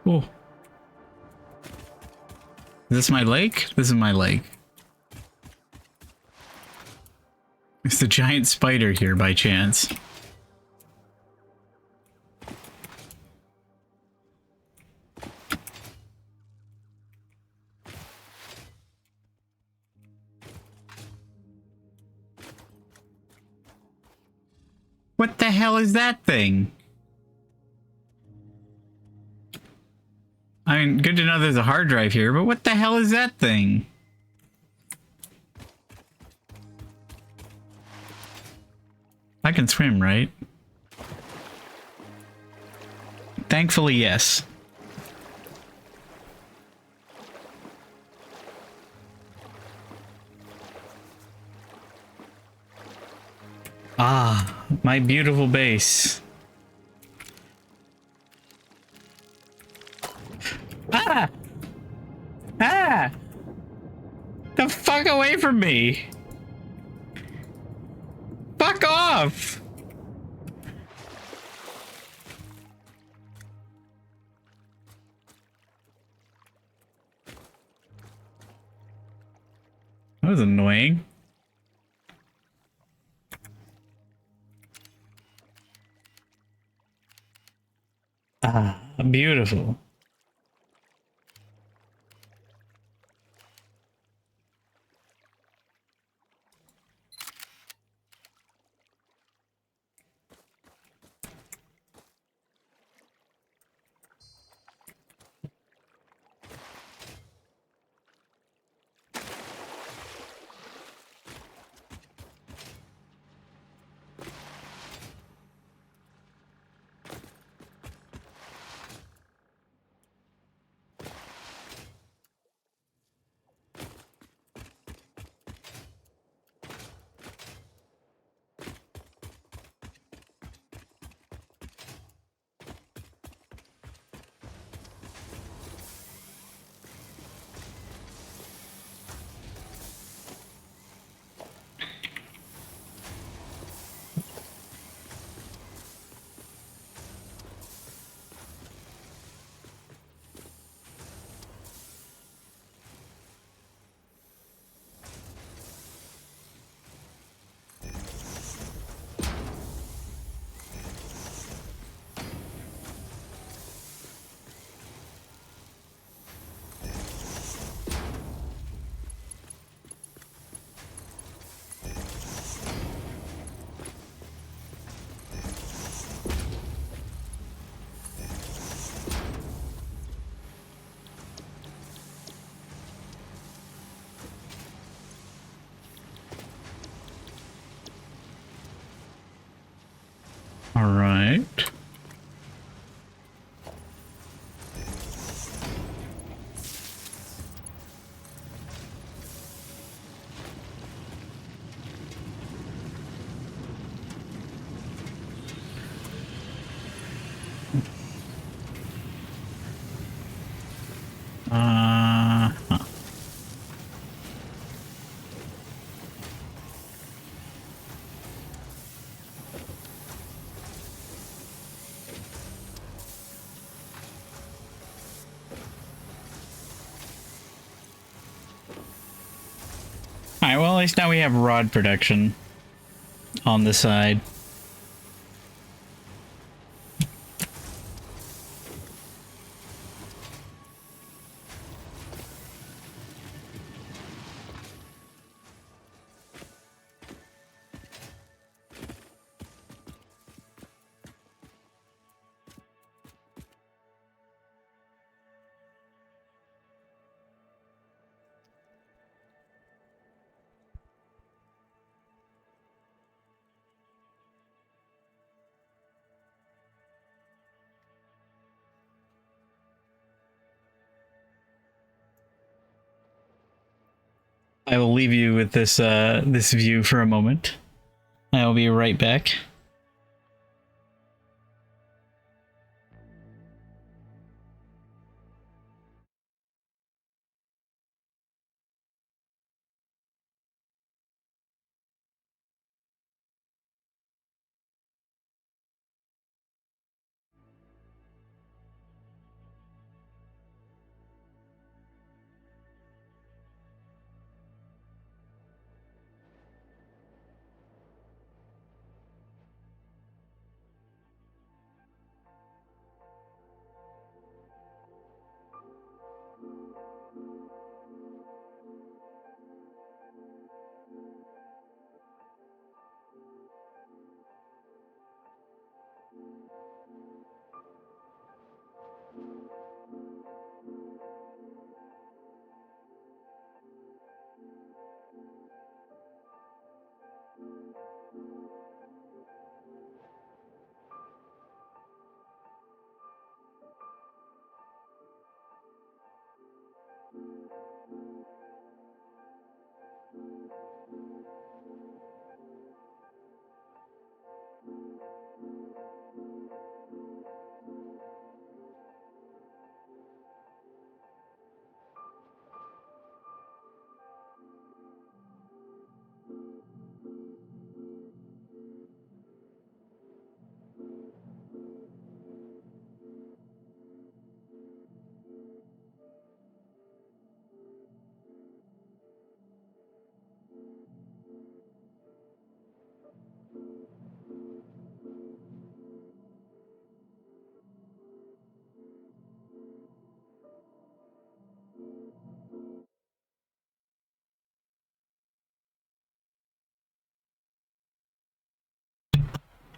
Oh, is this my lake? This is my lake. Is the giant spider here by chance? What the hell is that thing? I mean, good to know there's a hard drive here, but what the hell is that thing? I can swim, right? Thankfully, yes. Ah, my beautiful base. Ah! Ah! The fuck away from me! Fuck off! That was annoying. Ah, beautiful. All right. Huh. Alright, well, at least now we have rod production on the side. I will leave you with this view for a moment. I will be right back.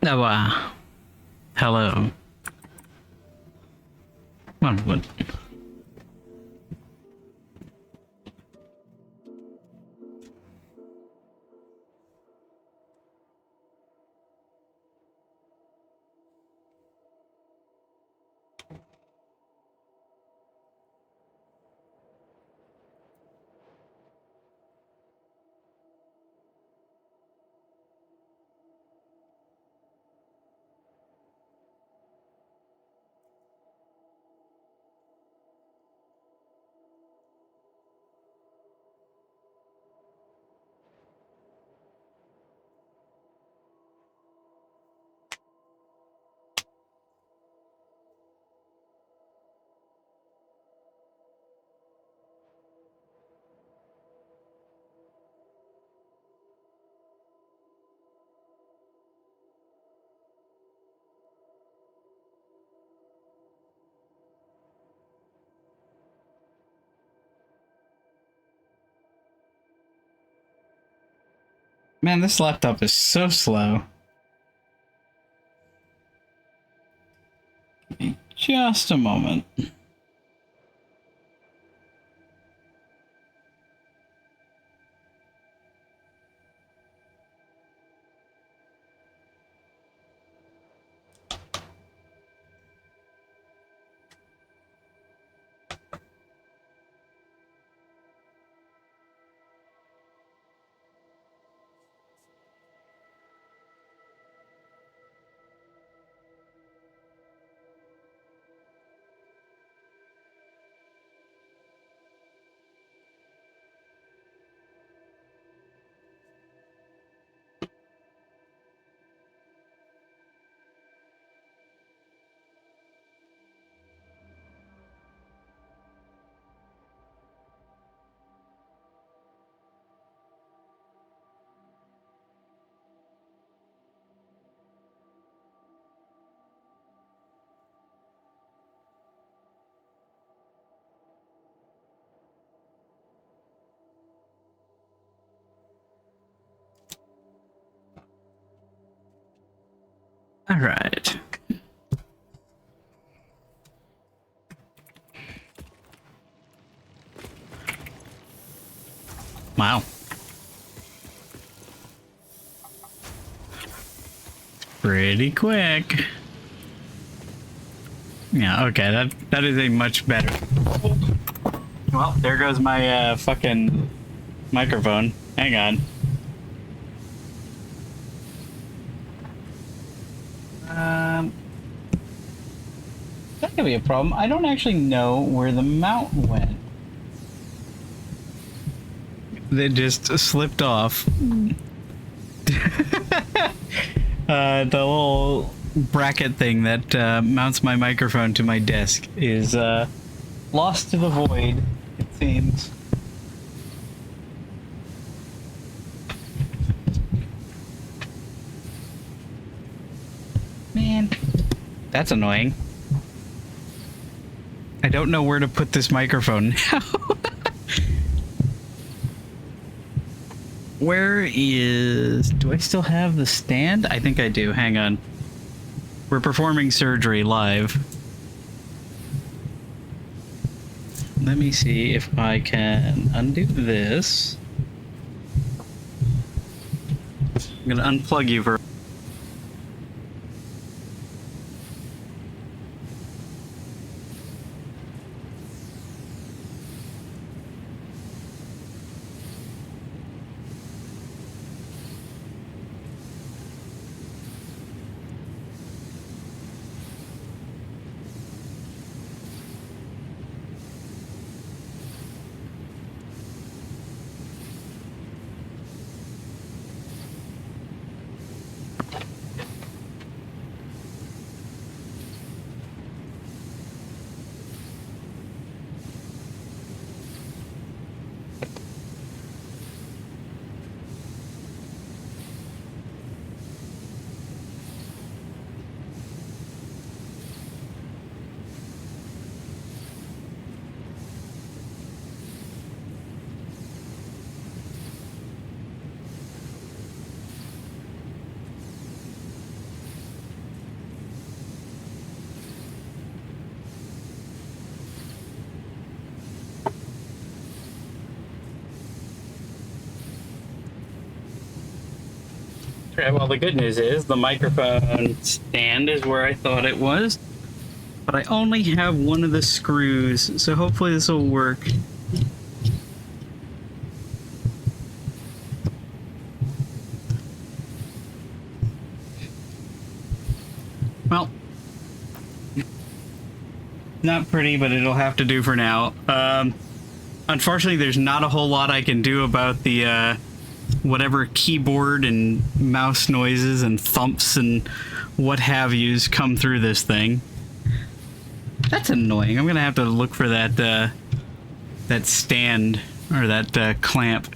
Oh, hello. What? Man, this laptop is so slow. Give me just a moment. All right. Wow. Pretty quick. Yeah, okay, that is a much better. Well, there goes my fucking microphone. Hang on. That could be a problem. I don't actually know where the mount went. It just slipped off. The little bracket thing that mounts my microphone to my desk is lost to the void, it seems. Man, that's annoying. I don't know where to put this microphone now. Where is... Do I still have the stand? I think I do. Hang on. We're performing surgery live. Let me see if I can undo this. I'm gonna unplug you for... Okay, well, the good news is the microphone stand is where I thought it was, but I only have one of the screws, so hopefully this will work. Well, not pretty, but it'll have to do for now. Unfortunately, there's not a whole lot I can do about the, whatever keyboard and mouse noises and thumps and what have yous come through this thing. That's annoying. I'm gonna have to look for that that stand or that clamp.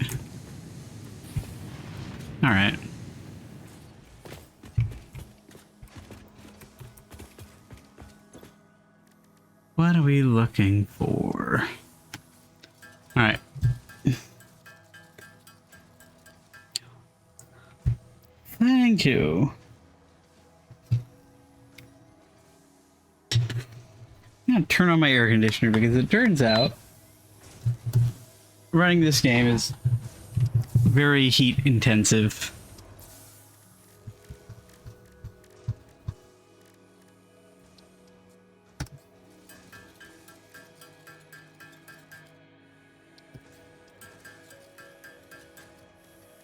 All right. What are we looking for? All right. Thank you. I'm gonna turn on my air conditioner because it turns out running this game is very heat intensive.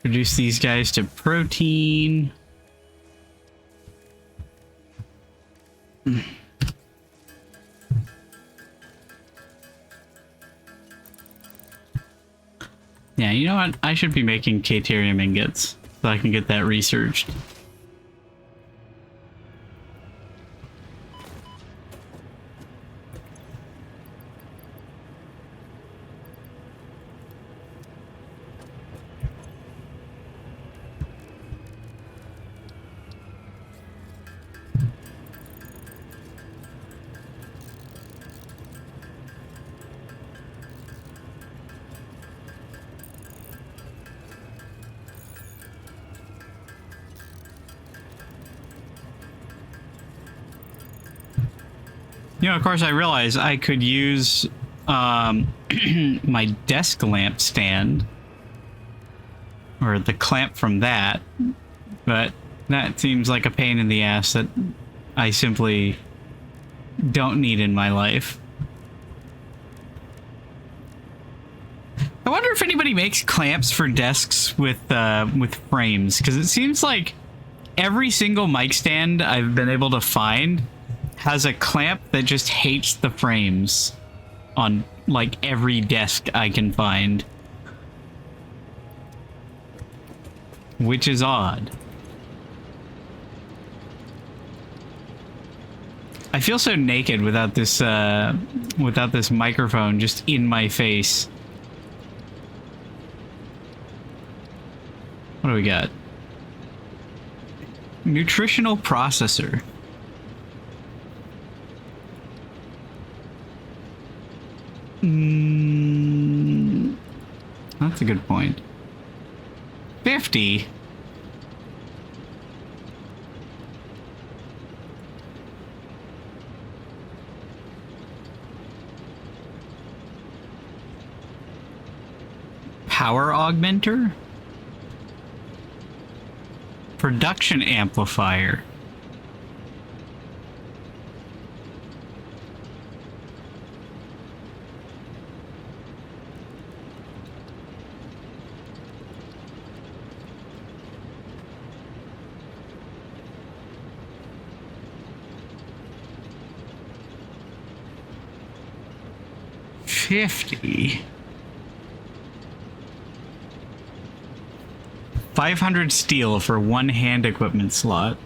Reduce these guys to protein. Yeah, you know what? I should be making Caterium ingots so I can get that researched. You know, of course, I realized I could use my desk lamp stand, or the clamp from that, but that seems like a pain in the ass that I simply don't need in my life. I wonder if anybody makes clamps for desks with frames, because it seems like every single mic stand I've been able to find has a clamp that just hates the frames on like every desk I can find, which is odd. I feel so naked without this microphone just in my face. What do we got? Nutritional processor. That's a good point. 50? Power augmenter? Production amplifier. $50. 500 steel for one hand equipment slot.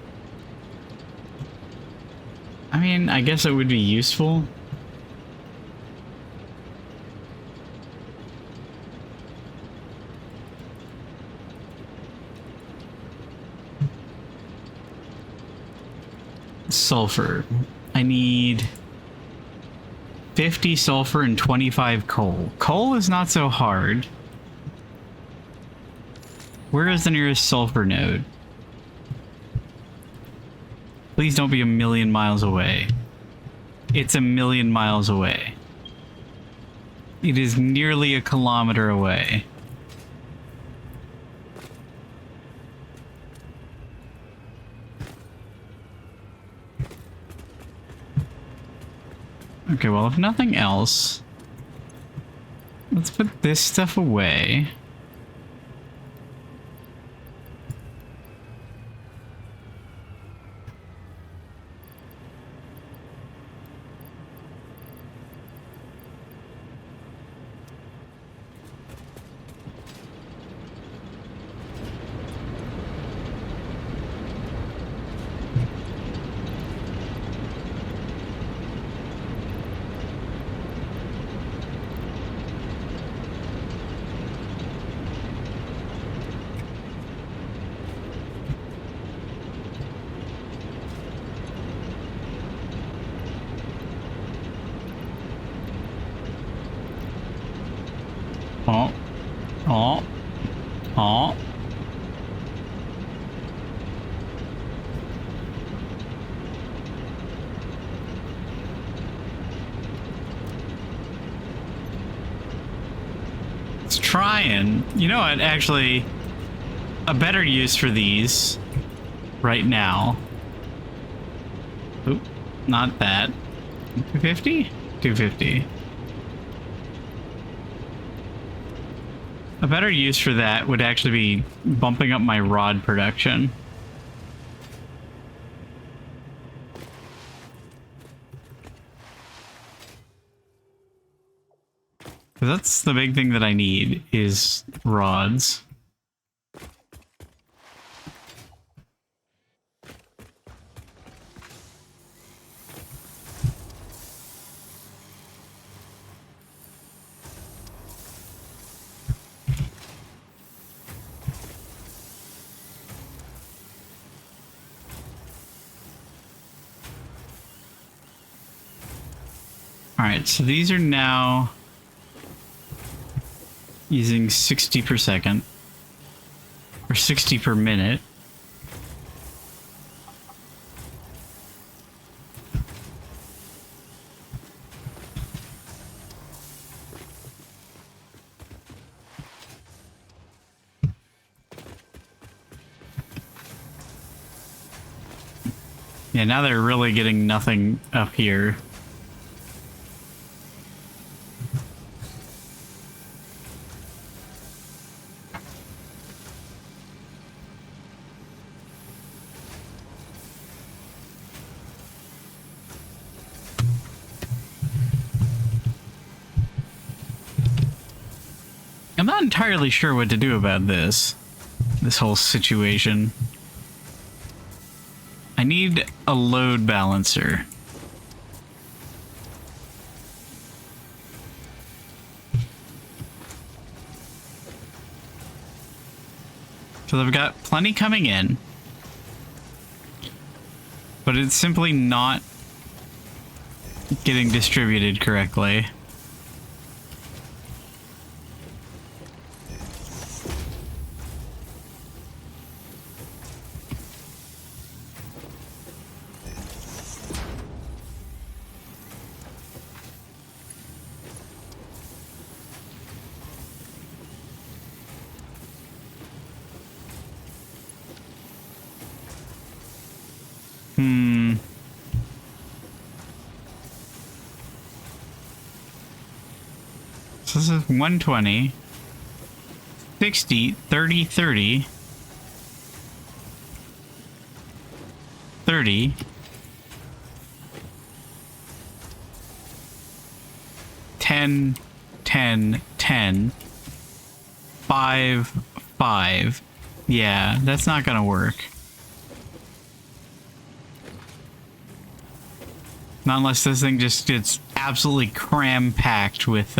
I mean, I guess it would be useful. Sulfur. I need 50 sulfur and 25 coal. Coal is not so hard. Where is the nearest sulfur node? Please don't be a million miles away. It's a million miles away. It is nearly a kilometer away. Okay, well, if nothing else, let's put this stuff away. Oh. Oh. Oh. Let's try and... You know what, actually, a better use for these right now... Oop, not that. 250? 250. A better use for that would actually be bumping up my rod production. That's the big thing that I need, is rods. Alright, so these are now using 60 per second, or 60 per minute. Yeah, now they're really getting nothing up here. I'm not entirely sure what to do about this whole situation. I need a load balancer. So I've got plenty coming in, but it's simply not getting distributed correctly. So this is 120, 60, 30, 30, 30, 10, 10, 10, 5, 5. Yeah, that's not gonna work. Not unless this thing just gets absolutely cram-packed with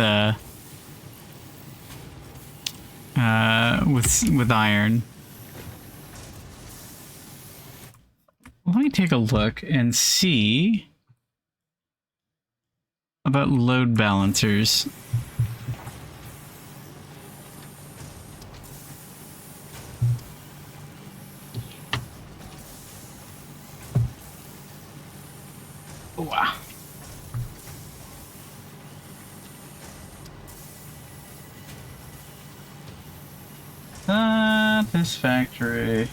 iron. Let me take a look and see about load balancers. Wow. Satisfactory.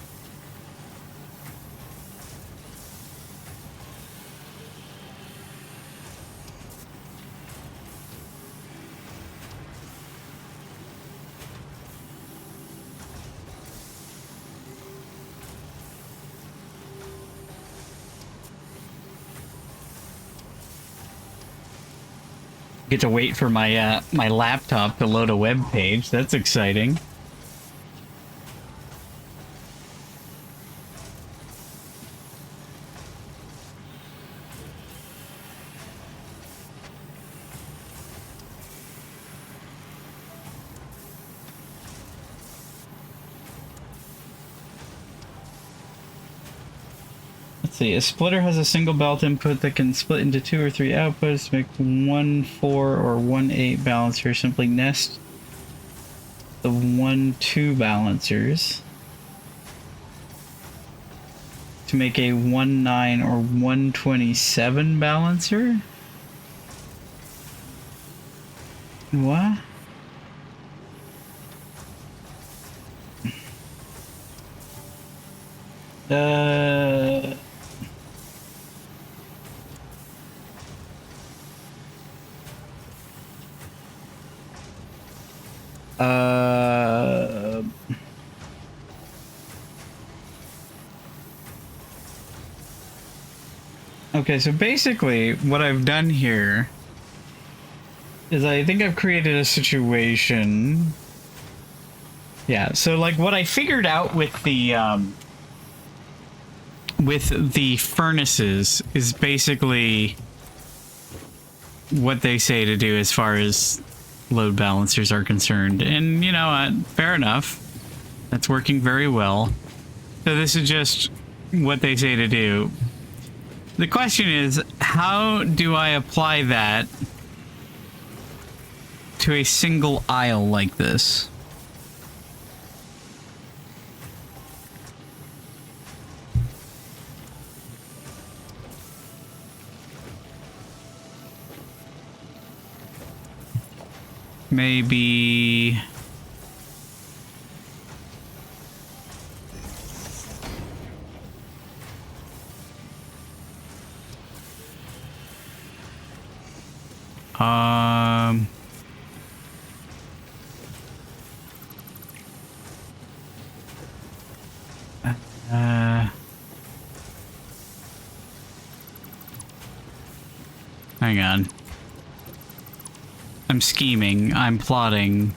Get to wait for my my laptop to load a web page. That's exciting. See, a splitter has a single belt input that can split into 2 or 3 outputs to make 1 4 or 1 8 balancer. Simply nest the 1 2 balancers to make a 1 9 or 127 balancer. What? Okay, so basically what I've done here is I think I've created a situation. Yeah, so like what I figured out with the furnaces is basically what they say to do as far as load balancers are concerned. And, you know, fair enough. That's working very well. So this is just what they say to do. The question is, how do I apply that to a single aisle like this? Maybe... Hang on. I'm scheming. I'm plotting.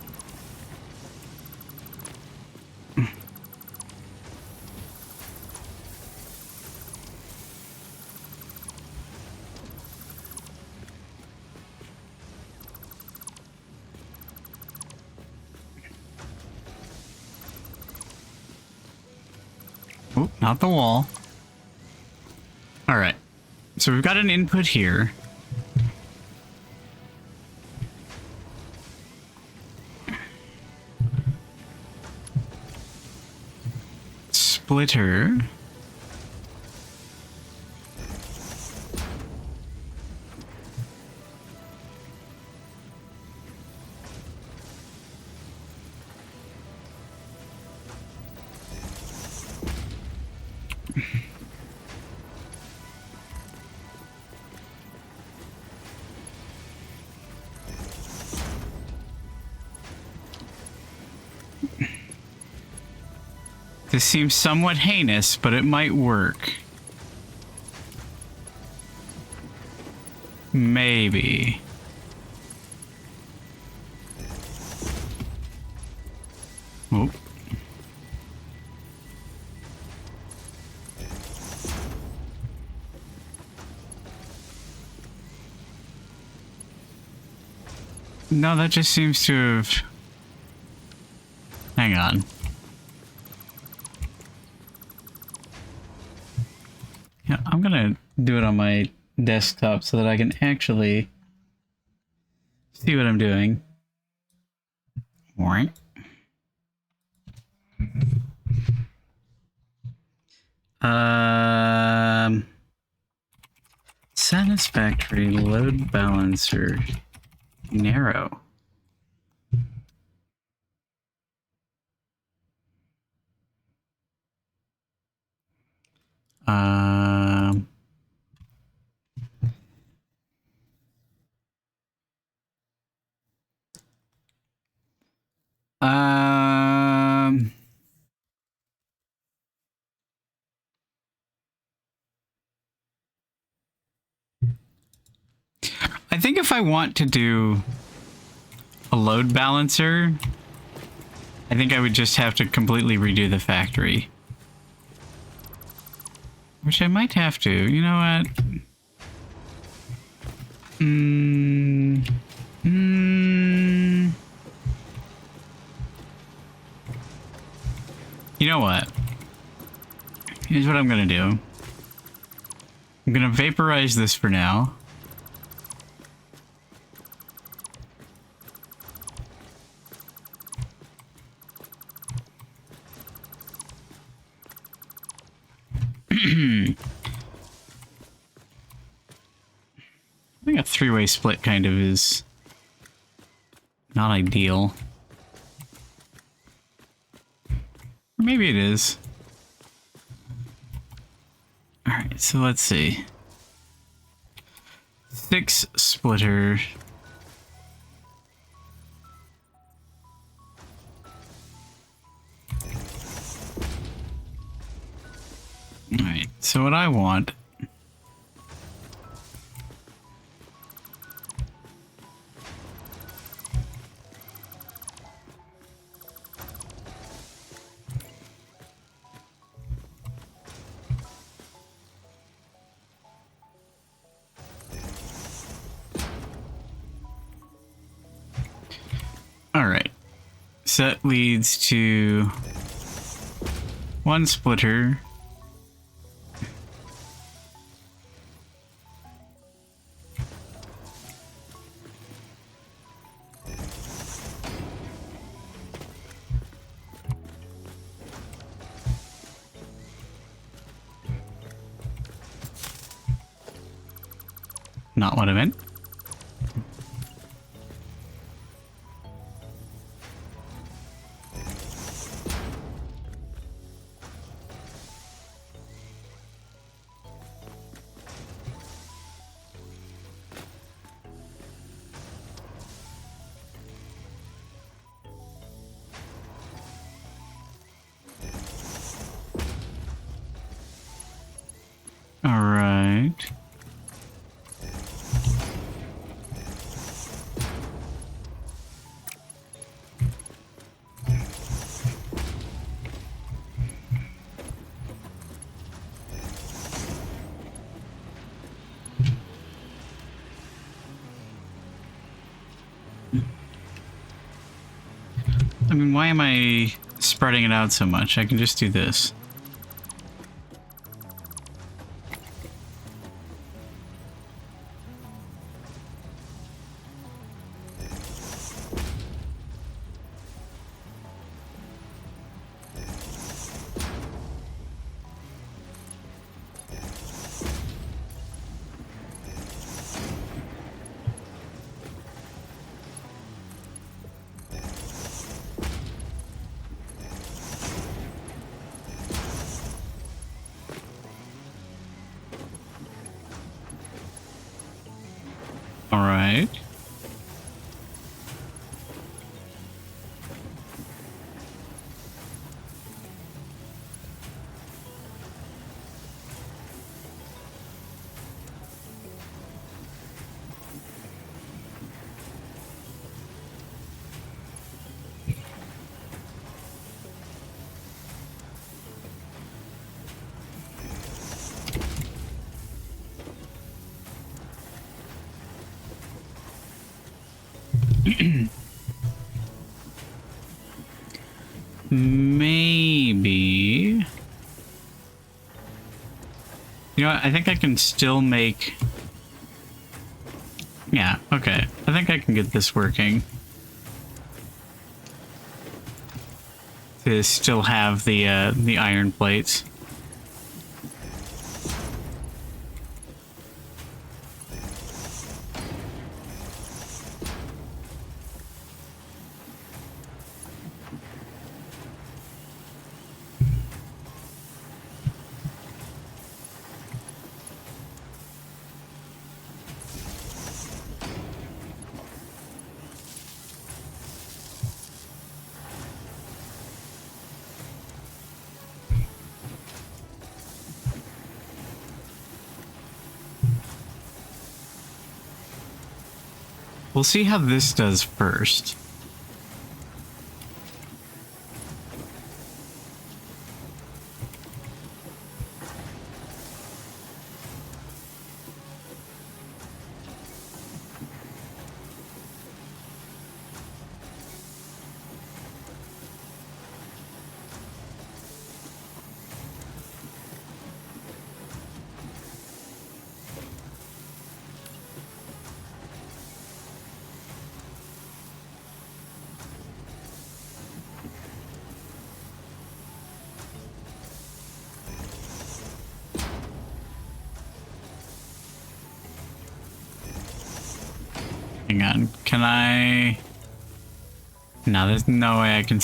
Oh, not the wall. All right. So we've got an input here. Splitter. This seems somewhat heinous, but it might work. Maybe. Oh. No, that just seems to have... Hang on. Yeah, I'm gonna do it on my desktop so that I can actually see what I'm doing. Right. Satisfactory load balancer narrow. Um, um, I think if I want to do a load balancer, I think I would just have to completely redo the factory. Which I might have to. You know what? You know what? Here's what I'm gonna do. I'm gonna vaporize this for now. I think a three-way split kind of is not ideal. Or maybe it is. Alright, so let's see. 6 splitter. Alright, so what I want... Alright, so that leads to 1 splitter. Not what I meant. All right. I mean, why am I spreading it out so much? I can just do this. All right. Maybe. You know what? I think I can still make... Yeah, okay. I think I can get this working. To still have the iron plates. We'll see how this does first. Hang on, can I... No, there's no way I can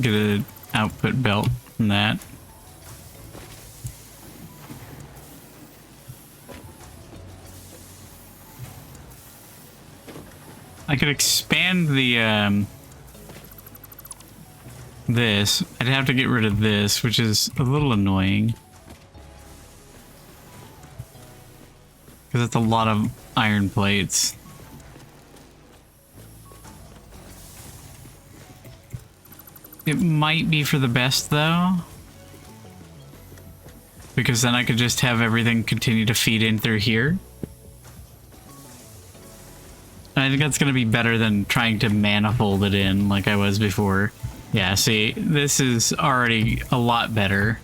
get an output belt from that. I could expand the, this. I'd have to get rid of this, which is a little annoying. Because it's a lot of iron plates. It might be for the best, though. Because then I could just have everything continue to feed in through here. And I think that's going to be better than trying to manifold it in like I was before. Yeah, see, this is already a lot better.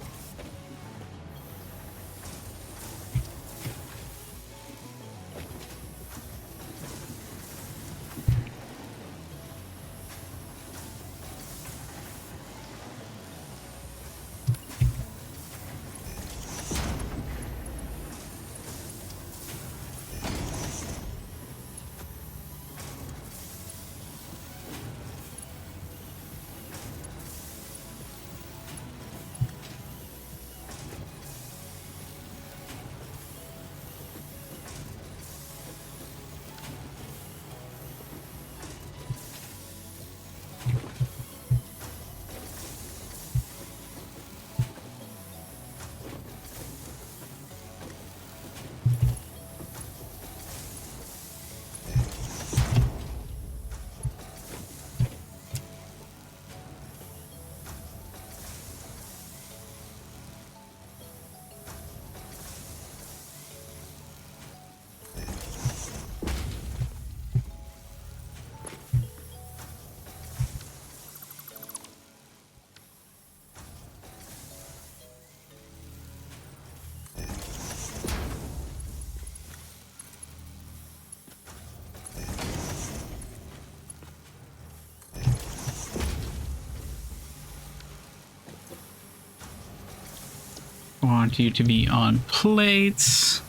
I want you to be on plates.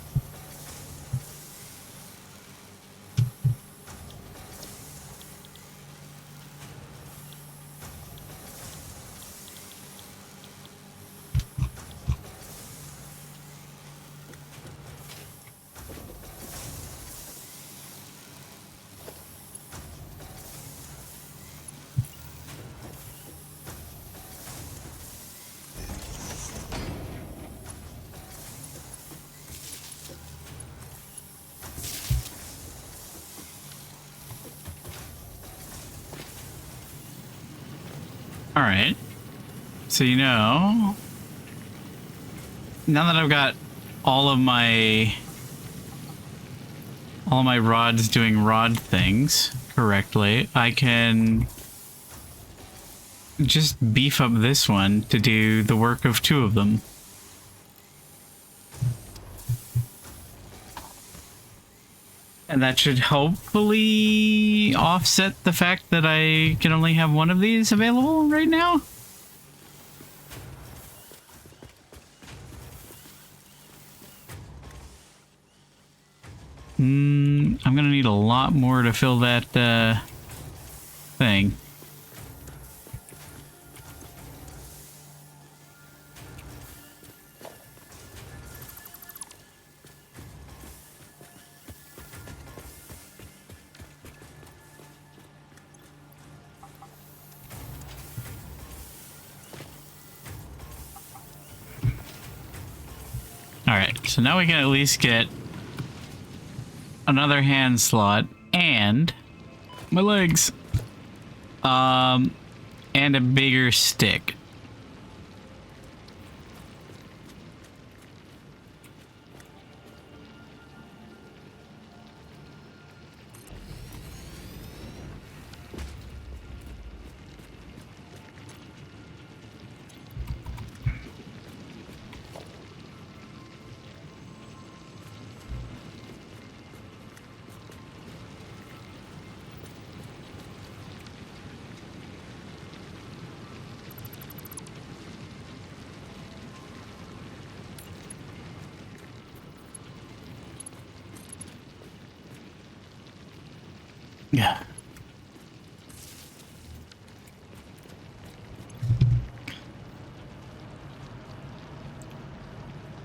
Alright. So, you know, now that I've got all of my rods doing rod things correctly, I can just beef up this one to do the work of two of them. And that should hopefully offset the fact that I can only have one of these available right now. I'm gonna need a lot more to fill that thing. Alright, so now we can at least get another hand slot and my legs. And a bigger stick. Yeah.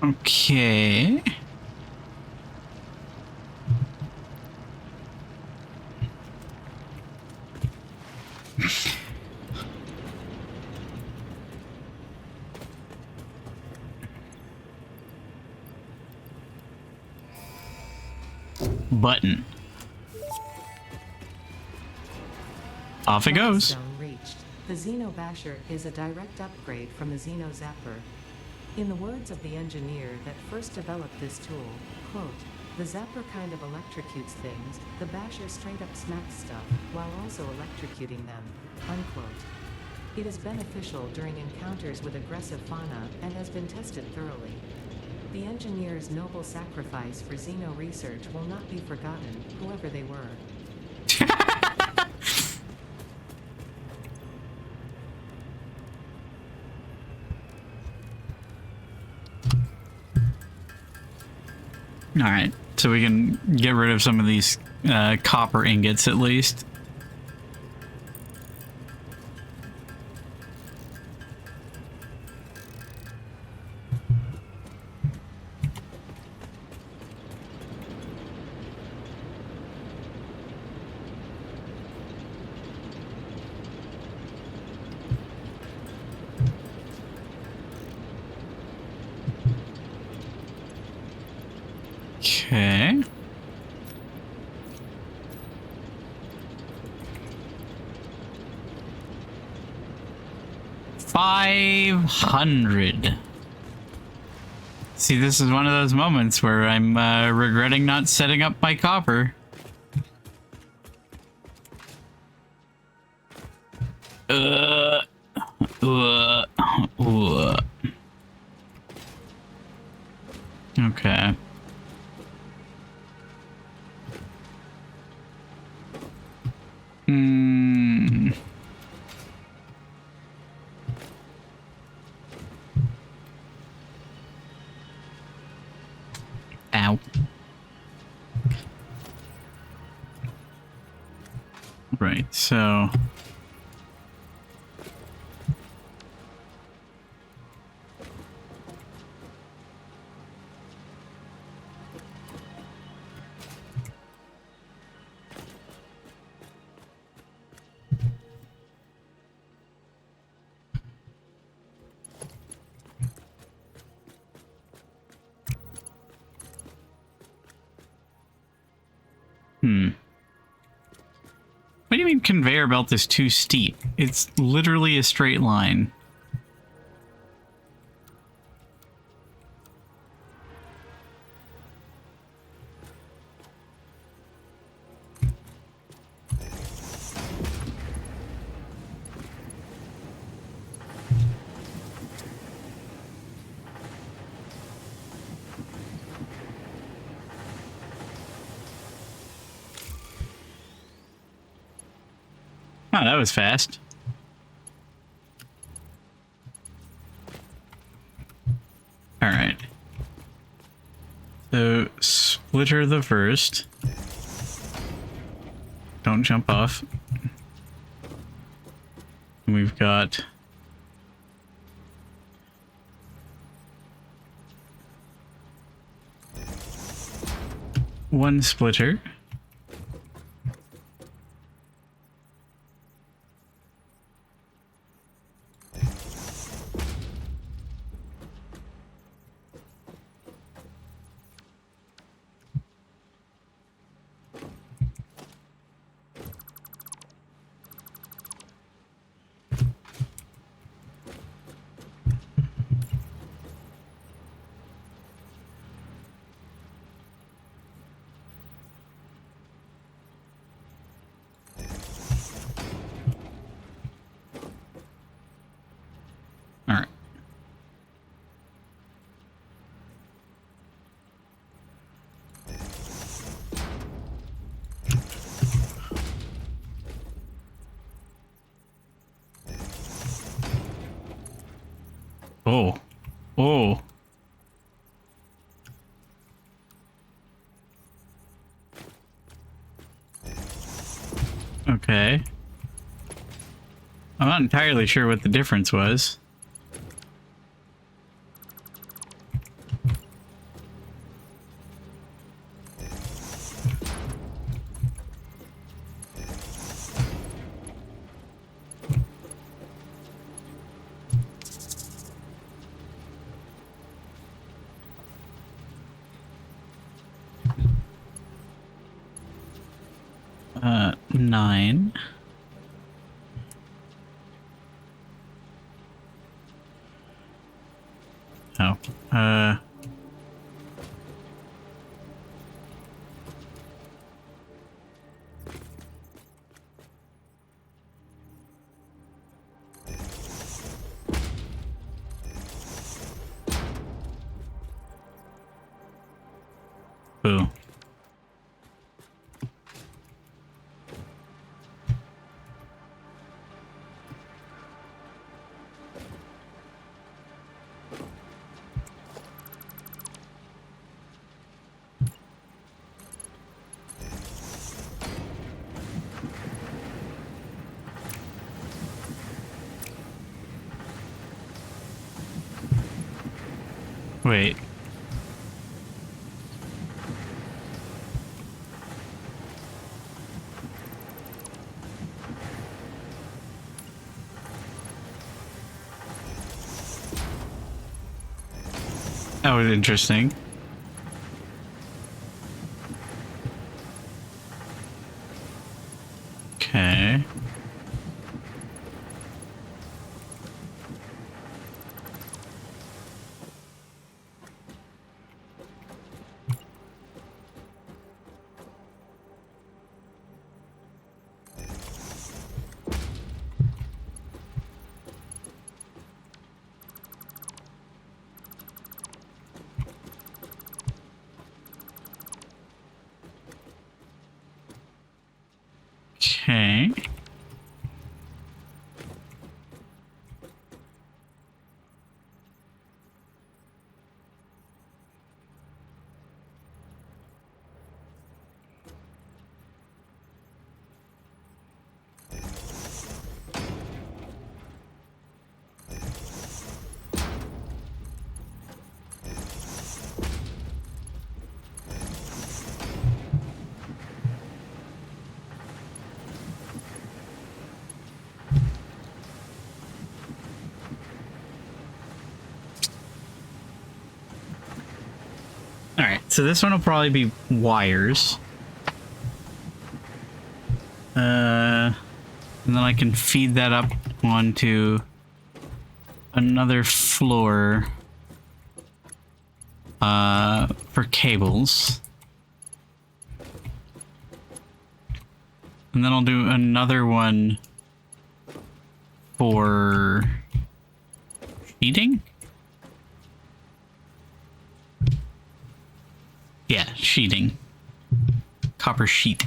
Okay. Button. Off it goes. Milestone reached. The Xeno Basher is a direct upgrade from the Xeno Zapper. In the words of the engineer that first developed this tool, quote, "The Zapper kind of electrocutes things, the Basher straight up smacks stuff, while also electrocuting them," unquote. It is beneficial during encounters with aggressive fauna and has been tested thoroughly. The engineer's noble sacrifice for Xeno research will not be forgotten, whoever they were. Alright, so we can get rid of some of these copper ingots at least. Okay. $500. See, this is one of those moments where I'm regretting not setting up my copper. Uh, Okay. Ow. Right, so... What do you mean conveyor belt is too steep? It's literally a straight line. Oh, that was fast. All right. So, splitter the first. Don't jump off. We've got... one splitter. All right. Oh. Oh. Okay. I'm not entirely sure what the difference was. Nine. Oh. Boo. Wait. That was interesting. Okay. Okay. All right, so this one will probably be wires. And then I can feed that up onto another floor for cables. And then I'll do another one for sheeting? Yeah, sheeting. Copper sheet.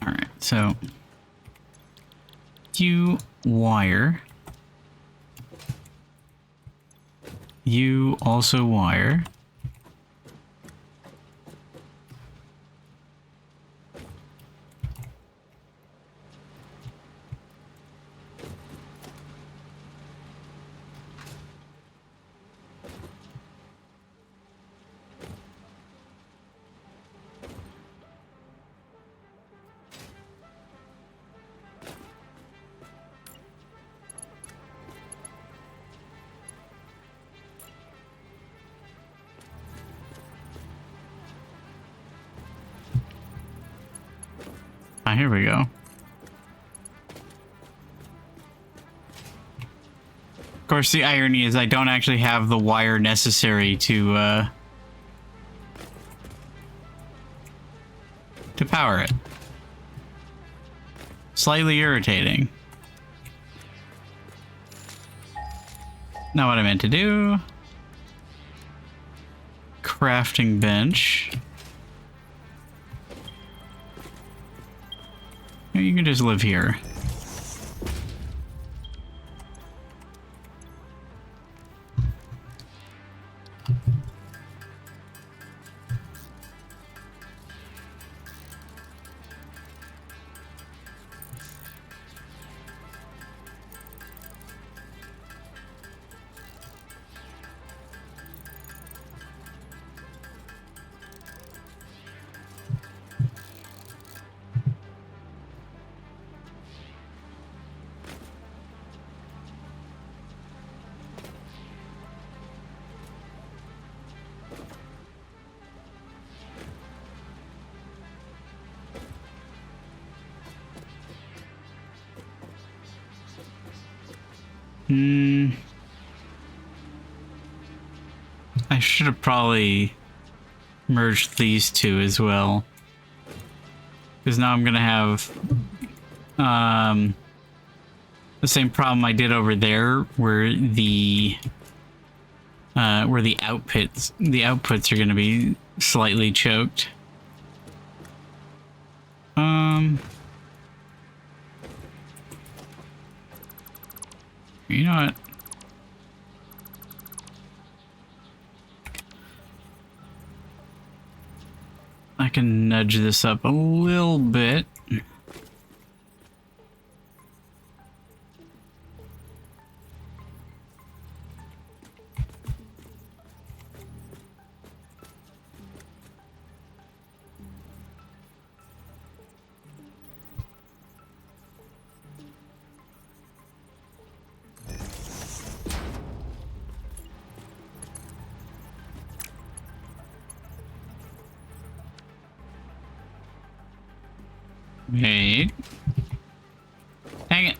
Alright, so you wire. You also wire. Ah, here we go. Of course, the irony is I don't actually have the wire necessary to power it. Slightly irritating. Not what I meant to do. Crafting bench. You can just live here. I should have probably merged these two as well. Because now I'm gonna have the same problem I did over there, where the outputs are gonna be slightly choked. You know what? I can nudge this up a little bit. Wait. Dang it.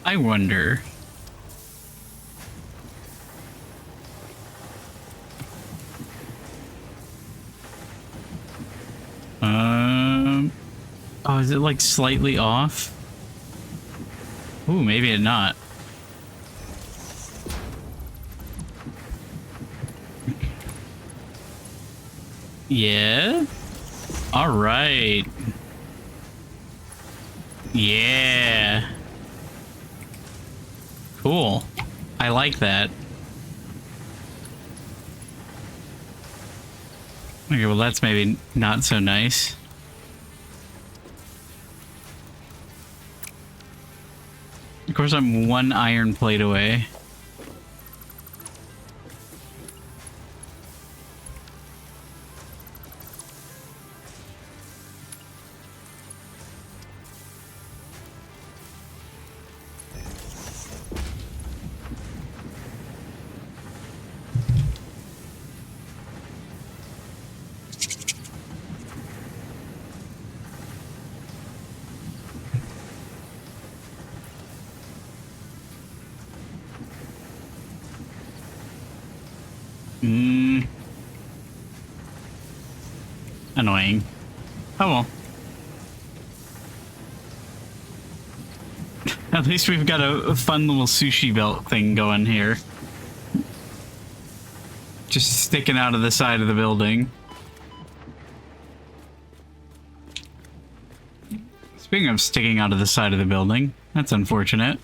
I wonder. Oh, is it like slightly off? Ooh, maybe it not. Yeah. All right. Yeah. Cool. I like that. Okay, well that's maybe not so nice. Of course, I'm one iron plate away. Annoying. Oh well. At least we've got a fun little sushi belt thing going here. Just sticking out of the side of the building. Speaking of sticking out of the side of the building, that's unfortunate.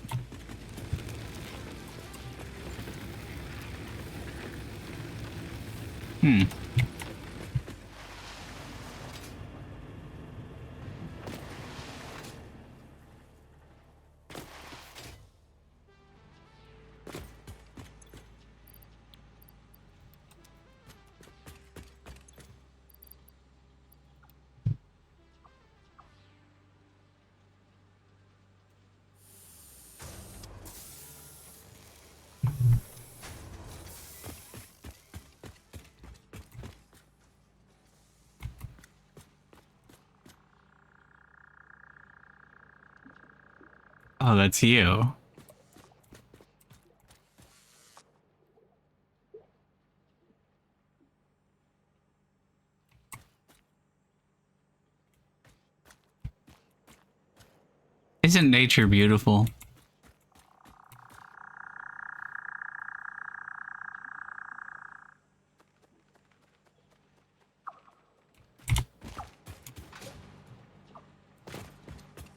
Oh, that's you. Isn't nature beautiful?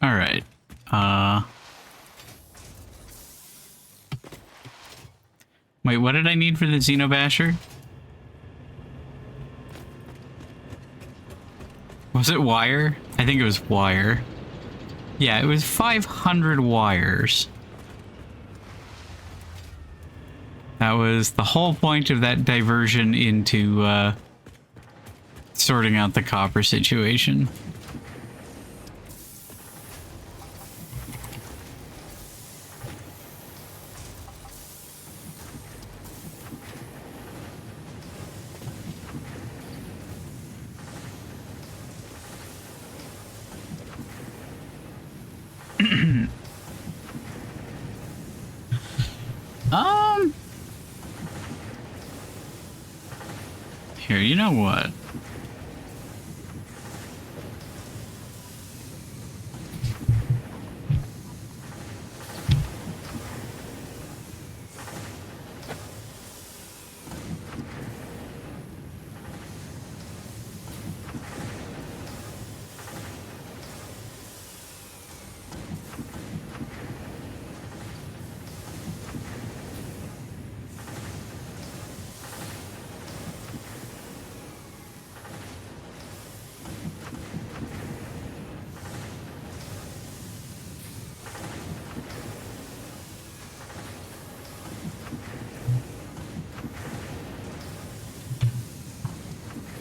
All right. Wait, what did I need for the Xenobasher? Was it wire? I think it was wire. Yeah, it was 500 wires. That was the whole point of that diversion into sorting out the copper situation. Here, you know what?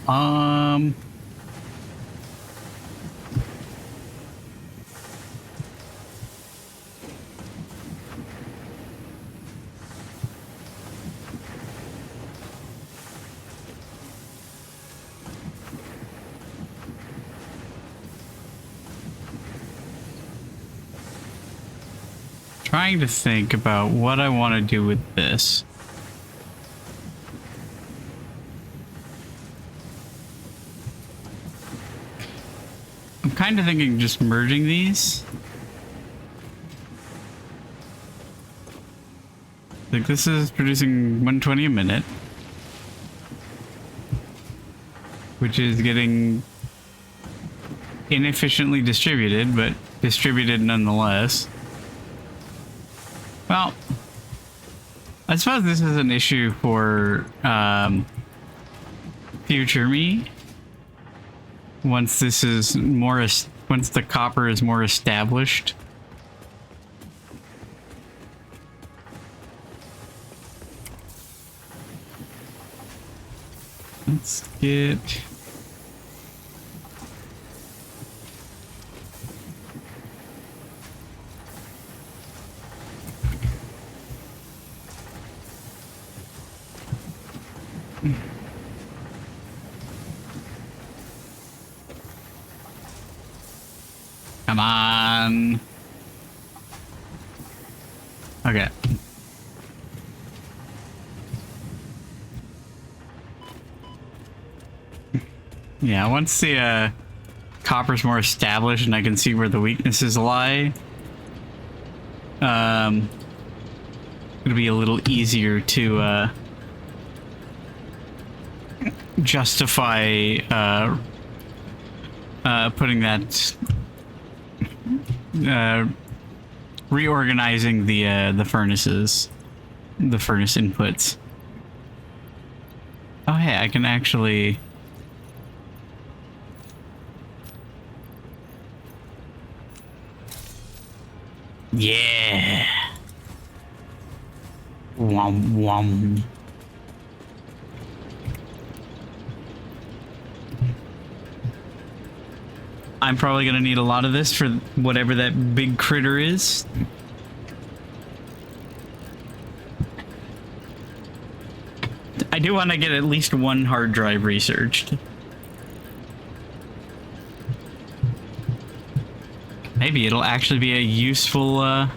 Um, Trying to think about what I want to do with this. I'm kind of thinking just merging these. Like this is producing 120 a minute, which is getting inefficiently distributed, but distributed nonetheless. Well, I suppose this is an issue for future me. Once this is more, once the copper is more established. Let's get... Come on. Okay. Yeah, once the copper's more established and I can see where the weaknesses lie, it'll be a little easier to justify putting that reorganizing the furnaces, the furnace inputs. Oh hey, I can actually... Yeah. Wom wom. I'm probably gonna need a lot of this for whatever that big critter is. I do want to get at least one hard drive researched. Maybe it'll actually be a useful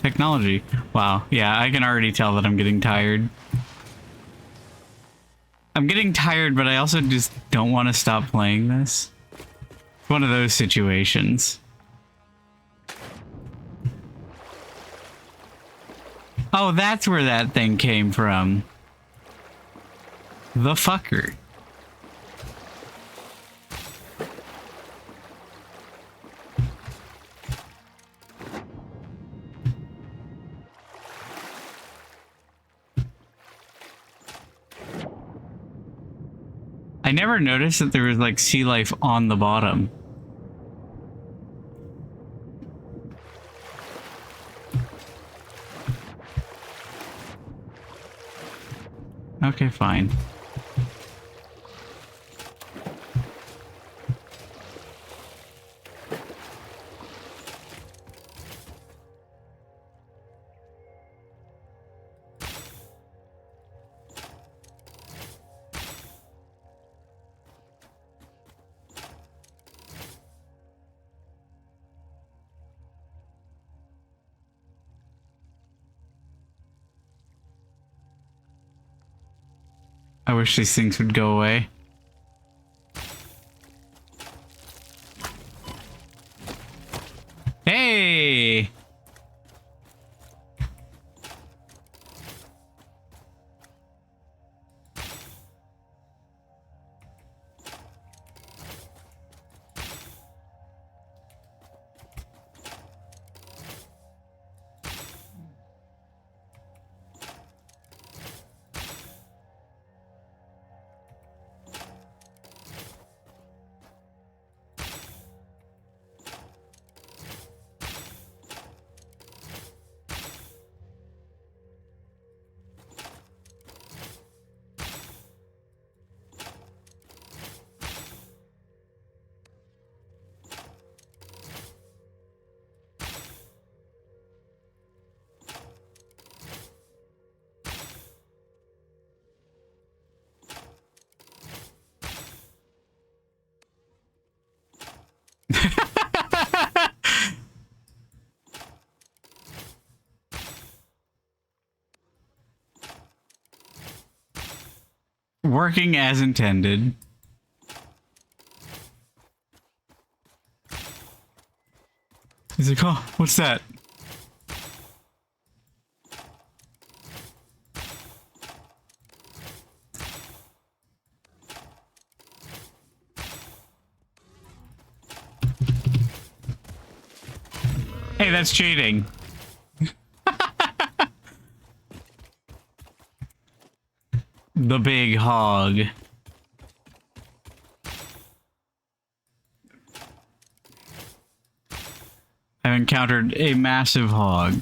technology. Wow, yeah, I can already tell that I'm getting tired. I'm getting tired, but I also just don't want to stop playing this. It's one of those situations. Oh, that's where that thing came from. The fucker. I never noticed that there was like sea life on the bottom. Okay, fine. I wish these things would go away. Hey! Working as intended. He's like, oh, what's that? Hey, that's cheating. The big hog. I've encountered a massive hog.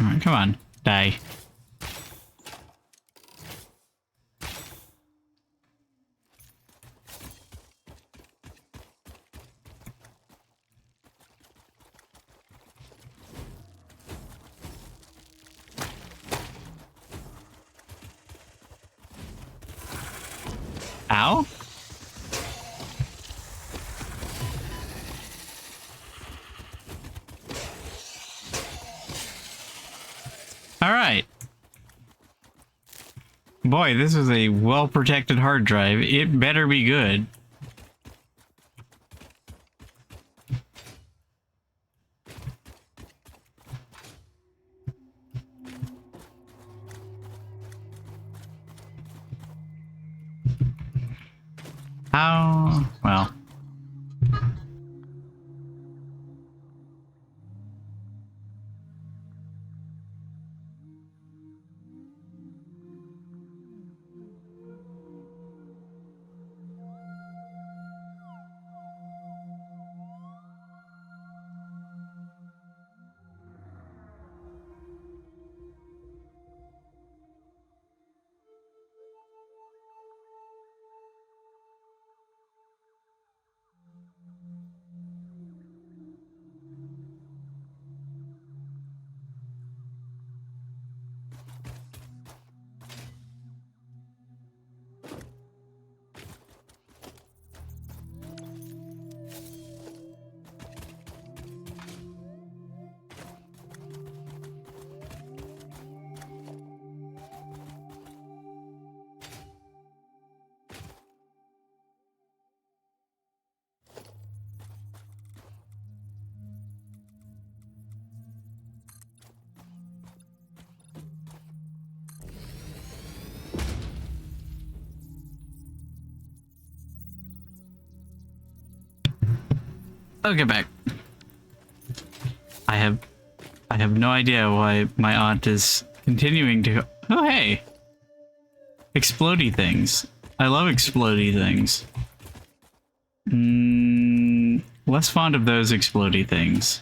Alright, come on. Die. Ow? Alright. Boy, this is a well-protected hard drive. It better be good. How? Well. I'll get back. I have no idea why my aunt is continuing to. Oh hey, explodey things. I love explodey things. Less fond of those explodey things.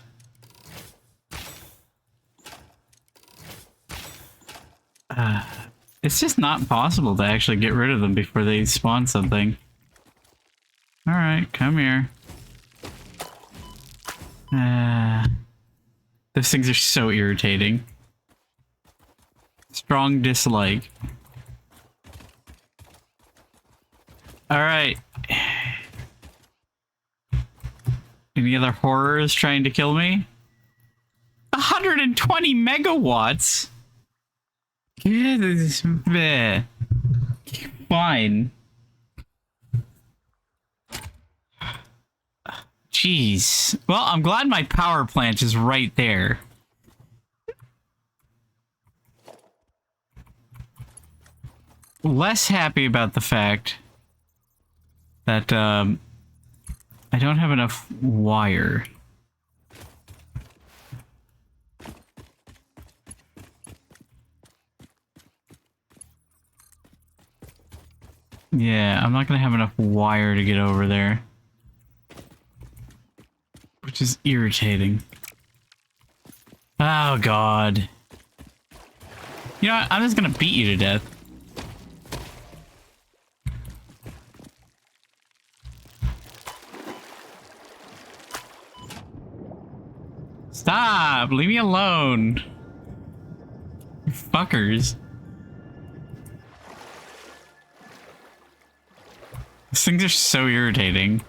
It's just not possible to actually get rid of them before they spawn something. All right, come here. Those things are so irritating. Strong dislike. Alright. Any other horrors trying to kill me? 120 megawatts? Yeah, this is bleh. Fine. Jeez. Well, I'm glad my power plant is right there. Less happy about the fact that I don't have enough wire. Yeah, I'm not gonna have enough wire to get over there. Which is irritating. Oh god. You know what? I'm just gonna beat you to death. Stop! Leave me alone. You fuckers. These things are so irritating.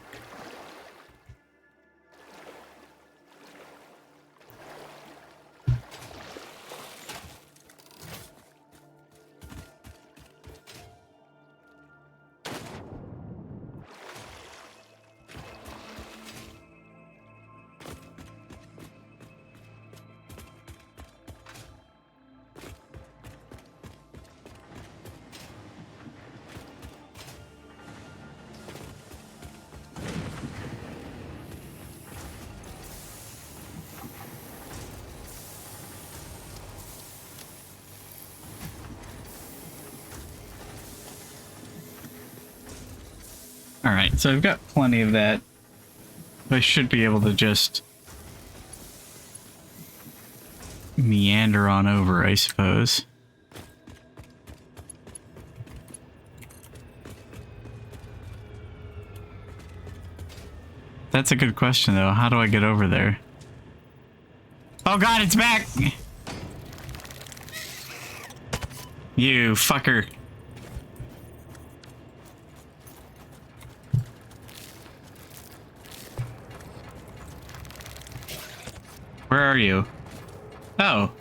Alright, so I've got plenty of that. I should be able to just meander on over, I suppose. That's a good question, though. How do I get over there? Oh god, it's back! You fucker. Where are you? Oh.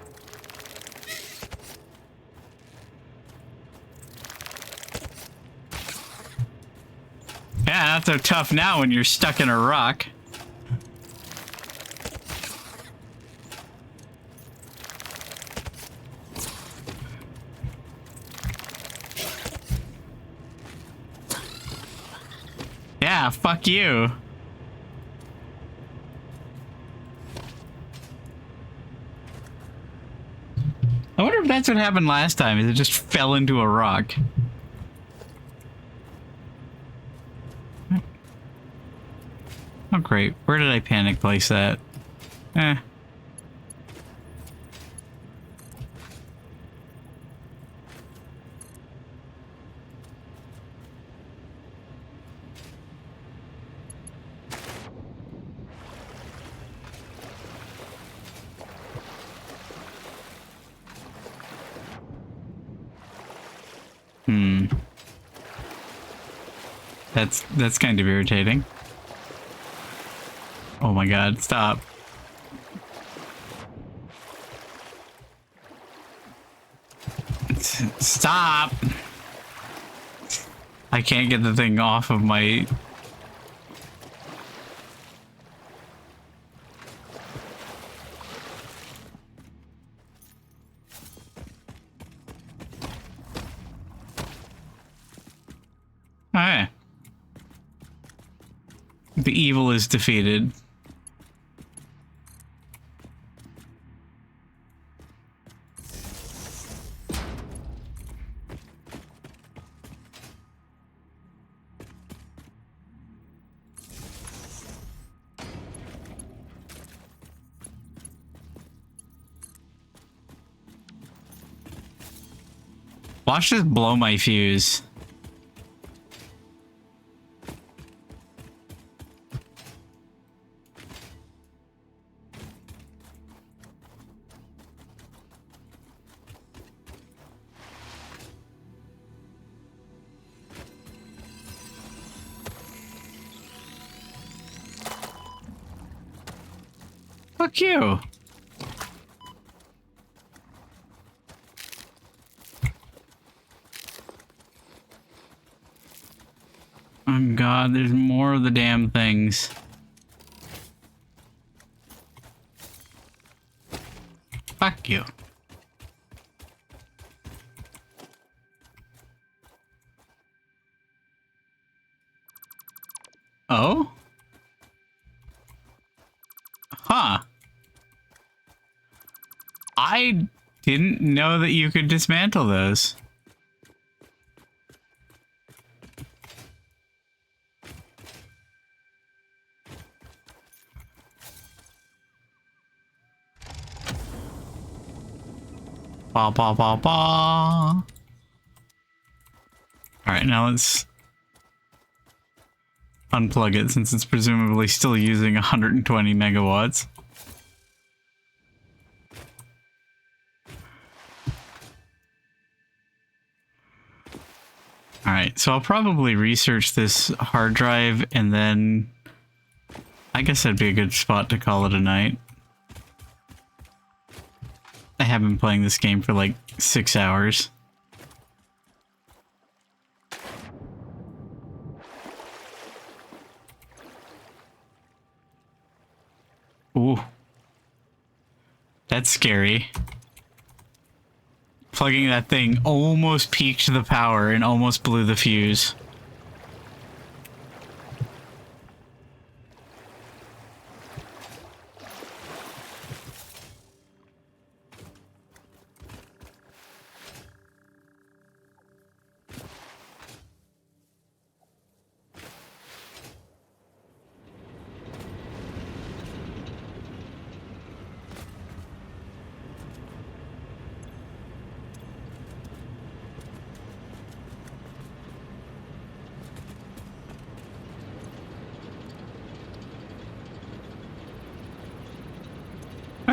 Yeah, not so tough now when you're stuck in a rock. Yeah, fuck you. I wonder if that's what happened last time, is it just fell into a rock. Oh great, where did I panic place that? Eh. That's kind of irritating. Oh my god, stop. Stop! I can't get the thing off of my... Alright. The evil is defeated. Watch this blow my fuse. Fuck you. Oh god, there's more of the damn things. Fuck you. Oh? Huh. I didn't know that you could dismantle those. Ba ba ba ba. Alright, now let's unplug it since it's presumably still using 120 megawatts. Alright, so I'll probably research this hard drive and then I guess that'd be a good spot to call it a night. I have been playing this game for like 6 hours. Ooh. That's scary. Plugging that thing almost peaked the power and almost blew the fuse.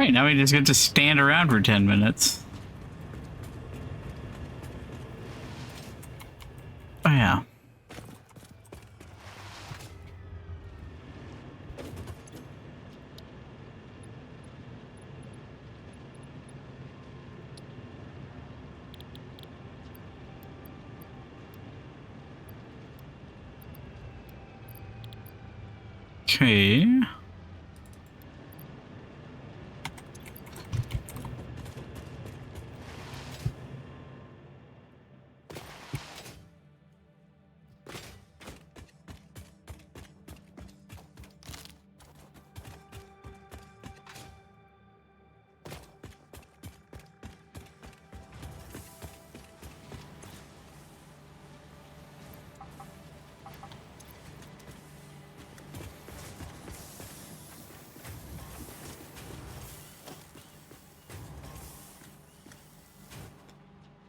Great, now we just get to stand around for 10 minutes. Oh yeah. Okay.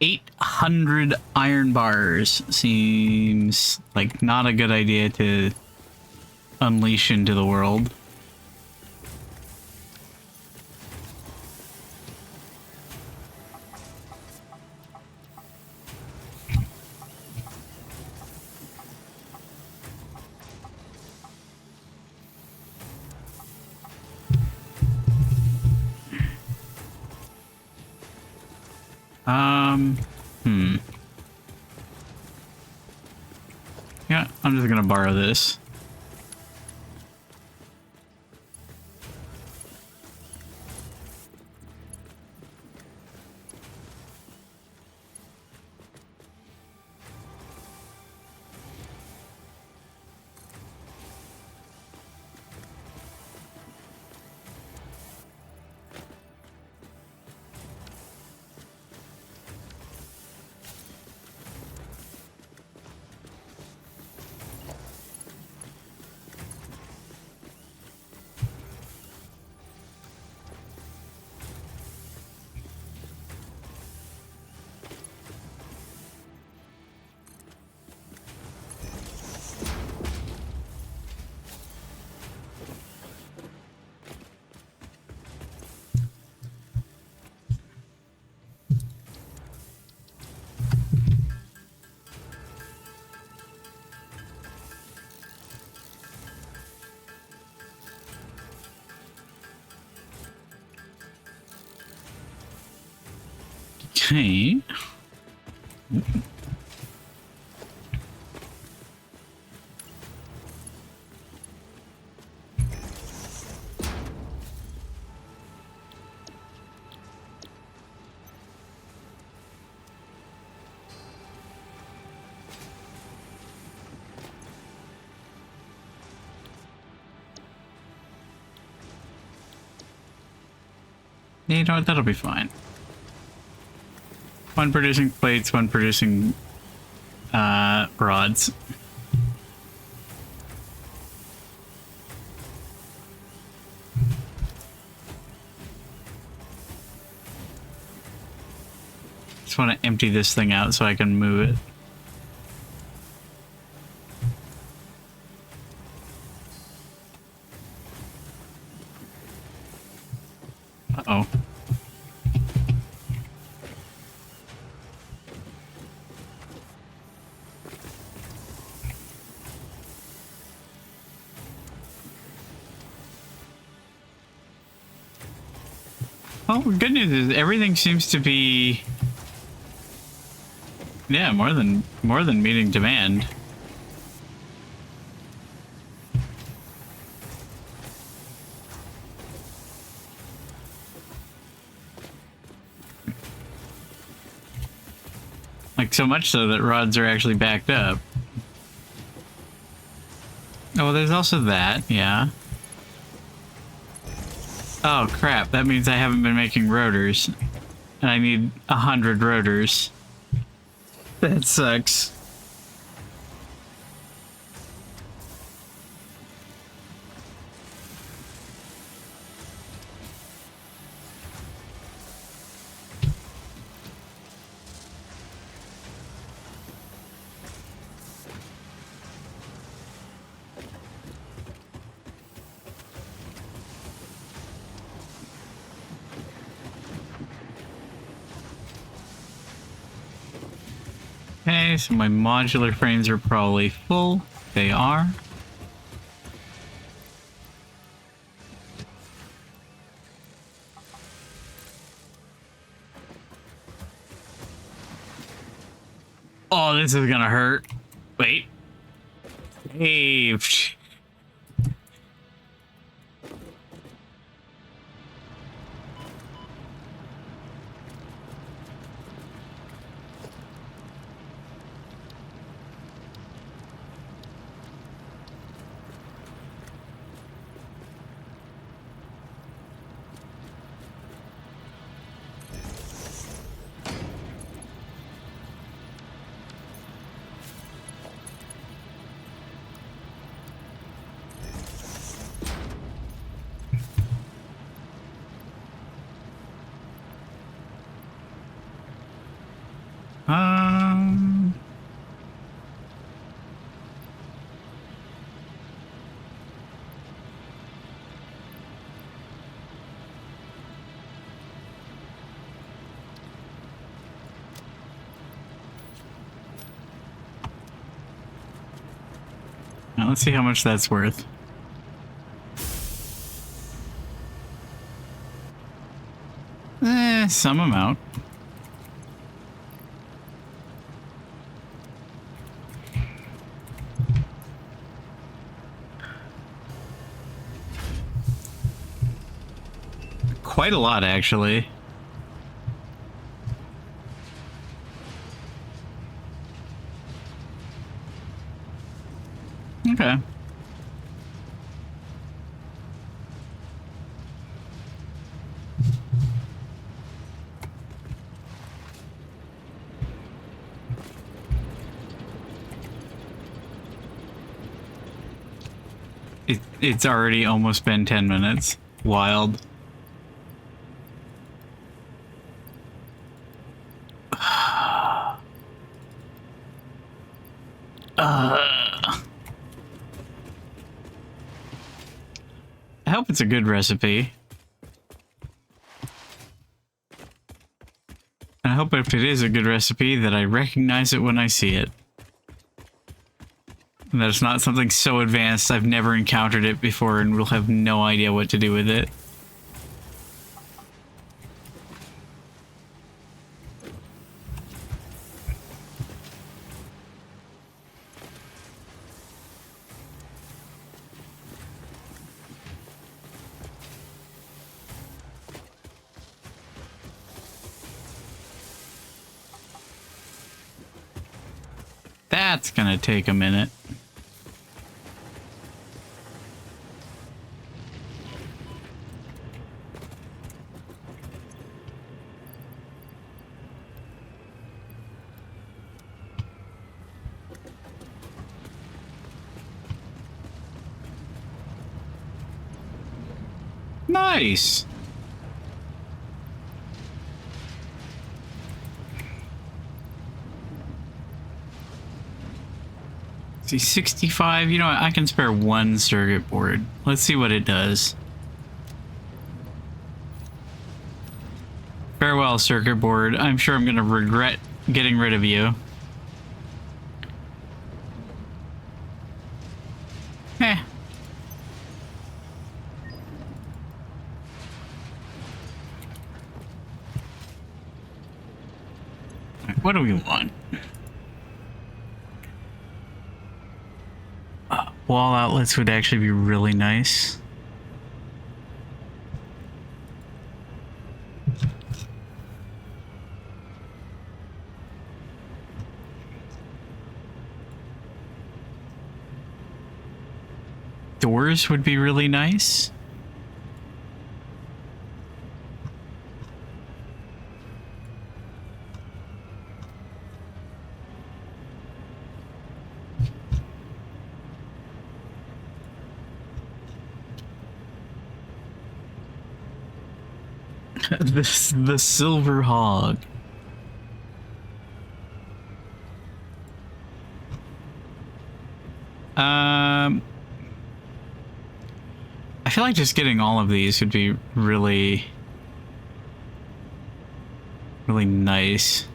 $800 iron bars seems like not a good idea to unleash into the world. Yeah, I'm just gonna borrow this. Okay. You know what? That'll be fine. One producing plates, one producing rods. Just want to empty this thing out so I can move it. Uh-oh. Well, good news is everything seems to be, yeah, more than meeting demand. Like so much so that rods are actually backed up. Oh, well, there's also that, yeah. Oh crap, that means I haven't been making rotors. And I need 100 rotors. That sucks. Okay, so my modular frames are probably full. They are. Oh, this is gonna hurt. Wait. Hey. Um. Now let's see how much that's worth. Some amount. Quite a lot, actually. Okay. It's already almost been 10 minutes. Wild. I hope it's a good recipe. And I hope if it is a good recipe that I recognize it when I see it. And that it's not something so advanced I've never encountered it before and will have no idea what to do with it. That's gonna take a minute. Nice. See, 65. You know what? I can spare one circuit board. Let's see what it does. Farewell, circuit board. I'm sure I'm gonna regret getting rid of you. Eh. What do we want? Wall outlets would actually be really nice. Doors would be really nice. The silver hog. I feel like just getting all of these would be really nice.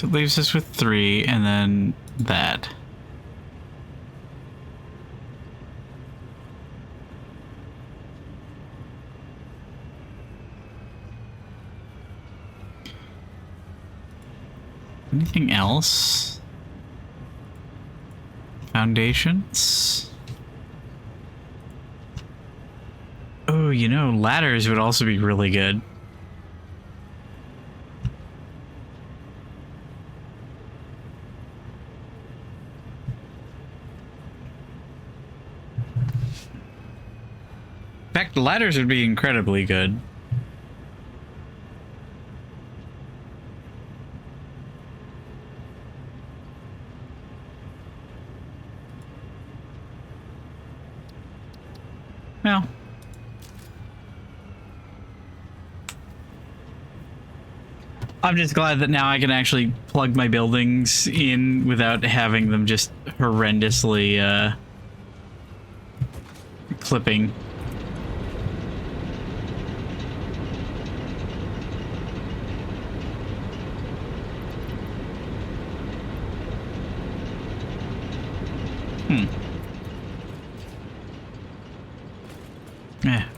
So it leaves us with 3, and then that. Anything else? Foundations? Oh, you know, ladders would also be really good. In fact, ladders would be incredibly good. Well, I'm just glad that now I can actually plug my buildings in without having them just horrendously clipping.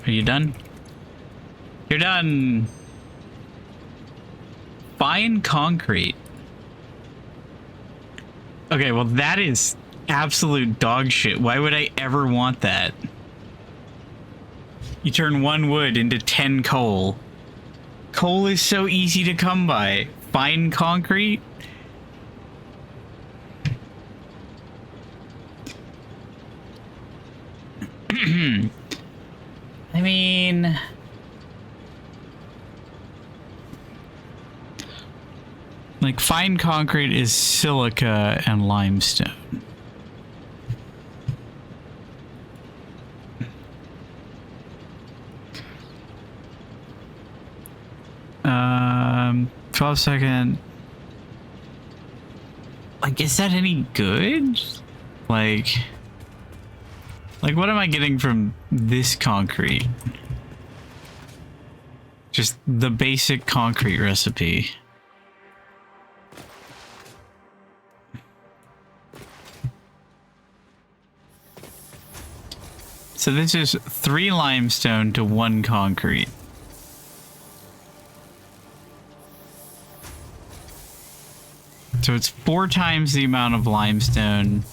Are you done? You're done. Fine concrete. Okay, well that is absolute dog shit. Why would I ever want that? You turn 1 wood into 10 coal. Coal is so easy to come by. Fine concrete? I mean, like, fine concrete is silica and limestone. Um, 12-second. Like, is that any good? Like, what am I getting from this concrete? Just the basic concrete recipe. So this is 3 limestone to 1 concrete. So it's 4 times the amount of limestone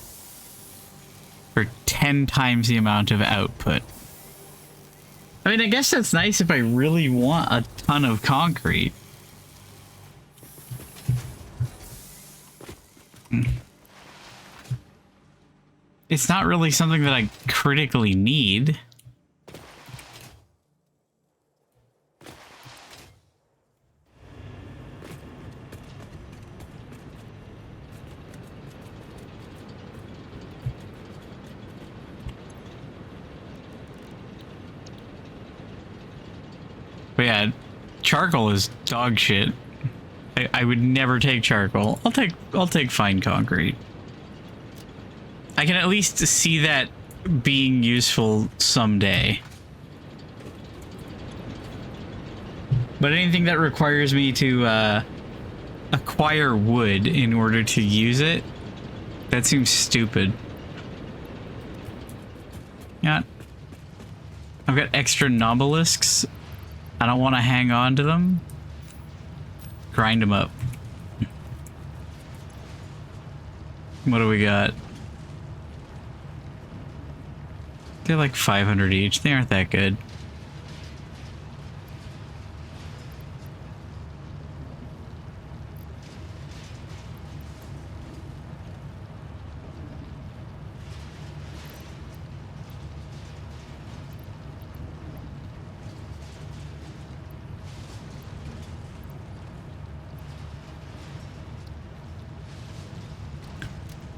for 10 times the amount of output. I mean, I guess that's nice if I really want a ton of concrete. It's not really something that I critically need. But yeah, charcoal is dog shit. I would never take charcoal. I'll take fine concrete. I can at least see that being useful someday. But anything that requires me to acquire wood in order to use it, that seems stupid. Yeah. I've got extra nobelisks. I don't want to hang on to them. Grind them up. What do we got? They're like 500 each. They aren't that good.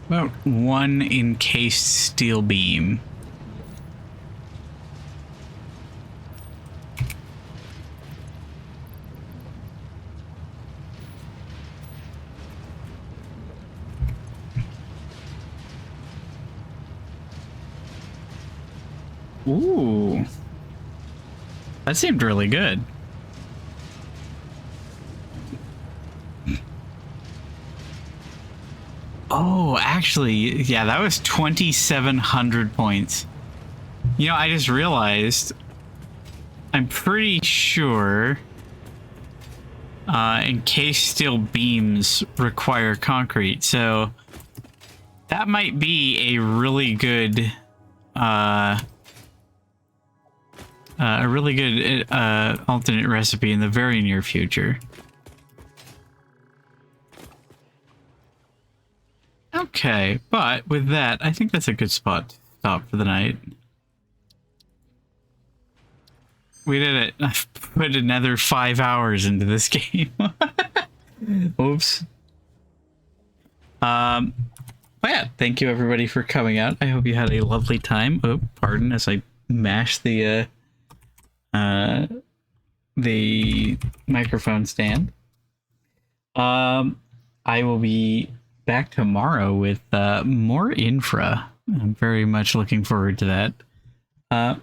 About 1 encased steel beam. Ooh. That seemed really good. Oh, actually, yeah, that was 2,700 points. You know, I just realized I'm pretty sure encased steel beams require concrete, so that might be a really good alternate recipe in the very near future. Okay, but with that, I think that's a good spot to stop for the night. We did it. I've put another 5 hours into this game. Oops. But yeah, thank you everybody for coming out. I hope you had a lovely time. Oh, pardon as I mash the microphone stand. I will be back tomorrow with more infra. I'm very much looking forward to that.